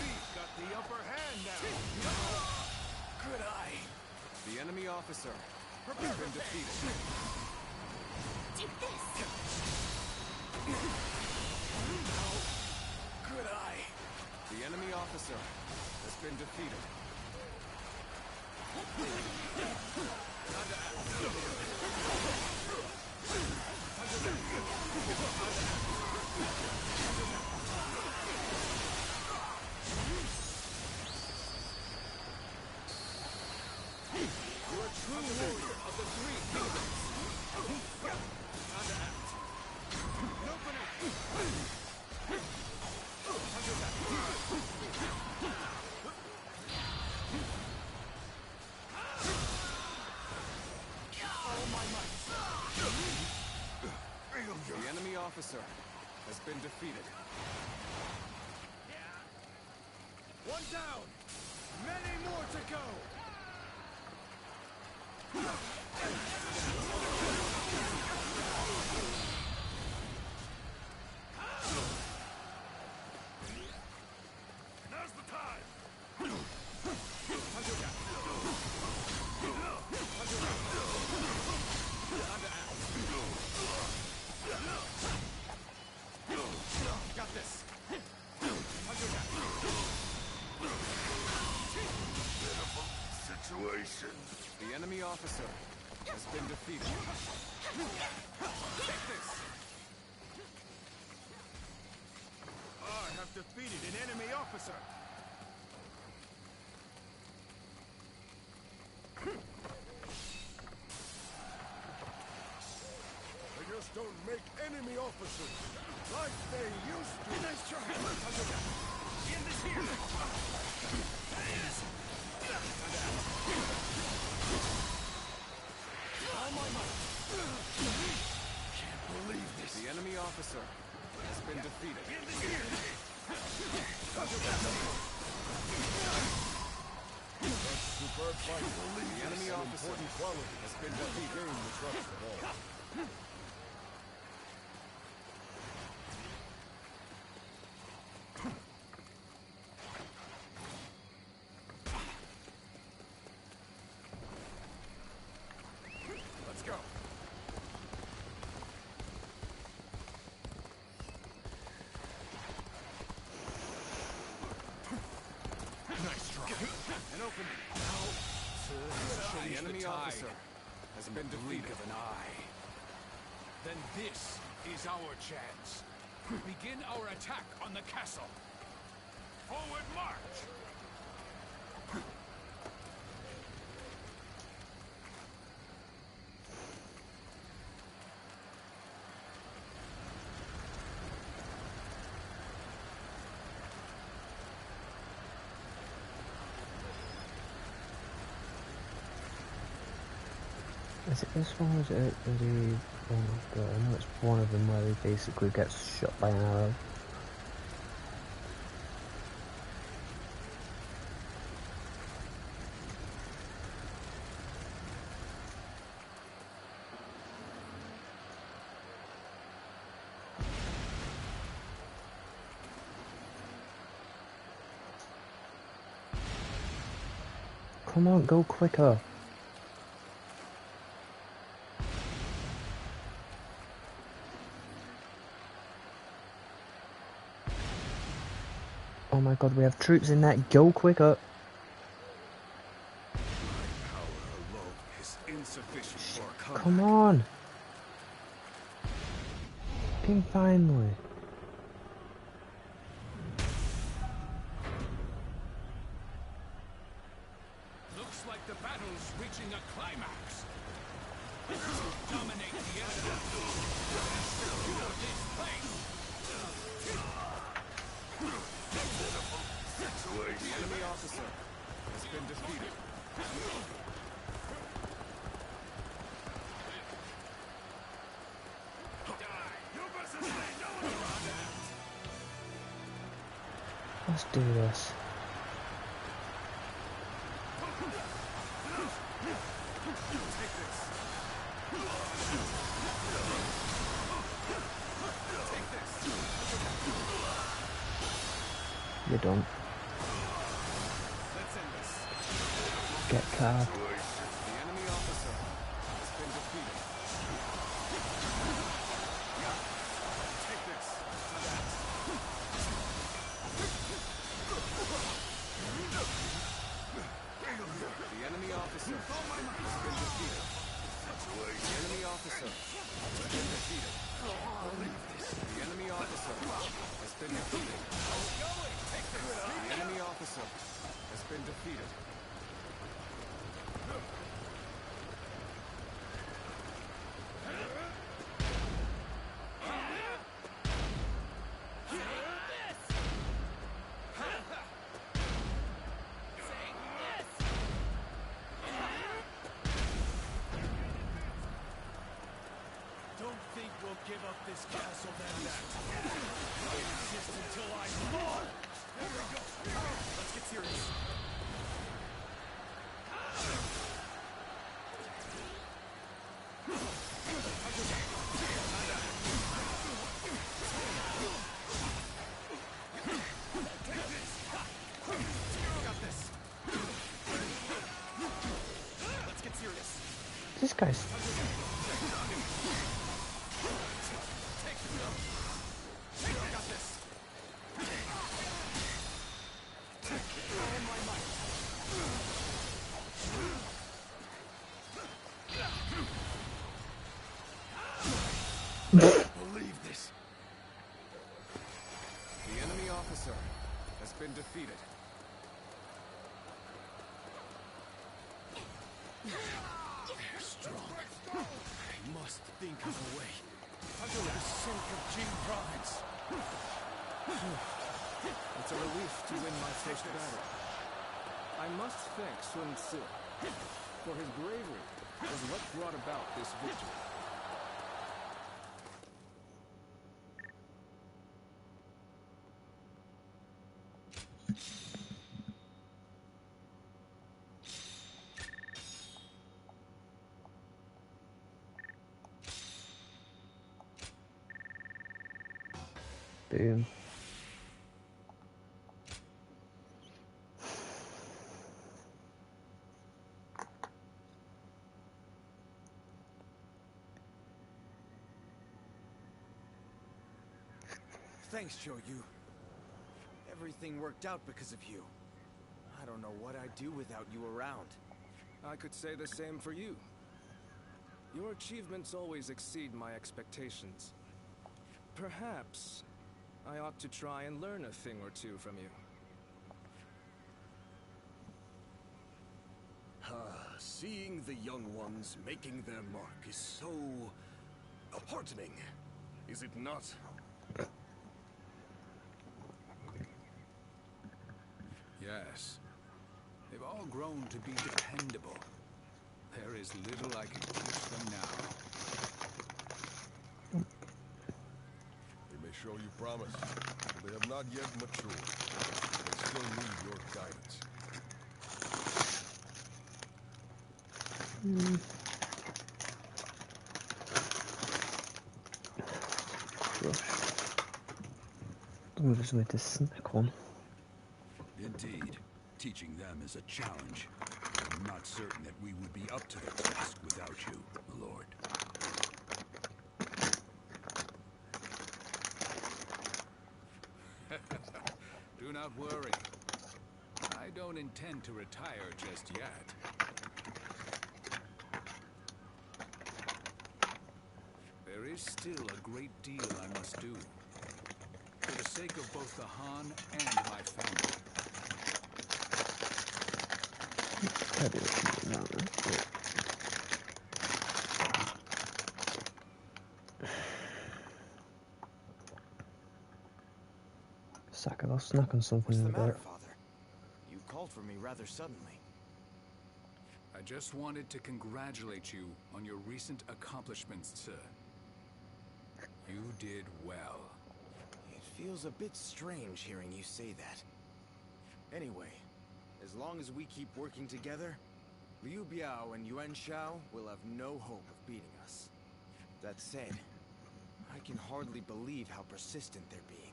H: We've got the upper hand now.
C: Could I? The enemy officer has been defeated.
B: Do this!
C: How could I? The enemy officer has been defeated.
H: You're a true warrior of the three kingdoms. No
C: enemy officer has been defeated.
H: One down! Many more to go! Now's the time!
C: Got this.
I: Situation.
C: The enemy officer has been defeated. Take this.
H: I have defeated an enemy officer. They just don't make enemy officers like they used to. Nice try. End this here. All my might. Can't believe this.
C: The enemy officer has been defeated.
H: End this here. Superb fight.
C: The enemy officer has been defeated.
H: Gain the trust of all.
C: Let's go.
H: Nice try.
C: An opening.
G: The
C: enemy officer has been
G: blink
C: defeated.
G: of an eye. Then this is our chance. Begin our attack on the castle. Forward march!
A: Is it this one or is it the one I've got? I know it's one of them where he basically gets shot by an arrow. Come on, go quicker. Oh my god, we have troops in there. Go quicker.
H: Power alone is insufficient for a combat.
A: Come on. Fucking finally.
G: Looks like the battle's reaching a climax. Dominate the enemy. Secure this place.
C: The enemy officer has been defeated.
A: Let's do this. You're done.
C: Let's end this.
A: Get carved.
C: The enemy officer has been defeated. Take this. The enemy officer has been defeated. The enemy officer has been defeated. The enemy officer has been defeated. The enemy officer has been defeated.
R: Don't think we'll give up this castle then. I'll insist until I fall. There we go. Let's get serious.
A: This guy's...
C: Believe this. The enemy officer has been defeated.
R: They're strong. I must think of a way. For the sake of Jing province.
C: It's a relief to win my first battle. I must thank Sun Tzu, for his bravery was what brought about this victory.
A: Boom.
J: Thanks, Yu. Everything worked out because of you. I don't know what I'd do without you around.
C: I could say the same for you. Your achievements always exceed my expectations. Perhaps I ought to try and learn a thing or two from you.
H: Seeing the young ones making their mark is so heartening, is it not?
G: Yes. They've all grown to be dependable. There is little I can teach them now.
S: They may show you promise, but they have not yet matured. They still need your guidance.
A: Då är det lite snack om.
T: Indeed. Teaching them is a challenge. I'm not certain that we would be up to the task without you, my lord.
G: Do not worry. I don't intend to retire just yet. There is still a great deal I must do. For the sake of both the Han and my family.
A: Saka was snacking something
J: What's
A: in
J: the
A: a
J: matter,
A: bit.
J: Father? You called for me rather suddenly.
G: I just wanted to congratulate you on your recent accomplishments, sir. You did well.
J: It feels a bit strange hearing you say that. Anyway, as long as we keep working together, Liu Biao and Yuan Shao will have no hope of beating us. That said, I can hardly believe how persistent they're being.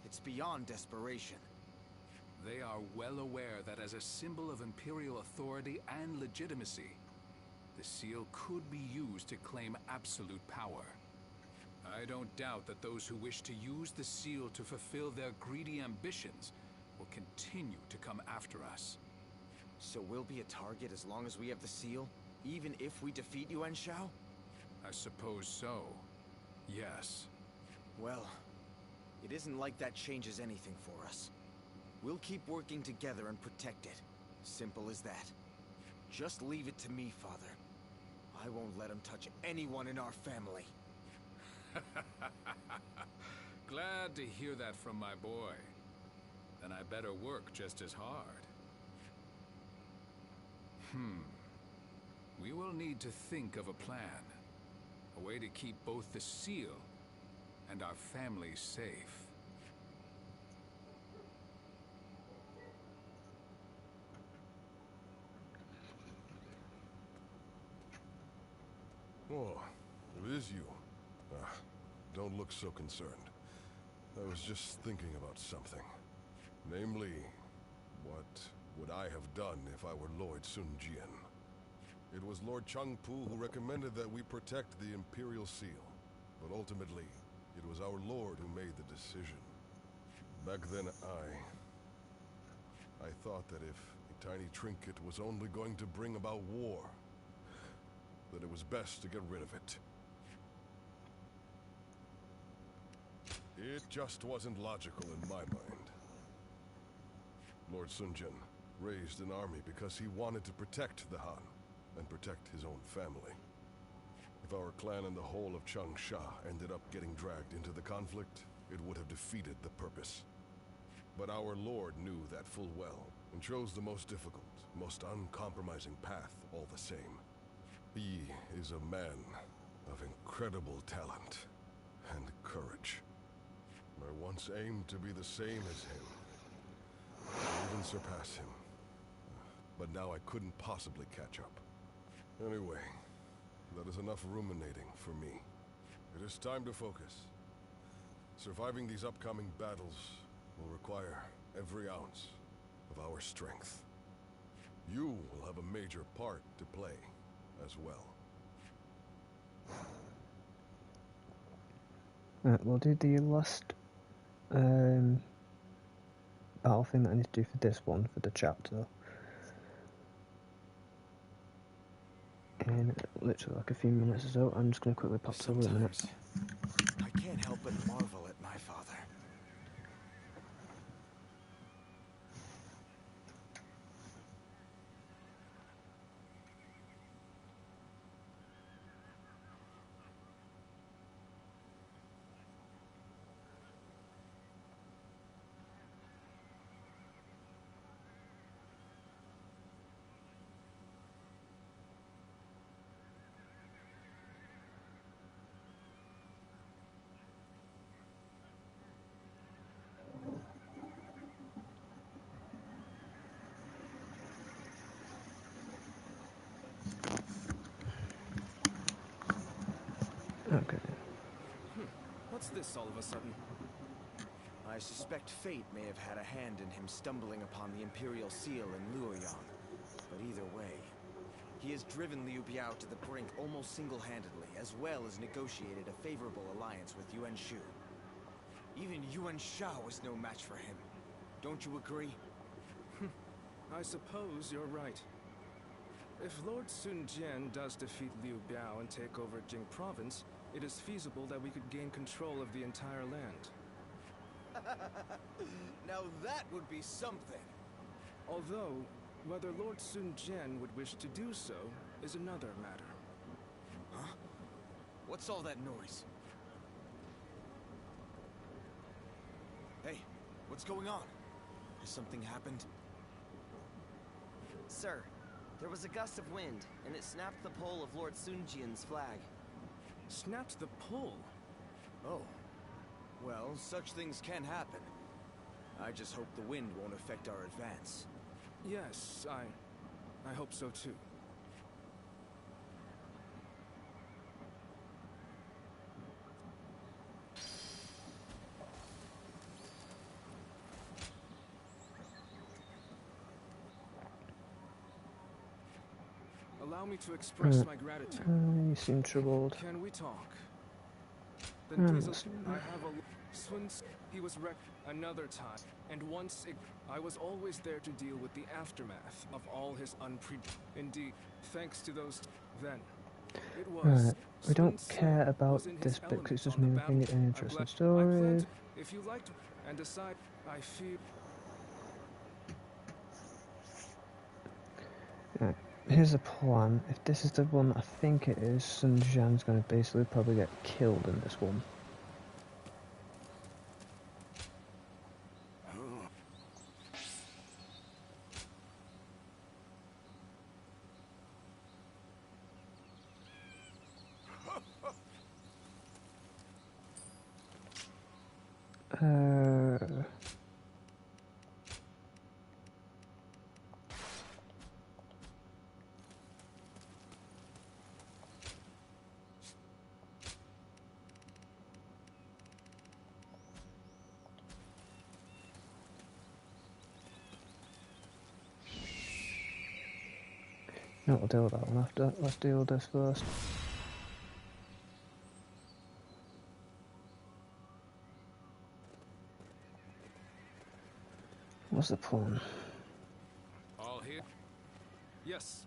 J: It's beyond desperation.
G: They are well aware that as a symbol of Imperial authority and legitimacy, the seal could be used to claim absolute power. I don't doubt that those who wish to use the seal to fulfill their greedy ambitions will continue to come after us.
J: So we'll be a target as long as we have the seal, even if we defeat Yuan Shao?
G: I suppose so. Yes.
J: Well, it isn't like that changes anything for us. We'll keep working together and protect it. Simple as that. Just leave it to me, Father. I won't let him touch anyone in our family.
G: Glad to hear that from my boy. Then I better work just as hard. We will need to think of a plan. A way to keep both the seal and our family safe.
S: Oh, it is you. Don't look so concerned. I was just thinking about something. Namely, what would I have done if I were Lord Sun Jian? It was Lord Changpu who recommended that we protect the Imperial Seal. But ultimately, it was our Lord who made the decision. Back then, I thought that if a tiny trinket was only going to bring about war, that it was best to get rid of it. It just wasn't logical in my mind. Lord Sun Jian raised an army because he wanted to protect the Han and protect his own family. If our clan and the whole of Changsha ended up getting dragged into the conflict, it would have defeated the purpose. But our Lord knew that full well, and chose the most difficult, most uncompromising path all the same. He is a man of incredible talent and courage. I once aimed to be the same as him, or even surpass him. But now I couldn't possibly catch up. Anyway, that is enough ruminating for me. It is time to focus. Surviving these upcoming battles will require every ounce of our strength. You will have a major part to play as well.
A: Right, we'll do the last battle thing that I need to do for this one, for the chapter. In literally like a few minutes or so. I'm just going to quickly pop over a minute.
J: I can't help but marvel at my father.
A: Okay.
C: What's this all of a sudden?
J: I suspect fate may have had a hand in him stumbling upon the Imperial Seal in Luoyang. But either way, he has driven Liu Biao to the brink almost single-handedly, as well as negotiated a favorable alliance with Yuan Shu. Even Yuan Shao was no match for him. Don't you agree?
M: I suppose you're right. If Lord Sun Jian does defeat Liu Biao and take over Jing Province, it is feasible that we could gain control of the entire land.
J: Now that would be something.
M: Although, whether Lord Sun Jian would wish to do so is another matter.
J: Huh? What's all that noise? Hey, what's going on? Has something happened?
Q: Sir, there was a gust of wind, and it snapped the pole of Lord Sun Jian's flag.
M: Snapped the pole?
J: Oh. Well, such things can happen. I just hope the wind won't affect our advance.
M: Yes, I hope so too. Allow me to express my gratitude.
A: You seem troubled.
M: Can we talk? Then please, I have a... He was wrecked another time, and once I was always there to deal with the aftermath of all his Indeed, thanks to those... Then, it was...
A: Right, we don't care about this bit because it's just me making it an interesting story.
M: If you like to... And decide, I feel...
A: Right, here's the plan. If this is the one I think it is, Sun Jian's going to basically probably get killed in this one. No, we'll deal with that one after. Let's deal with this first. What's the plan?
G: All here? Yes.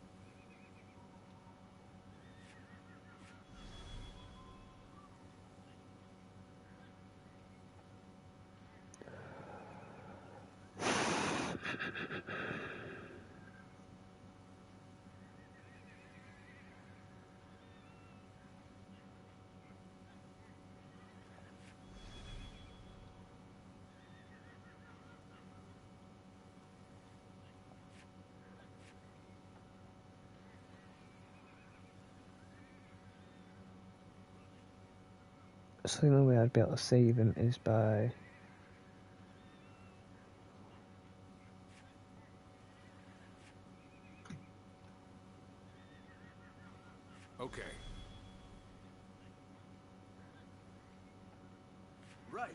A: So the only way I'd be able to save him is by...
G: Okay.
L: Right.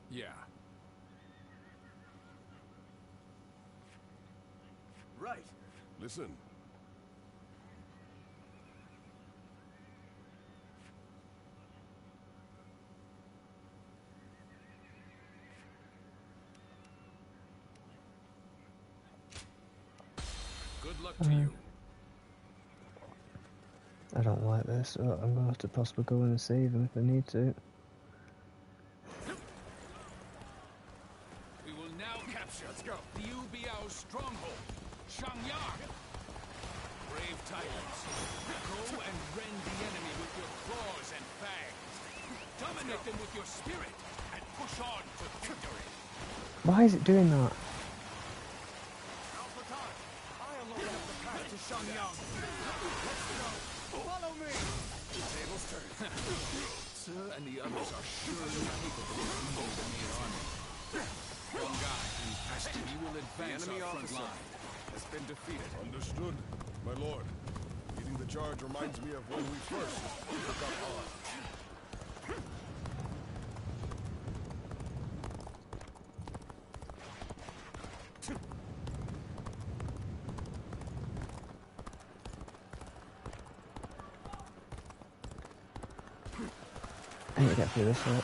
G: Yeah.
L: Right.
S: Listen.
G: Good luck to you.
A: I don't like this, so I'm going to have to possibly go in and save him if I need to.
G: We will now capture. Let's go. Liu Biao's stronghold, Shangyang. Brave Titans, go and rend the enemy with your claws and fangs. Dominate them with your spirit and push on to victory.
A: Why is it doing that?
C: Follow me!
G: Tables turn. Sir and the others are surely capable of leading the main army. One guy, we will advance
F: the enemy
G: our front
F: officer
G: line.
F: has been defeated.
S: Understood, my lord. Leading the charge reminds me of when we first took up arms.
A: I need to get through this one.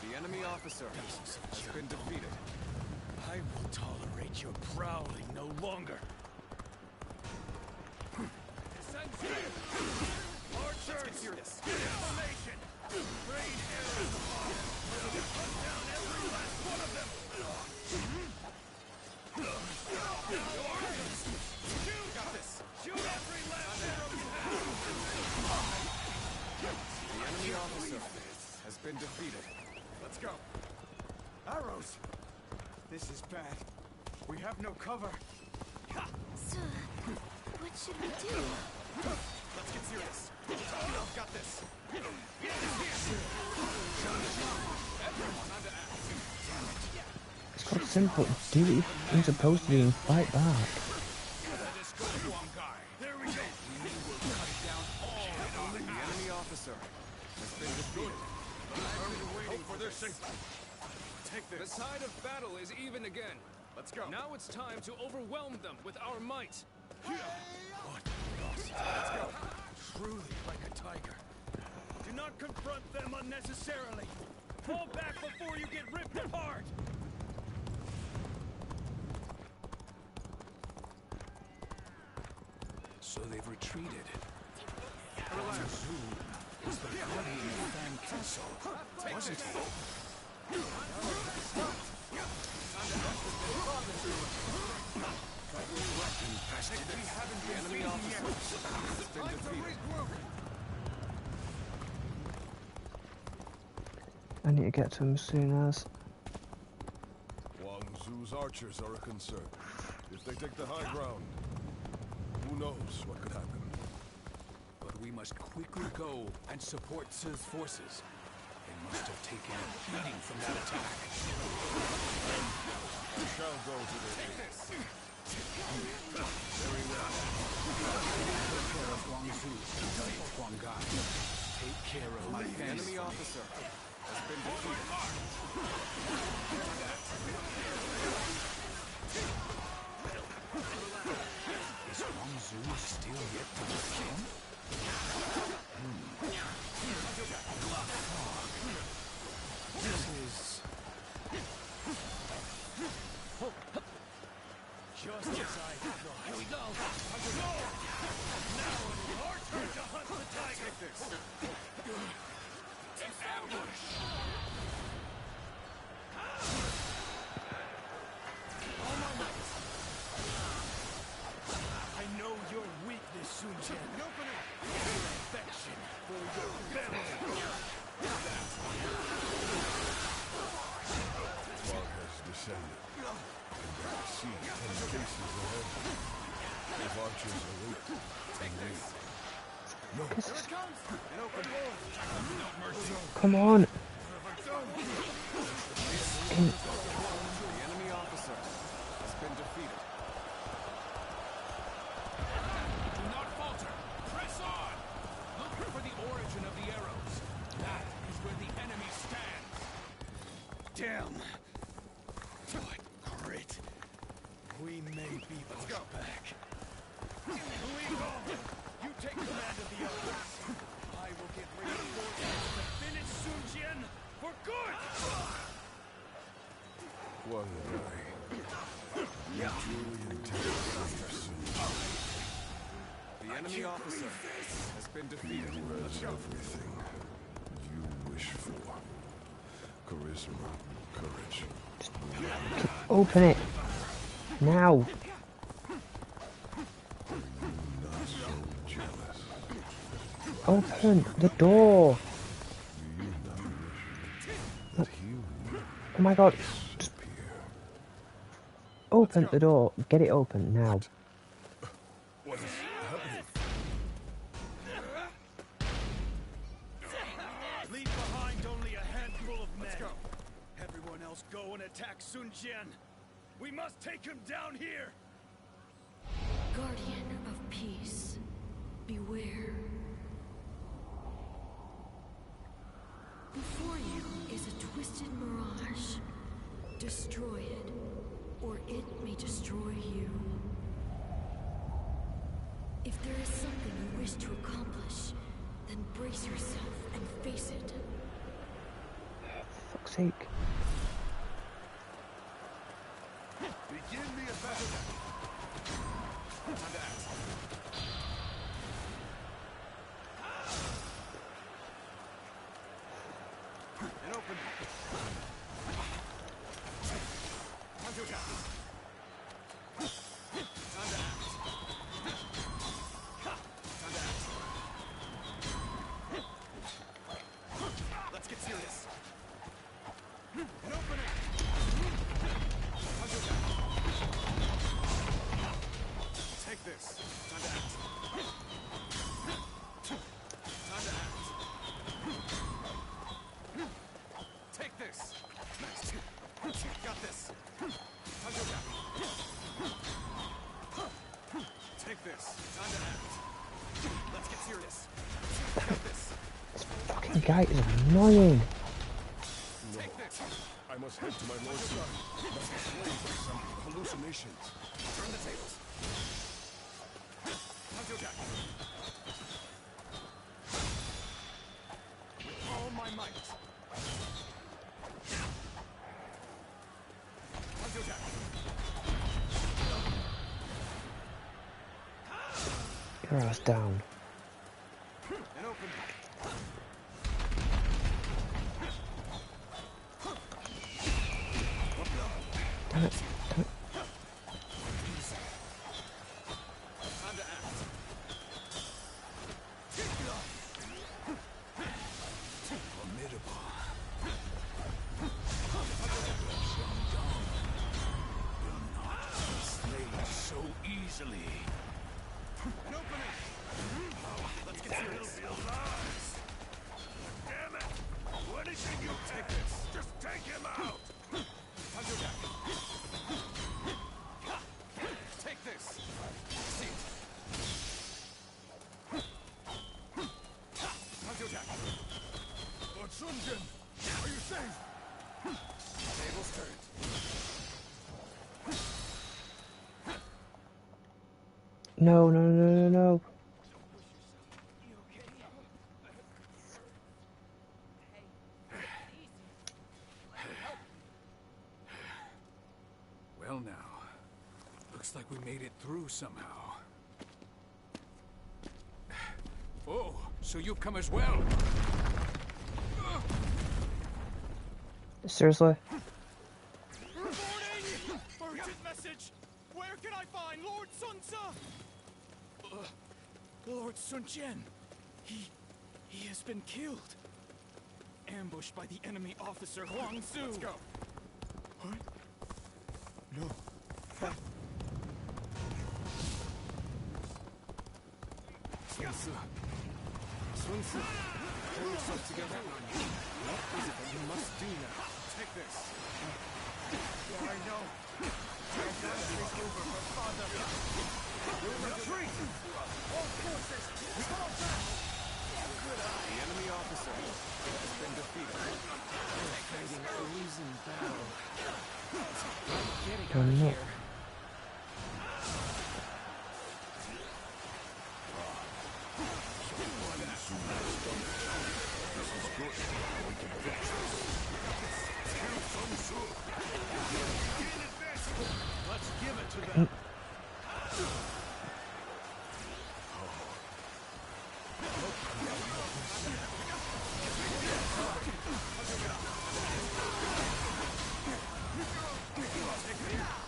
F: The enemy officer has been defeated. I will tolerate your prowling no longer. Archers! Information! Rain arrows upon them! Hunt down every last one of them! Shoot! Got this! Shoot every last arrow you have! The enemy officer has been defeated. Let's go.
J: Arrows! This is bad. We have no cover.
B: So, what should we do?
F: Let's get serious. Got this.
A: It's quite simple. Do what you're supposed to do and fight back.
F: There we go. The enemy officer has been defeated. Waiting for their signal. Take this.
C: The tide of battle is even again.
F: Let's go.
C: Now it's time to overwhelm them with our might.
F: What? Let's go. Truly like a tiger.
R: not confront them unnecessarily. Fall back before you get ripped apart.
G: So they've retreated. Zhu was the guardian of Fan Castle, wasn't he?
A: I need to get to him as soon as.
S: Wang Zu's archers are a concern. If they take the high ground, who knows what could happen.
G: But we must quickly go and support Ci's forces. They must have taken a beating from that attack.
S: We shall go to their aid.
G: Very well. Take care of Wang Zu. Huang Gai. Take care of my
C: enemy officer has been defeated.
G: Is Wang Zu still yet to be shown? This is...
R: Just as I thought. Here we go. Now it's our turn to hunt the tiger. Take this. Ambush. All my might. I know your weakness, Sun Jian. Open it. Affection for your family.
S: Fog has descended. I see 10 faces ahead. If archers are weak, take this. No.
R: Here it comes. An open door. No mercy.
A: Come on.
C: The enemy officer has been defeated.
G: Do not falter. Press on. Look for the origin of the arrows. That is where the enemy stands.
R: Damn. Grit. We may be pushed back. Lead on. You take command of the others. I will get reinforcements to finish Sun Jian for good.
S: One guy. You truly intend to save Sun Jian.
C: The enemy officer has been defeated.
S: He has everything you wish for. Charisma, courage.
A: Open it. Now.
S: Not so jealous.
A: Open the door.
S: Do you not wish that he would
A: Oh my god. Just
S: disappear?
A: open the door. Get it open now.
S: What is happening?
R: Leave behind only a handful of men. Let's go. Everyone else go and attack Sun Jian. We must take him down here.
B: Guardian of peace, beware. Before you is a twisted mirage. Destroy it, or it may destroy you. If there is something you wish to accomplish, then brace yourself and face it.
A: For fuck's sake.
R: Begin the attack. And open. Let's get serious. And open it. Take this. Time to act. Time to act. Take this. Nice. Got this. Time to act. Take this. Time to act. Let's get serious. Got this.
A: This fucking guy is annoying.
S: No. I must head to my lord's son. Must be slain by some hallucinations.
R: Turn the tables. Time to attack.
A: your ass down.
C: And open.
A: Damn it. Damn it.
C: Time to act.
T: Formidable.
H: Slain so easily.
C: And open it. Let's get serious.
H: Damn it! Anything you take this, just take him out.
C: Time to attack. Take this. See it. Time to attack.
H: Lord Sun Jian, are you safe?
C: Tables turned.
A: No, no, no, no, no.
G: Well now, looks like we made it through somehow. Oh, so you've come as well?
A: Seriously?
C: Reporting! Urgent message! Where can I find Lord Sun Tzu? Lord Sun Jian. He has been killed. Ambushed by the enemy officer Huang Su. Let's go. What? No. Sun Tzu. Sun Tzu. Pull yourself together. What is it that you must do now? Take this. Yeah, I know. I gotta take over her father. Retreat! All forces, fall back! The enemy officer has been defeated. We're fighting a losing battle. Getting out of here. Let's give it to them.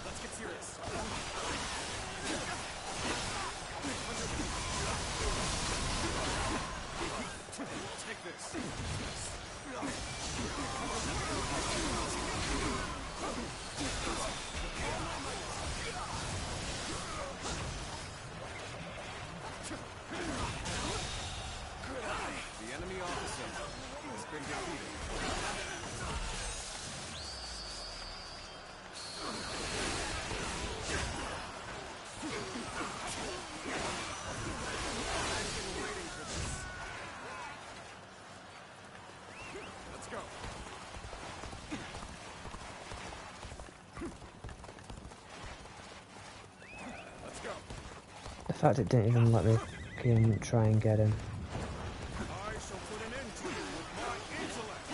C: Let's get serious. Take this. The enemy officer has been defeated. Let's go. Let's go.
A: The fact it didn't even let me fucking try and get him.
C: I shall put an end to you with my intellect.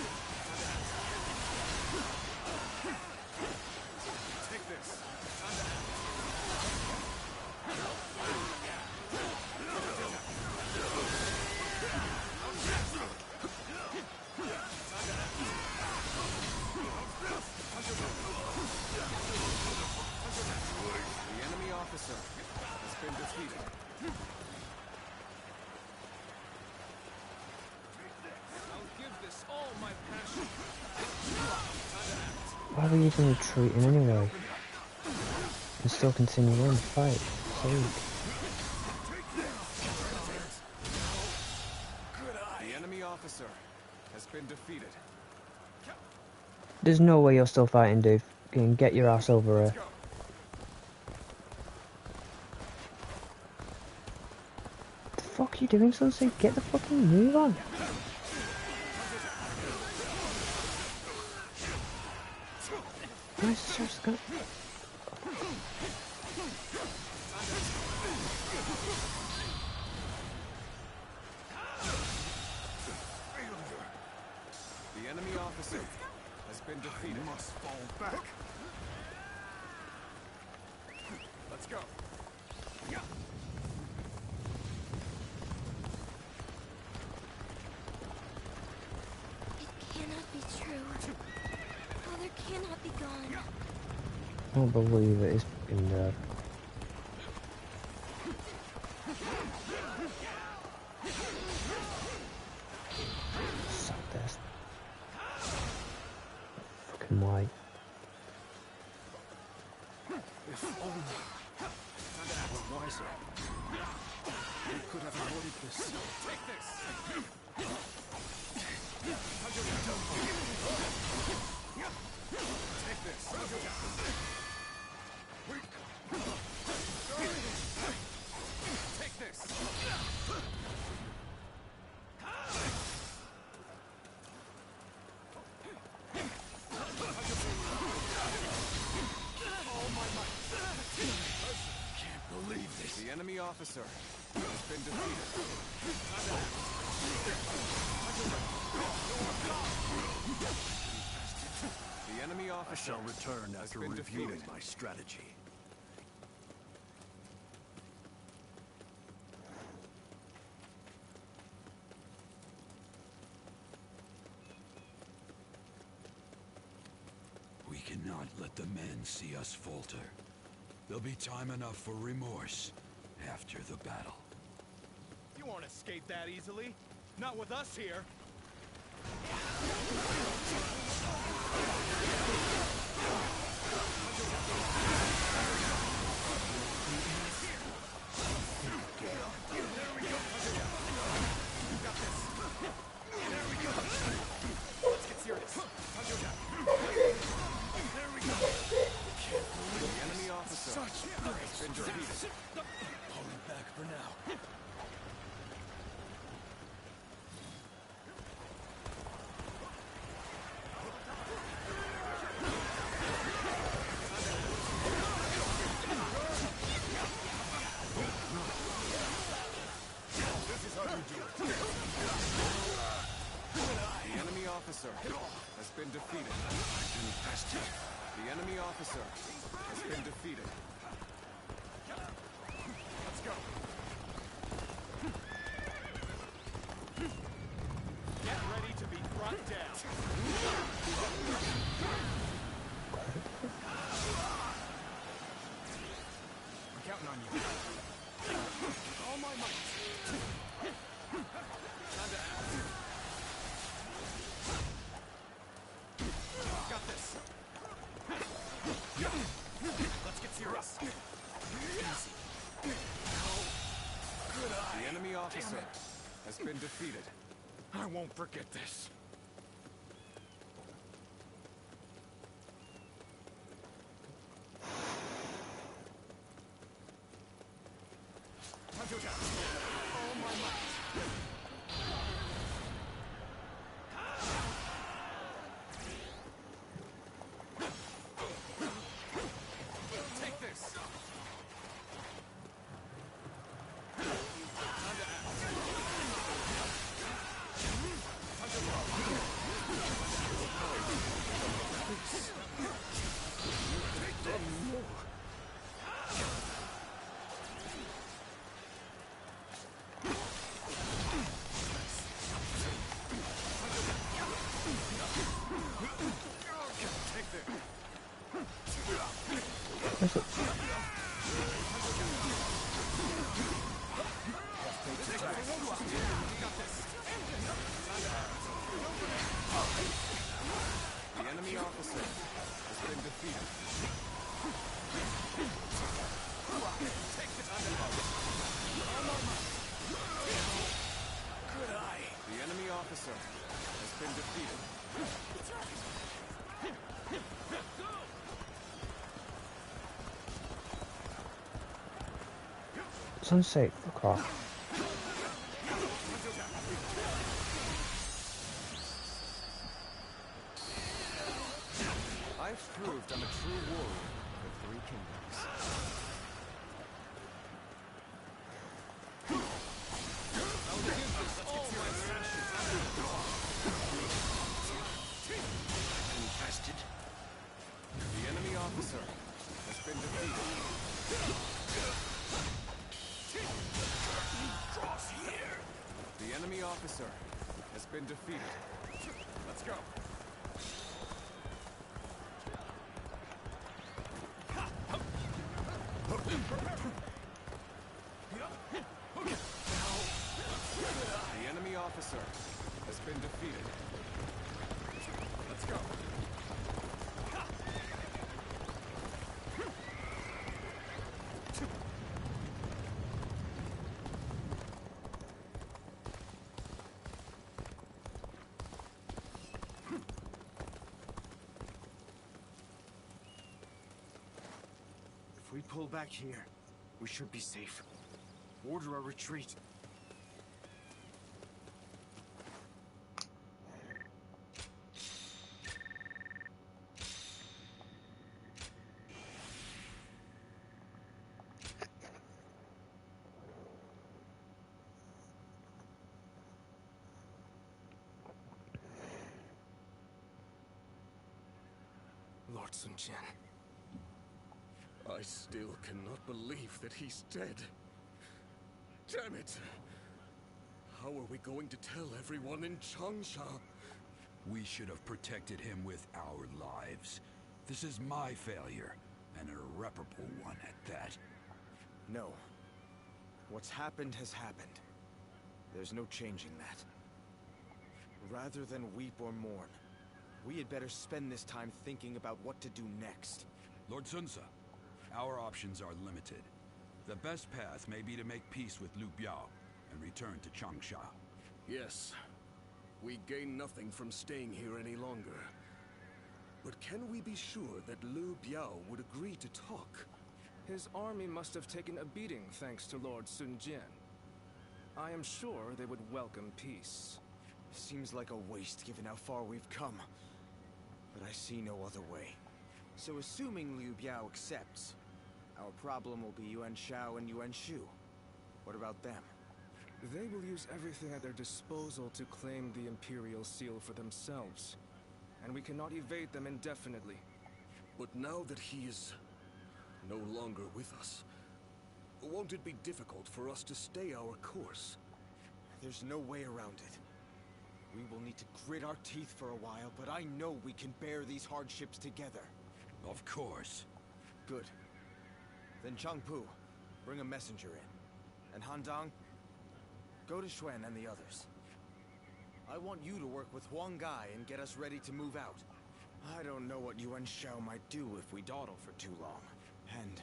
C: Take this. The enemy officer has been defeated. I'll give this all my passion.
A: Why were you even retreating anyway? And still continue on the fight.
C: The enemy officer has been defeated.
A: There's no way you're still fighting, dude. Fucking get your ass over here. What the fuck are you doing, Sunset? Get the fucking move on. Nice, just go.
C: The enemy officer has been defeated.
H: I must fall back.
C: Let's go.
B: Be gone.
A: I don't believe it is in there. Suck this. Fucking white.
M: If only I were wiser, we could have avoided this. Take this! Take this! Take this! All my might. Can't believe this.
C: The enemy officer has been defeated. The enemy officer
I: I shall return after reviewing my strategy.
T: We cannot let the men see us falter. There'll be time enough for remorse after the battle.
M: You won't escape that easily. Not with us here.
C: Let's get serious.
M: There we go.
C: The enemy officer has been defeated.
M: Pulling back for now.
C: The enemy officer has been defeated. The enemy officer has been defeated.
M: Let's go. Get ready to be brought down. I'm counting on you. All my might. Time to act. Got this. Let's get serious.
C: The enemy officer has been defeated.
M: I won't forget this. Time to attack. All my might. Take this. Time to act. Time to roll. Take them more. Take this.
A: Where's it?
C: The enemy officer has been defeated.
M: Take this. Good eye.
C: The enemy officer has been defeated.
A: It's unsafe. Fuck off.
C: I've proved I'm a true warrior for 3 kingdoms.
M: I'll give this all my passion.
C: Infested. The enemy officer has been defeated.
M: Draws here.
C: The enemy officer has been defeated.
M: Let's go.
C: enemy officer has been defeated. Let's go.
J: If we pull back here, we should be safe. Order a retreat.
C: Lord Sun Jian. I still cannot believe that he's dead. Damn it! How are we going to tell everyone in Changsha?
T: We should have protected him with our lives. This is my failure, an irreparable one at that.
J: No. What's happened has happened. There's no changing that. Rather than weep or mourn, we had better spend this time thinking about what to do next.
T: Lord Sunsa, our options are limited. The best path may be to make peace with Liu Biao and return to Changsha.
F: Yes. We gain nothing from staying here any longer. But can we be sure that Liu Biao would agree to talk?
C: His army must have taken a beating thanks to Lord Sun Jian. I am sure they would welcome peace.
J: Seems like a waste given how far we've come. But I see no other way. So assuming Liu Biao accepts, our problem will be Yuan Shao and Yuan Shu. What about them?
C: They will use everything at their disposal to claim the Imperial Seal for themselves. And we cannot evade them indefinitely.
F: But now that he is no longer with us, won't it be difficult for us to stay our course?
J: There's no way around it. We will need to grit our teeth for a while, but I know we can bear these hardships together.
T: Of course.
J: Good. Then Changpu, bring a messenger in. And Handang, go to Xuan and the others. I want you to work with Huang Gai and get us ready to move out. I don't know what Yuan Shao might do if we dawdle for too long. And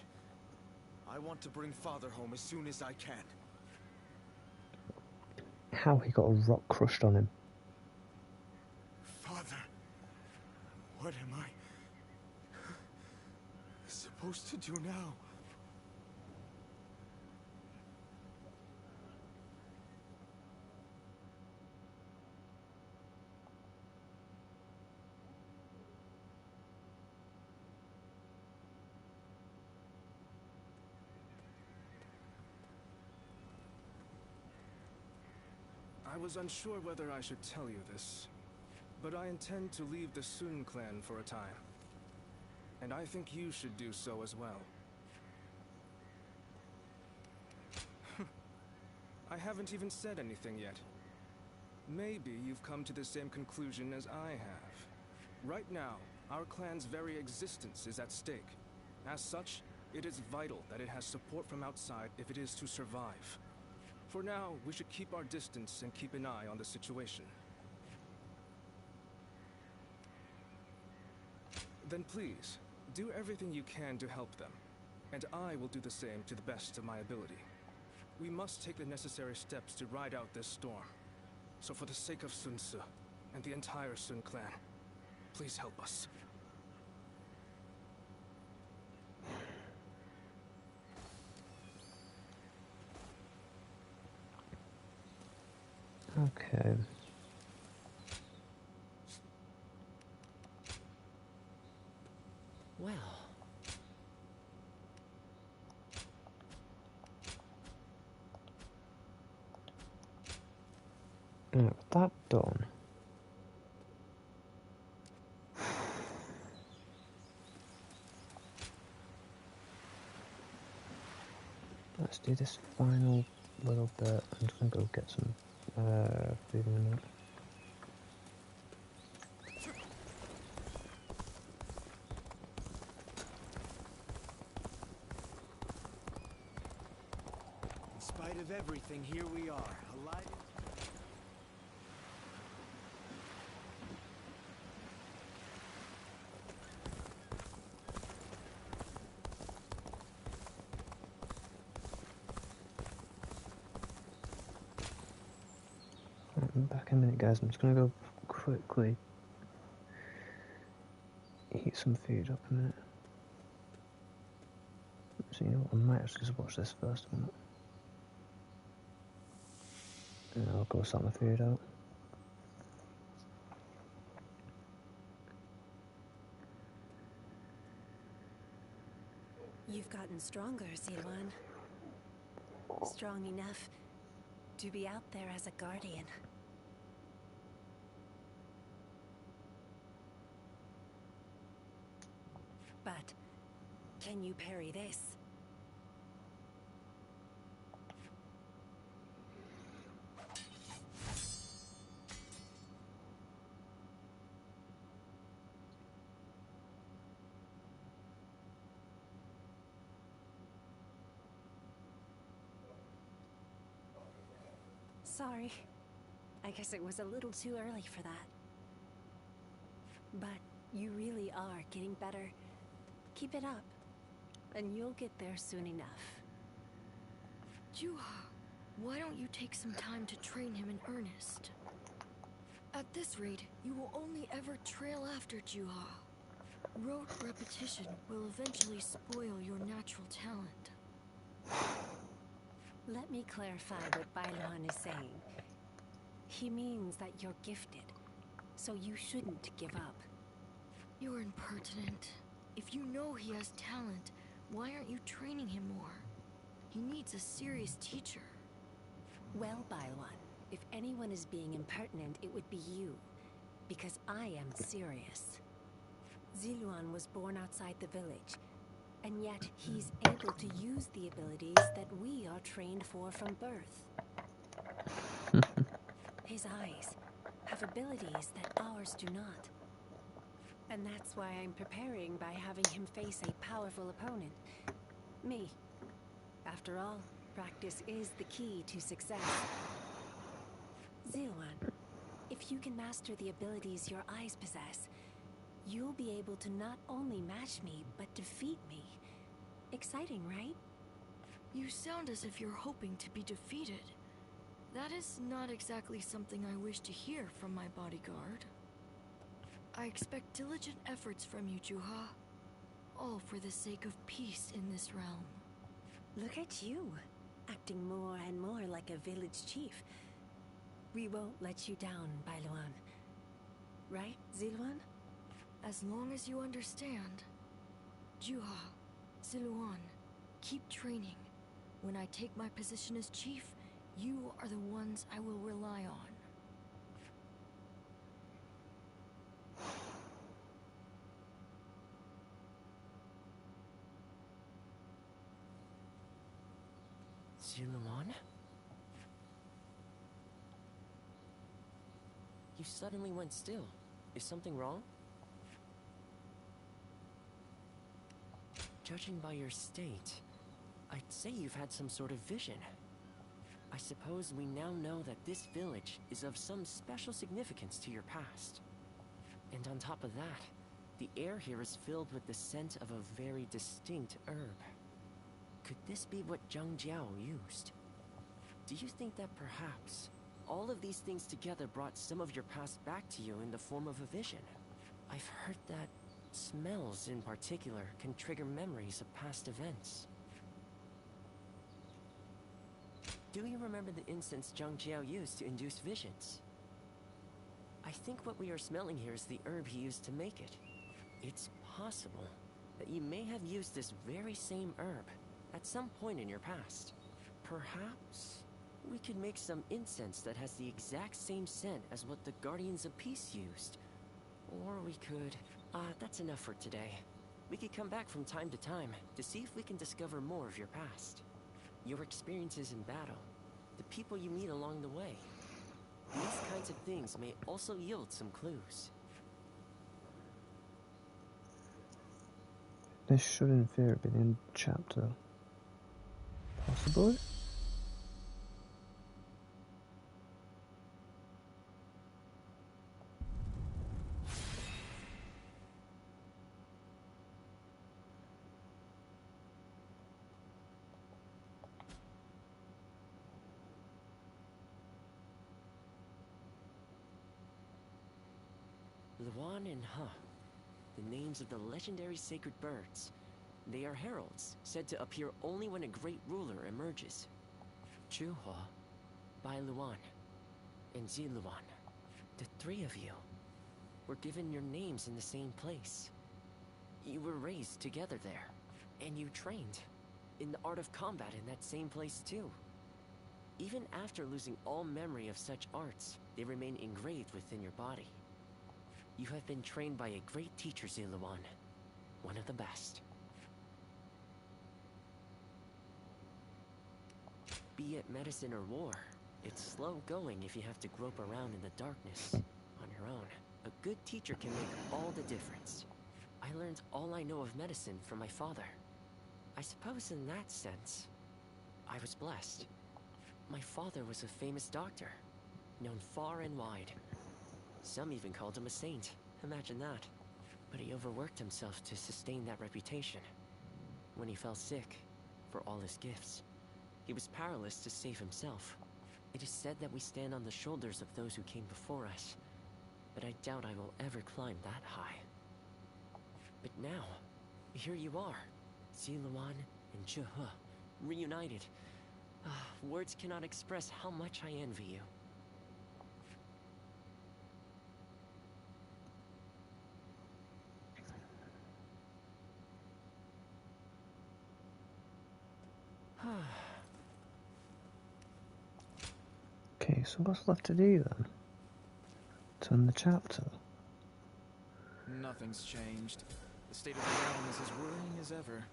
J: I want to bring Father home as soon as I can.
A: How he got a rock crushed on him.
J: Father, what am I supposed to do now?
C: I was unsure whether I should tell you this, but I intend to leave the Sun clan for a time. And I think you should do so as well. I haven't even said anything yet. Maybe you've come to the same conclusion as I have. Right now, our clan's very existence is at stake. As such, it is vital that it has support from outside if it is to survive. For now, we should keep our distance and keep an eye on the situation. Then please, do everything you can to help them, and I will do the same to the best of my ability. We must take the necessary steps to ride out this storm. So for the sake of Sun Ce and the entire Sun clan, please help us.
A: Okay.
Q: Well.
A: Right, with that done. Let's do this final little bit. I'm just gonna go get some food in a minute.
J: In spite of everything, here we are, alive.
A: back in a minute, guys. I'm just gonna go quickly eat some food up a minute. So you know what, I might actually just watch this first a minute. And I'll go sort my food out.
B: You've gotten stronger, Zilwan. Strong enough to be out there as a guardian. But can you parry this? Sorry. I guess it was a little too early for that. But you really are getting better. Keep it up, and you'll get there soon enough.
U: Juha, why don't you take some time to train him in earnest? At this rate, you will only ever trail after Juha. Rote repetition will eventually spoil your natural talent.
B: Let me clarify what Bailuan is saying. He means that you're gifted, so you shouldn't give up.
U: You're impertinent. If you know he has talent, why aren't you training him more? He needs a serious teacher.
B: Well, Bailuan, if anyone is being impertinent, it would be you. Because I am serious. Zilwan was born outside the village, and yet he's able to use the abilities that we are trained for from birth. His eyes have abilities that ours do not. And that's why I'm preparing by having him face a powerful opponent. Me. After all, practice is the key to success. Zilwan, if you can master the abilities your eyes possess, you'll be able to not only match me, but defeat me. Exciting, right?
U: You sound as if you're hoping to be defeated. That is not exactly something I wish to hear from my bodyguard. I expect diligent efforts from you, Juha. All for the sake of peace in this realm.
B: Look at you, acting more and more like a village chief. We won't let you down, Bailuan. Right, Zilwan?
U: As long as you understand. Juha, Zilwan, keep training. When I take my position as chief, you are the ones I will rely on.
Q: Zilwan? You suddenly went still. Is something wrong? Judging by your state, I'd say you've had some sort of vision. I suppose we now know that this village is of some special significance to your past. And on top of that, the air here is filled with the scent of a very distinct herb. Could this be what Zhang Jiao used? Do you think that perhaps all of these things together brought some of your past back to you in the form of a vision? I've heard that smells in particular can trigger memories of past events. Do you remember the incense Zhang Jiao used to induce visions? I think what we are smelling here is the herb he used to make it. It's possible that you may have used this very same herb at some point in your past. Perhaps we could make some incense that has the exact same scent as what the Guardians of Peace used. Or we could... that's enough for today. We could come back from time to time to see if we can discover more of your past. Your experiences in battle, the people you meet along the way. These kinds of things may also yield some clues.
A: This should in theory be the end chapter. Possibly?
Q: Luan and Huh. The names of the legendary sacred birds. They are heralds, said to appear only when a great ruler emerges. Chuhua, Bai Luan, and Ziluan. The three of you were given your names in the same place. You were raised together there, and you trained in the art of combat in that same place too. Even after losing all memory of such arts, they remain engraved within your body. You have been trained by a great teacher, Ziluan. One of the best. Be it medicine or war, it's slow going if you have to grope around in the darkness on your own. A good teacher can make all the difference. I learned all I know of medicine from my father. I suppose in that sense, I was blessed. My father was a famous doctor, known far and wide. Some even called him a saint. Imagine that. But he overworked himself to sustain that reputation. When he fell sick, for all his gifts, he was powerless to save himself. It is said that we stand on the shoulders of those who came before us, but I doubt I will ever climb that high. But now, here you are, Ziluan and Chuhua, reunited. Words cannot express how much I envy you.
A: Okay, so what's left to do then? Turn the chapter.
C: Nothing's changed. The state of the realm is as worrying as ever.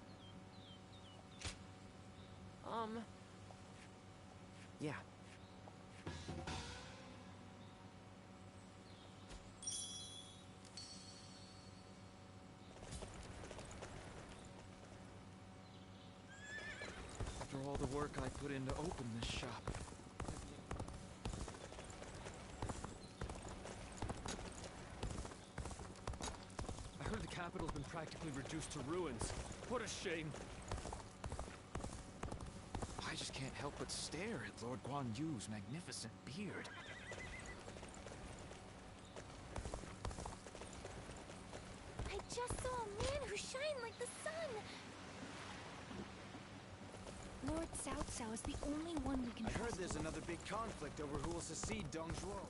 Q: Yeah.
C: After all the work I put in to open this shop. I heard the capital's been practically reduced to ruins. What a shame. I just can't help but stare at Lord Guan Yu's magnificent beard.
K: I just saw a man who shined like the sun! Lord Cao Cao is the only one we can
J: I heard
K: trust.
J: there's another big conflict over who will succeed Dong Zhuo.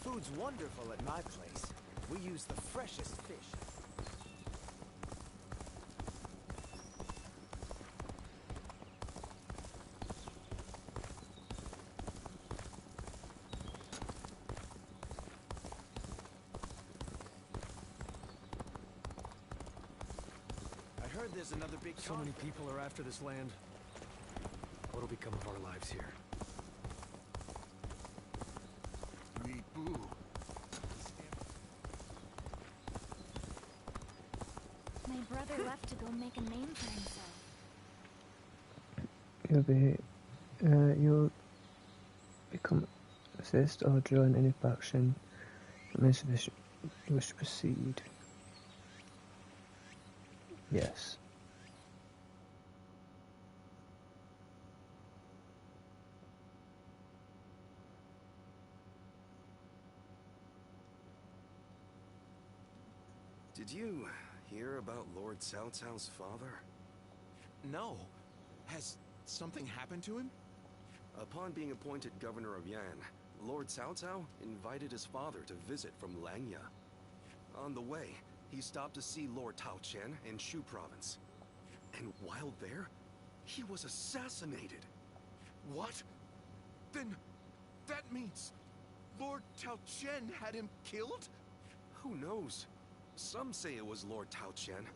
J: Food's wonderful at my place. We use the freshest fish. I heard there's another big
C: So many people are after this land. What'll become of our lives here?
L: Boo.
K: My brother left to go make a name for himself.
A: You'll become assist or join any faction that may wish to proceed. Yes.
F: Did you hear about Lord Cao Cao's father?
L: No. Has something happened to him?
F: Upon being appointed governor of Yan, Lord Cao Cao invited his father to visit from Langya. On the way, he stopped to see Lord Tao Chen in Shu province. And while there, he was assassinated.
L: What? Then that means Lord Tao Chen had him killed?
F: Who knows? Some say it was Lord Tao Chen,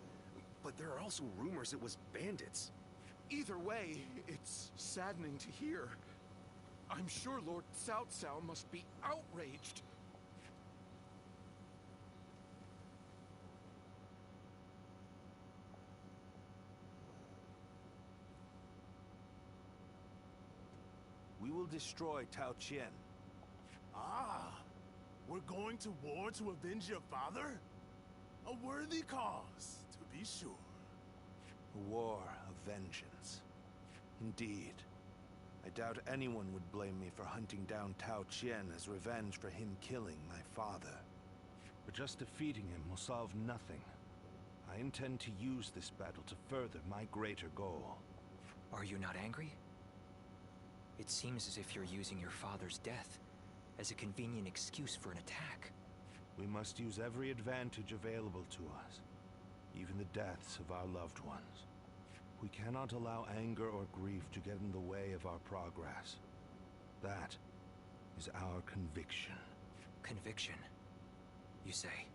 F: but there are also rumors it was bandits.
L: Either way, it's saddening to hear. I'm sure Lord Cao Cao must be outraged.
V: We will destroy Tao Qian.
P: Ah, we're going to war to avenge your father? A worthy cause, to be sure.
L: A war of vengeance. Indeed. I doubt anyone would blame me for hunting down Tao Qian as revenge for him killing my father. But just defeating him will solve nothing. I intend to use this battle to further my greater goal.
N: Are you not angry? It seems as if you're using your father's death as a convenient excuse for an attack.
L: We must use every advantage available to us, even the deaths of our loved ones. We cannot allow anger or grief to get in the way of our progress. That is our conviction.
N: Conviction, you say?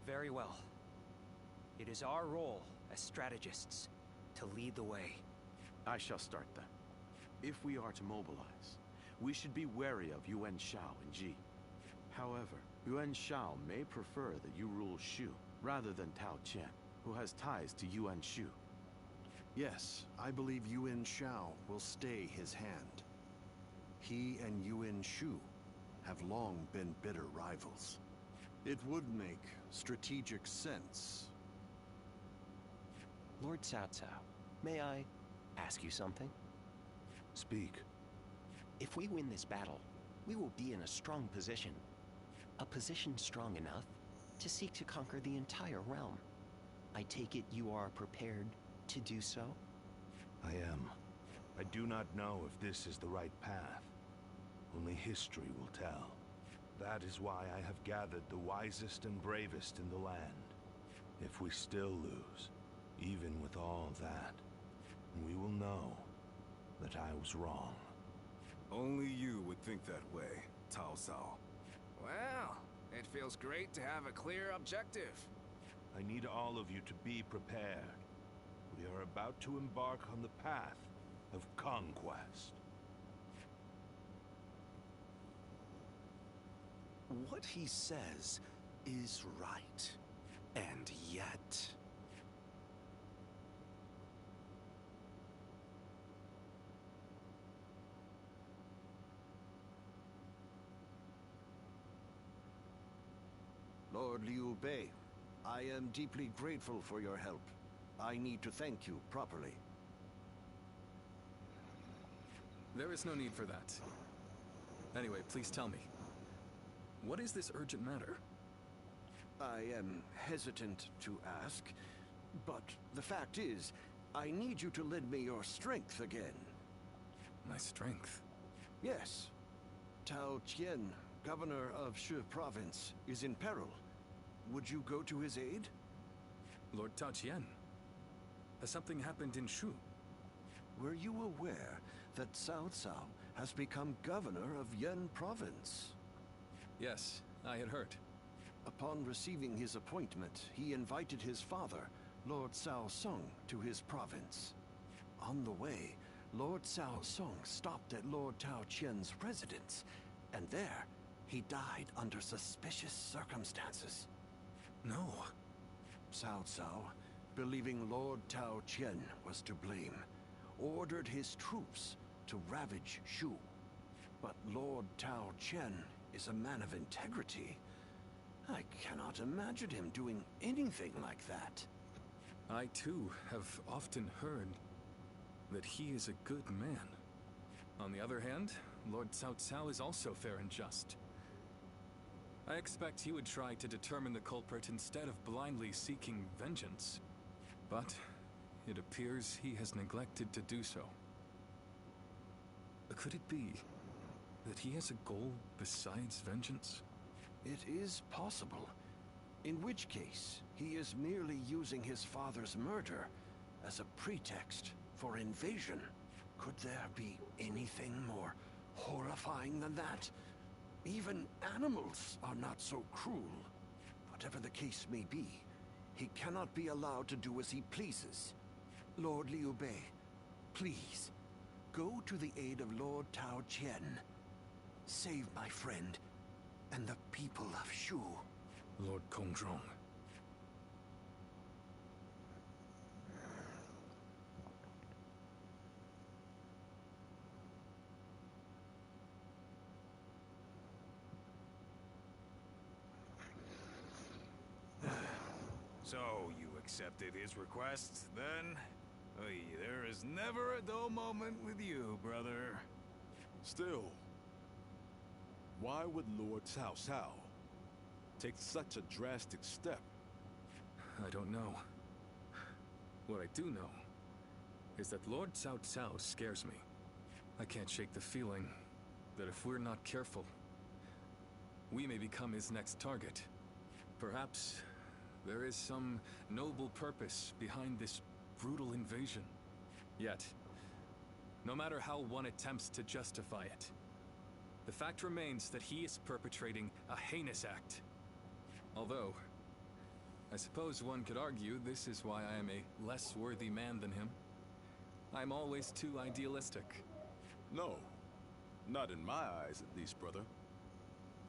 N: Very well. It is our role as strategists to lead the way.
O: I shall start then. If we are to mobilize, we should be wary of Yuan Shao and Ji. However, Yuan Shao may prefer that you rule Shu rather than Tao Qian, who has ties to Yuan Shu.
W: Yes, I believe Yuan Shao will stay his hand. He and Yuan Shu have long been bitter rivals. It would make strategic sense.
X: Lord Cao Cao, may I ask you something?
L: Speak.
X: If we win this battle, we will be in a strong position. A position strong enough to seek to conquer the entire realm. I take it you are prepared to do so?
L: I am. I do not know if this is the right path. Only history will tell. That is why I have gathered the wisest and bravest in the land. If we still lose, even with all that, we will know that I was wrong.
F: Only you would think that way, Cao Cao.
J: Well, it feels great to have a clear objective.
L: I need all of you to be prepared. We are about to embark on the path of conquest.
W: What he says is right. And yet... Lord Liu Bei, I am deeply grateful for your help. I need to thank you properly.
G: There is no need for that. Anyway, please tell me. What is this urgent matter?
W: I am hesitant to ask, but the fact is, I need you to lend me your strength again.
G: My strength?
W: Yes. Tao Qian, governor of Shu province, is in peril. Would you go to his aid?
G: Lord Tao Qian? Has something happened in Shu?
W: Were you aware that Cao Cao has become governor of Yan province?
G: Yes, I had heard.
W: Upon receiving his appointment, he invited his father, Lord Cao Song, to his province. On the way, Lord Cao Song stopped at Lord Tao Qian's residence, and there, he died under suspicious circumstances.
G: No.
W: Cao Cao, believing Lord Tao Qian was to blame, ordered his troops to ravage Shu. But Lord Tao Qian is a man of integrity. I cannot imagine him doing anything like that.
G: I too have often heard that he is a good man. On the other hand, Lord Cao Cao is also fair and just. I expect he would try to determine the culprit instead of blindly seeking vengeance. But it appears he has neglected to do so. Could it be that he has a goal besides vengeance?
W: It is possible. In which case, he is merely using his father's murder as a pretext for invasion. Could there be anything more horrifying than that? Even animals are not so cruel. Whatever the case may be, he cannot be allowed to do as he pleases. Lord Liu Bei, please, go to the aid of Lord Tao Qian. Save my friend and the people of Shu.
G: Lord Kongzhong.
F: So, you accepted his request, then?
D: Oy, there is never a dull moment with you, brother.
O: Still, why would Lord Cao Cao take such a drastic step?
M: I don't know. What I do know is that Lord Cao Cao scares me. I can't shake the feeling that if we're not careful, we may become his next target. Perhaps there is some noble purpose behind this brutal invasion. Yet, no matter how one attempts to justify it, the fact remains that he is perpetrating a heinous act. Although, I suppose one could argue this is why I am a less worthy man than him. I'm always too idealistic.
O: No, not in my eyes at least, brother.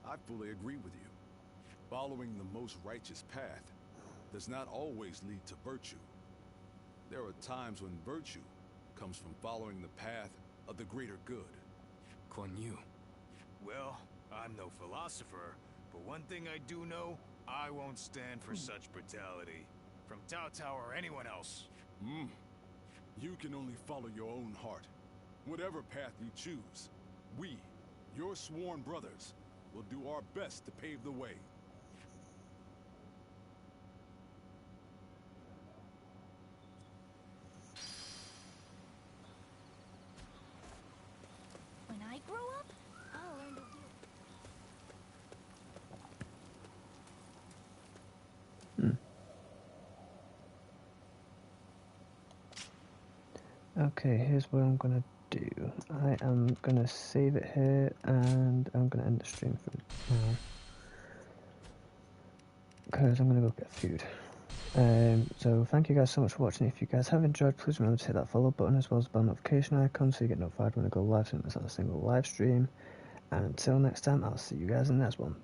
O: I fully agree with you. Following the most righteous path does not always lead to virtue. There are times when virtue comes from following the path of the greater good.
M: Kuan Yu.
D: Well, I'm no philosopher, but one thing I do know, I won't stand for such brutality. From Cao Cao or anyone else.
O: You can only follow your own heart. Whatever path you choose, we, your sworn brothers, will do our best to pave the way.
K: When I grow up, I'll learn to do.
A: Okay, here's what I'm gonna do. I am gonna save it here, and I'm gonna end the stream for now. Because I'm gonna go get food. So thank you guys so much for watching. If you guys have enjoyed, please remember to hit that follow button as well as the bell notification icon so you get notified when I go live, so it's not a single live stream. And until next time, I'll see you guys in the next one.